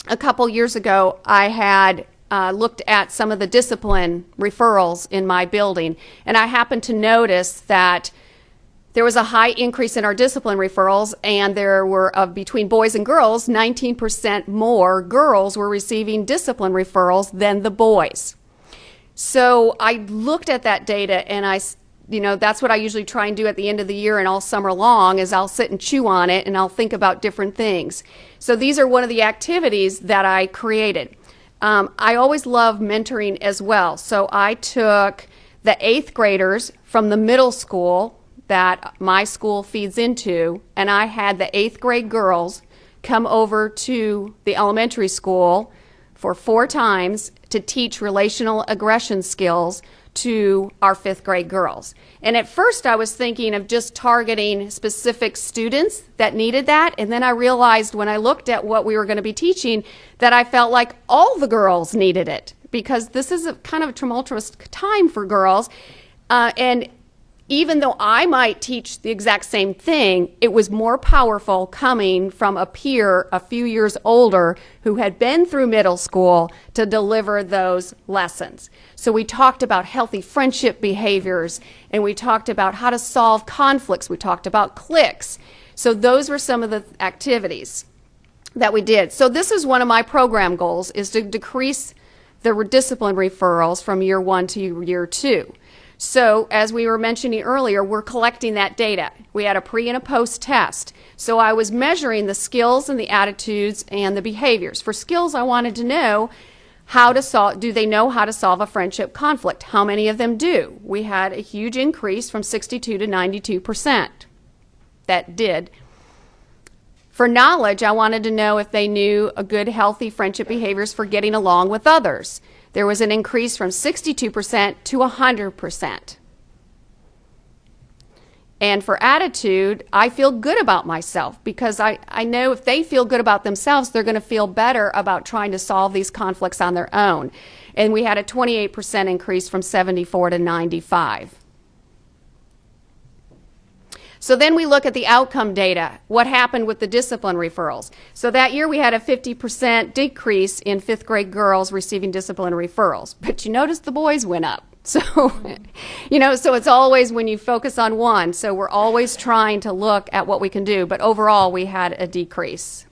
a couple years ago, I had looked at some of the discipline referrals in my building, and I happened to notice that there was a high increase in our discipline referrals, and there were, between boys and girls, 19% more girls were receiving discipline referrals than the boys. So I looked at that data, and that's what I usually try and do at the end of the year and all summer long, is I'll sit and chew on it and I'll think about different things. So these are one of the activities that I created. I always love mentoring as well. So I took the 8th graders from the middle school that my school feeds into, and I had the 8th grade girls come over to the elementary school for 4 times to teach relational aggression skills to our 5th grade girls. And at first I was thinking of just targeting specific students that needed that, and then I realized when I looked at what we were going to be teaching that I felt like all the girls needed it, because this is a kind of a tumultuous time for girls. And even though I might teach the exact same thing, it was more powerful coming from a peer a few years older who had been through middle school to deliver those lessons. So we talked about healthy friendship behaviors, and we talked about how to solve conflicts. We talked about cliques. So those were some of the activities that we did. So this is one of my program goals, is to decrease the discipline referrals from year 1 to year 2. So, as we were mentioning earlier, we're collecting that data. We had a pre and a post test. So I was measuring the skills and the attitudes and the behaviors. For skills, I wanted to know do they know how to solve a friendship conflict? How many of them do? We had a huge increase from 62 to 92% that did. For knowledge, I wanted to know if they knew a good, healthy friendship behaviors for getting along with others. There was an increase from 62% to 100%. And for attitude, I feel good about myself, because I know if they feel good about themselves, they're going to feel better about trying to solve these conflicts on their own. And we had a 28% increase from 74 to 95. So then we look at the outcome data, what happened with the discipline referrals. So that year we had a 50% decrease in 5th grade girls receiving discipline referrals. But you notice the boys went up. So, so it's always when you focus on one. So we're always trying to look at what we can do. But overall, we had a decrease.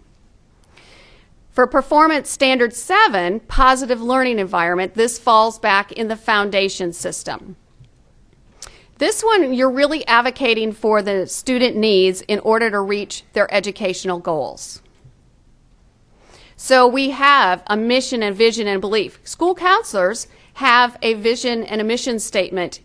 For performance standard 7, positive learning environment, this falls back in the foundation system. This one, you're really advocating for the student needs in order to reach their educational goals. So we have a mission and vision and belief. School counselors have a vision and a mission statement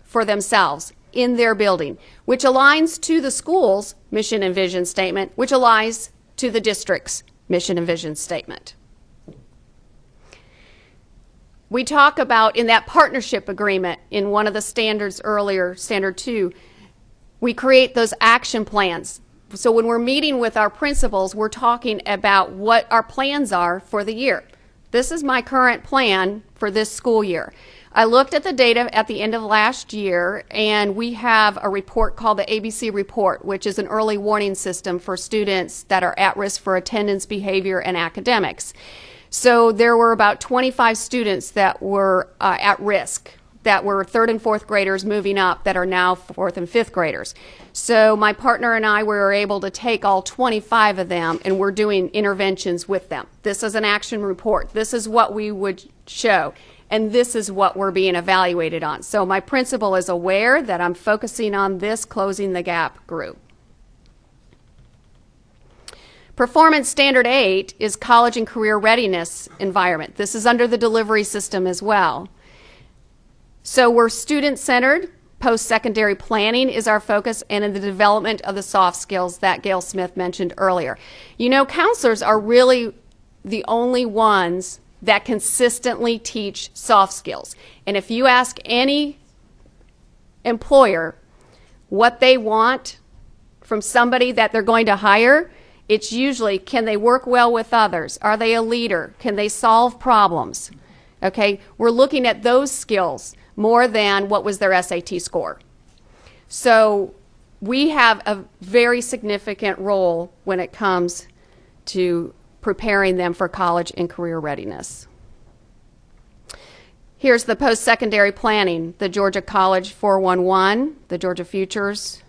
for themselves in their building, which aligns to the school's mission and vision statement, which aligns to the district's mission and vision statement. We talk about in that partnership agreement in one of the standards earlier, standard 2, we create those action plans. So when we're meeting with our principals, we're talking about what our plans are for the year. This is my current plan for this school year. I looked at the data at the end of last year, and we have a report called the ABC report, which is an early warning system for students that are at risk for attendance, behavior, and academics. So there were about 25 students that were at risk, that were 3rd and 4th graders moving up, that are now 4th and 5th graders. So my partner and I were able to take all 25 of them, and we're doing interventions with them. This is an action report. This is what we would show, and this is what we're being evaluated on. So my principal is aware that I'm focusing on this closing the gap group. Performance Standard 8 is college and career readiness environment. This is under the delivery system as well. So we're student-centered. Post-secondary planning is our focus, and in the development of the soft skills that Gail Smith mentioned earlier. You know, counselors are really the only ones that consistently teach soft skills. And if you ask any employer what they want from somebody that they're going to hire, it's usually, can they work well with others? Are they a leader? Can they solve problems? Okay, we're looking at those skills more than what was their SAT score. So we have a very significant role when it comes to preparing them for college and career readiness. Here's the post-secondary planning, the Georgia College 411, the Georgia Futures.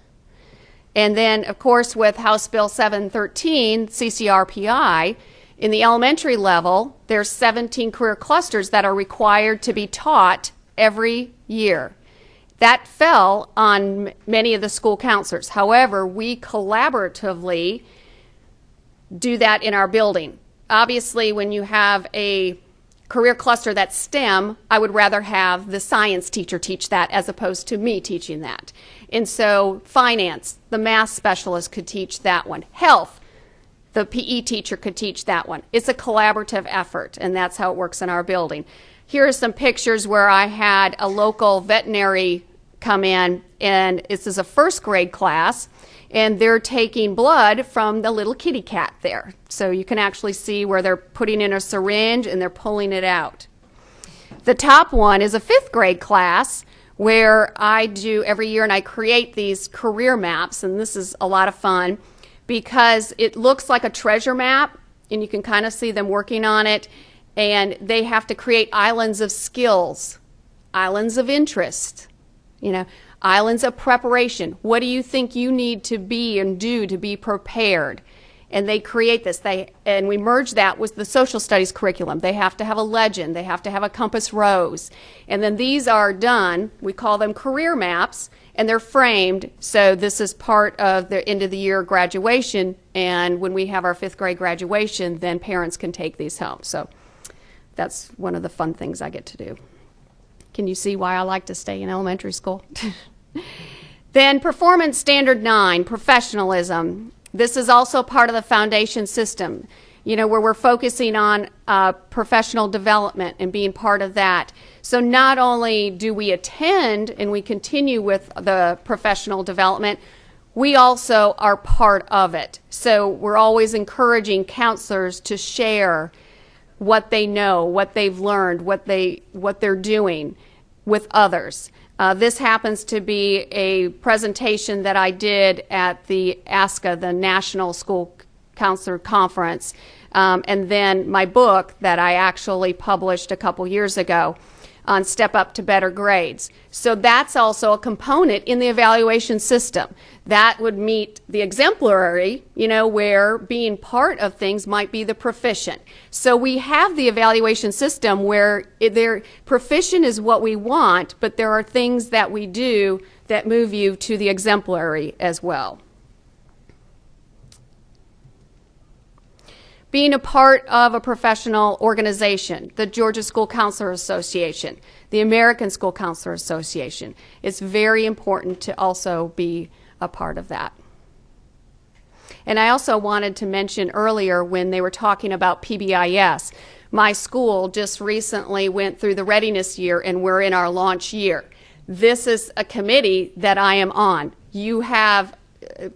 And then, of course, with House Bill 713, CCRPI, in the elementary level, there's 17 career clusters that are required to be taught every year. That fell on many of the school counselors. However, we collaboratively do that in our building. Obviously, when you have a career cluster that's STEM, I would rather have the science teacher teach that as opposed to me teaching that. And so finance, the math specialist could teach that one. Health, the PE teacher could teach that one. It's a collaborative effort, and that's how it works in our building. Here are some pictures where I had a local veterinary come in, and this is a first grade class, and they're taking blood from the little kitty cat there. So you can actually see where they're putting in a syringe and they're pulling it out. The top one is a fifth grade class where I do every year, and I create these career maps, and this is a lot of fun because it looks like a treasure map, and you can kind of see them working on it, and they have to create islands of skills, islands of interest, you know, islands of preparation. What do you think you need to be and do to be prepared? And they create this. And we merge that with the social studies curriculum. They have to have a legend. They have to have a compass rose. And then these are done. We call them career maps, and they're framed. So this is part of the end of the year graduation. And when we have our fifth grade graduation, then parents can take these home. So that's one of the fun things I get to do. Can you see why I like to stay in elementary school? Then Performance Standard 9, professionalism. This is also part of the foundation system, you know, where we're focusing on professional development and being part of that. So not only do we attend and we continue with the professional development, we also are part of it. So we're always encouraging counselors to share what they know, what they've learned, what they're doing with others. This happens to be a presentation that I did at the ASCA, the National School Counselor Conference, and then my book that I actually published a couple years ago on Step Up to Better Grades. So that's also a component in the evaluation system. That would meet the exemplary, you know, where being part of things might be the proficient. So we have the evaluation system where proficient is what we want, but there are things that we do that move you to the exemplary as well. Being a part of a professional organization, the Georgia School Counselor Association, the American School Counselor Association, it's very important to also be a part of that. And I also wanted to mention earlier when they were talking about PBIS, my school just recently went through the readiness year and we're in our launch year. This is a committee that I am on. You have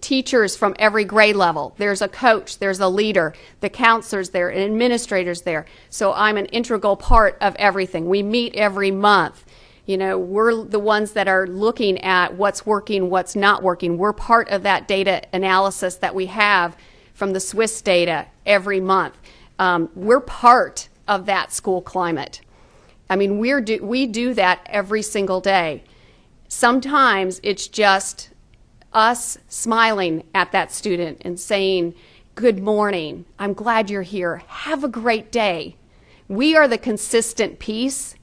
teachers from every grade level. There's a coach, there's a leader, the counselors there, and administrators there. So I'm an integral part of everything. We meet every month. You know, we're the ones that are looking at what's working, what's not working. We're part of that data analysis that we have from the Swiss data every month. We're part of that school climate. I mean, we do that every single day. Sometimes it's just us smiling at that student and saying, good morning, I'm glad you're here, have a great day. We are the consistent piece,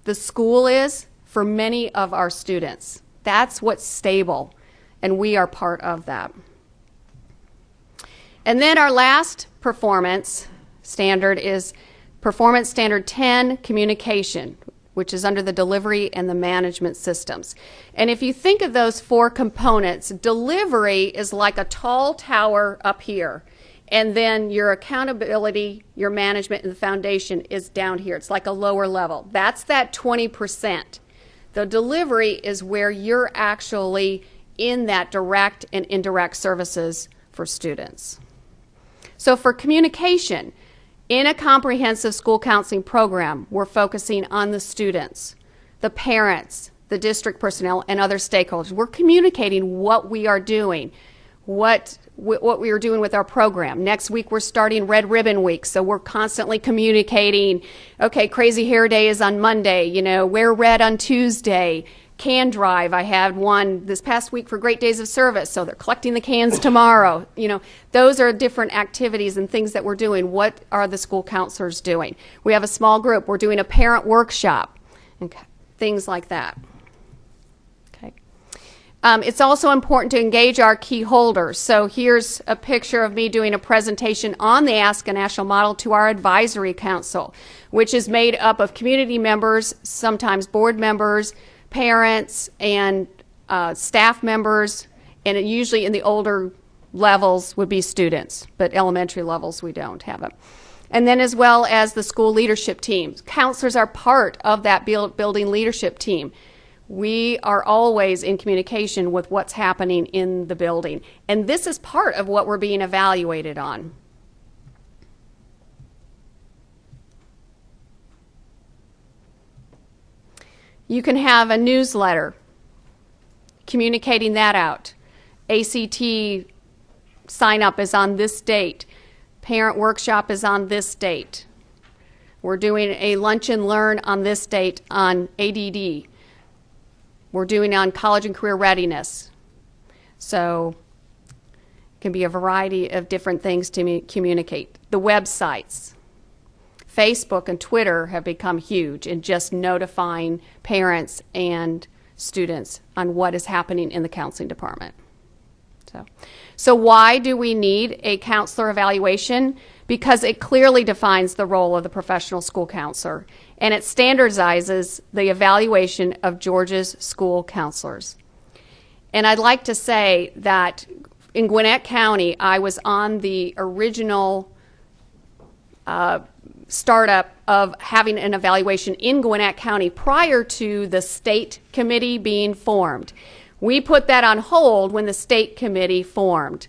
the school is, for many of our students. That's what's stable, and we are part of that. And then our last performance standard is Performance Standard 10, Communication, which is under the delivery and the management systems. And if you think of those 4 components, delivery is like a tall tower up here. And then your accountability, your management, and the foundation is down here. It's like a lower level. That's that 20%. The delivery is where you're actually in that direct and indirect services for students. So for communication, in a comprehensive school counseling program, we're focusing on the students, the parents, the district personnel, and other stakeholders. We're communicating what we are doing, what we are doing with our program. Next week, we're starting Red Ribbon Week, so we're constantly communicating, okay, Crazy Hair Day is on Monday, you know, wear red on Tuesday, can drive. I had one this past week for Great Days of Service, so they're collecting the cans tomorrow. You know, those are different activities and things that we're doing. What are the school counselors doing? We have a small group. We're doing a parent workshop, okay, things like that. Okay. It's also important to engage our key holders. So here's a picture of me doing a presentation on the Ask a National Model to our advisory council, which is made up of community members, sometimes board members, parents, and staff members, and it usually in the older levels would be students, but elementary levels we don't have them. And then as well as the school leadership team. Counselors are part of that building leadership team. We are always in communication with what's happening in the building, and this is part of what we're being evaluated on. You can have a newsletter communicating that out. ACT sign up is on this date. Parent workshop is on this date. We're doing a lunch and learn on this date on ADD. We're doing on college and career readiness. So it can be a variety of different things to communicate. The websites. Facebook and Twitter have become huge in just notifying parents and students on what is happening in the counseling department. So why do we need a counselor evaluation? Because it clearly defines the role of the professional school counselor, and it standardizes the evaluation of Georgia's school counselors. And I'd like to say that in Gwinnett County, I was on the original startup of having an evaluation in Gwinnett County prior to the state committee being formed. We put that on hold when the state committee formed.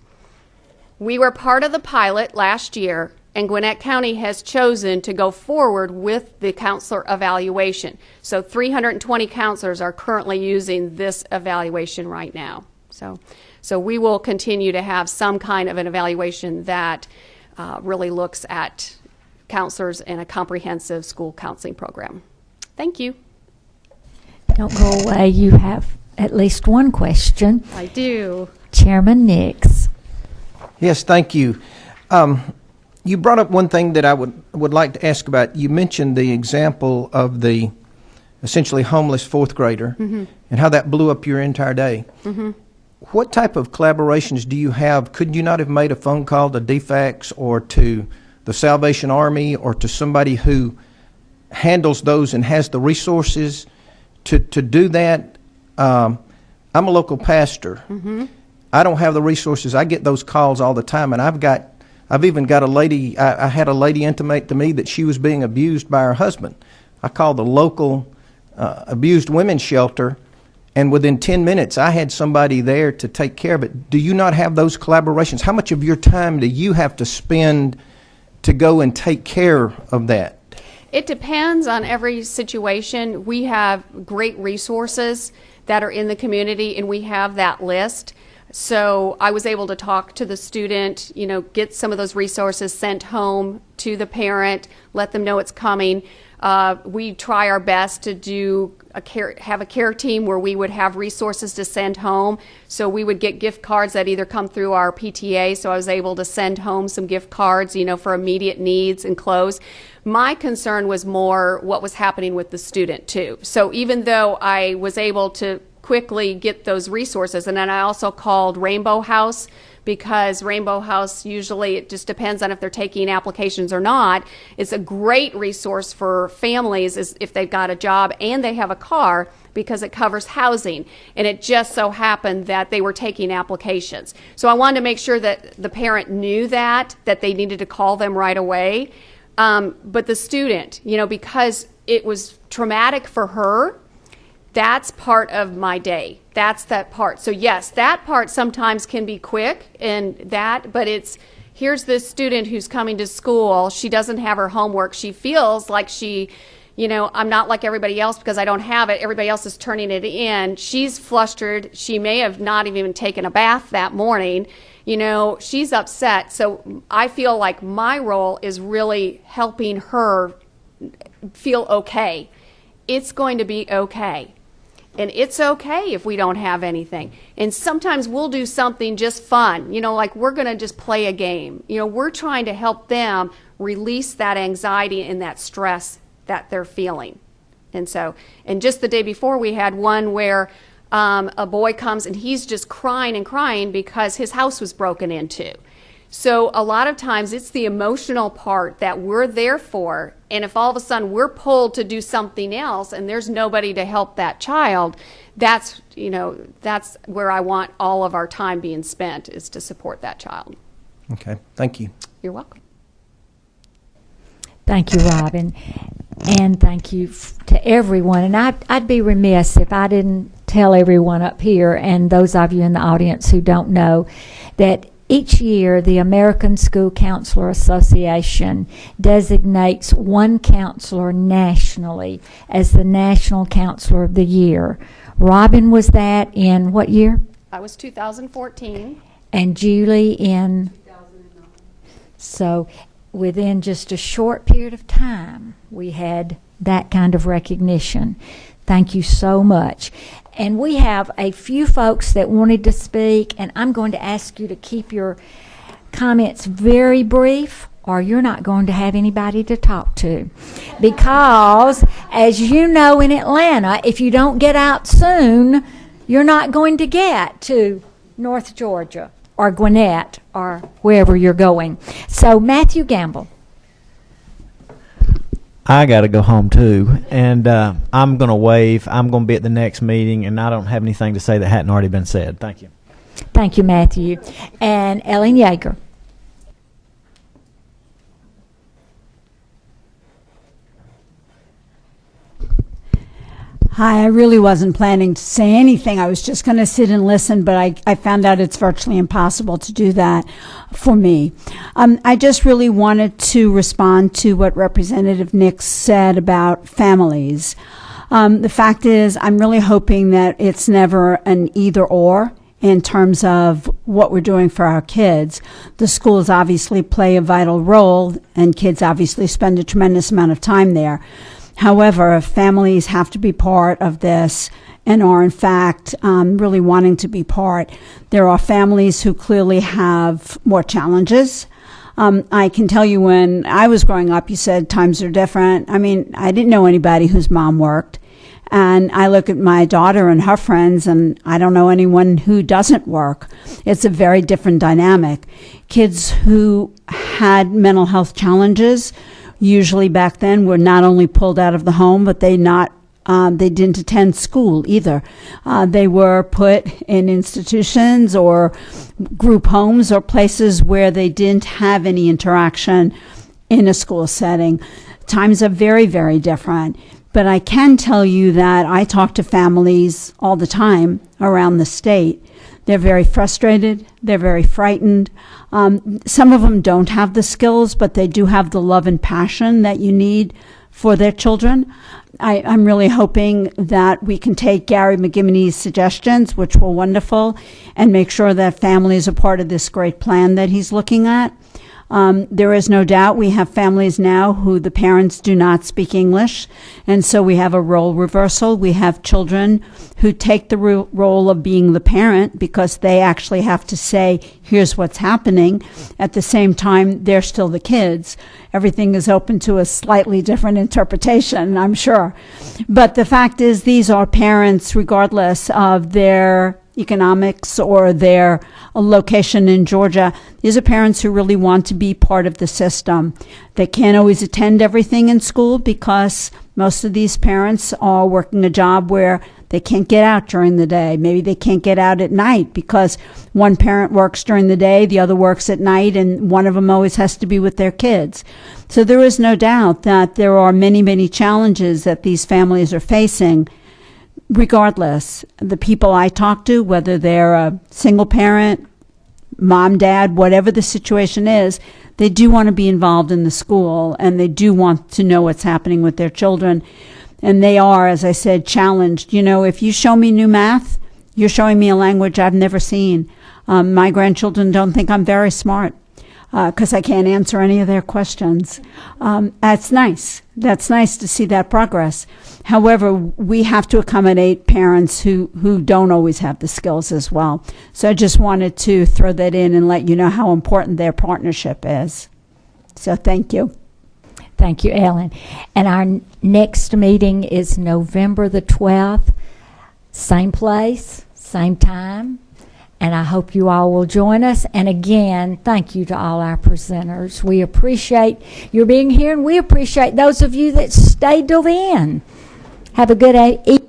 We were part of the pilot last year, and Gwinnett County has chosen to go forward with the counselor evaluation. So 320 counselors are currently using this evaluation right now. So we will continue to have some kind of an evaluation that really looks at counselors in a comprehensive school counseling program. Thank you.
Don't go away. You have at least one question.
I do.
Chairman Nix.
Yes, thank you. You brought up one thing that I would like to ask about. You mentioned the example of the essentially homeless fourth grader and how that blew up your entire day. What type of collaborations do you have? Could you not have made a phone call to DFACS or to the Salvation Army or to somebody who handles those and has the resources to do that? I'm a local pastor. I don't have the resources. I get those calls all the time, and I've even got a lady. I had a lady intimate to me that she was being abused by her husband. I called the local abused women's shelter, and within 10 minutes, I had somebody there to take care of it. Do you not have those collaborations? How much of your time do you have to spend to go and take care of that?
It depends on every situation. We have great resources that are in the community, and we have that list. So I was able to talk to the student, get some of those resources sent home to the parent, let them know it's coming. We try our best to have a care team where we would have resources to send home. So we would get gift cards that either come through our PTA, so I was able to send home some gift cards, for immediate needs and clothes. My concern was more what was happening with the student too. So even though I was able to quickly get those resources, and then I also called Rainbow House because Rainbow House, usually it just depends on if they're taking applications or not. It's a great resource for families if they've got a job and they have a car, because it covers housing. And it just so happened that they were taking applications. So I wanted to make sure that the parent knew that they needed to call them right away. But the student, because it was traumatic for her, that's part of my day. That's that part. So yes, that part sometimes can be quick but here's this student who's coming to school. She doesn't have her homework. She feels like I'm not like everybody else because I don't have it. Everybody else is turning it in. She's flustered. She may have not even taken a bath that morning. She's upset. So I feel like my role is really helping her feel okay. It's going to be okay. And it's okay if we don't have anything. And sometimes we'll do something just fun, like we're going to just play a game. We're trying to help them release that anxiety and that stress that they're feeling. And just the day before, we had one where a boy comes and he's just crying and crying because his house was broken into. So a lot of times it's the emotional part that we're there for, and if all of a sudden we're pulled to do something else and there's nobody to help that child, that's where I want all of our time being spent, is to support that child.
Okay, thank you.
You're welcome.
Thank you, Robin, and thank you to everyone. And I'd be remiss if I didn't tell everyone up here and those of you in the audience who don't know that each year, the American School Counselor Association designates one counselor nationally as the National Counselor of the Year. Robin was that in what year?
I was 2014.
And Julie in?
2009.
So within just a short period of time, we had that kind of recognition. Thank you so much. And we have a few folks that wanted to speak, and I'm going to ask you to keep your comments very brief, or you're not going to have anybody to talk to. Because, as you know, in Atlanta, if you don't get out soon, you're not going to get to North Georgia or Gwinnett or wherever you're going. So, Matthew Gamble.
I got to go home too, and I'm going to waive. I'm going to be at the next meeting, and I don't have anything to say that hadn't already been said. Thank you.
Thank you, Matthew. And Ellen Yeager.
Hi, I really wasn't planning to say anything. I was just going to sit and listen, but I found out it's virtually impossible to do that for me. I just really wanted to respond to what Representative Nix said about families. The fact is, I'm really hoping that it's never an either or in terms of what we're doing for our kids. The schools obviously play a vital role, and kids obviously spend a tremendous amount of time there. However, families have to be part of this and are, in fact, really wanting to be part. There are families who clearly have more challenges. I can tell you when I was growing up, you said times are different. I mean, I didn't know anybody whose mom worked. And I look at my daughter and her friends, and I don't know anyone who doesn't work. It's a very different dynamic. Kids who had mental health challenges usually back then were not only pulled out of the home, but they didn't attend school either. They were put in institutions or group homes or places where they didn't have any interaction in a school setting. Times are very, very different. But I can tell you that I talk to families all the time around the state. They're very frustrated. They're very frightened. Some of them don't have the skills, but they do have the love and passion that you need for their children. I'm really hoping that we can take Gary McGimoney's suggestions, which were wonderful, and make sure that families are part of this great plan that he's looking at. There is no doubt we have families now who the parents do not speak English, and so we have a role reversal. We have children who take the role of being the parent because they actually have to say, here's what's happening. At the same time, they're still the kids. Everything is open to a slightly different interpretation, I'm sure. But the fact is, these are parents regardless of their economics or their location in Georgia. These are parents who really want to be part of the system. They can't always attend everything in school because most of these parents are working a job where they can't get out during the day. Maybe they can't get out at night because one parent works during the day, the other works at night, and one of them always has to be with their kids. So there is no doubt that there are many, many challenges that these families are facing. Regardless, the people I talk to, whether they're a single parent, mom, dad, whatever the situation is, they do want to be involved in the school and they do want to know what's happening with their children. And they are, as I said, challenged. You know, if you show me new math, you're showing me a language I've never seen. My grandchildren don't think I'm very smart because I can't answer any of their questions. That's nice. That's nice to see that progress. However, we have to accommodate parents who don't always have the skills as well. So I just wanted to throw that in and let you know how important their partnership is. So thank you.
Thank you, Ellen. And our next meeting is November the 12th, same place, same time. And I hope you all will join us. And again, thank you to all our presenters. We appreciate your being here, and we appreciate those of you that stayed till the end. Have a good evening.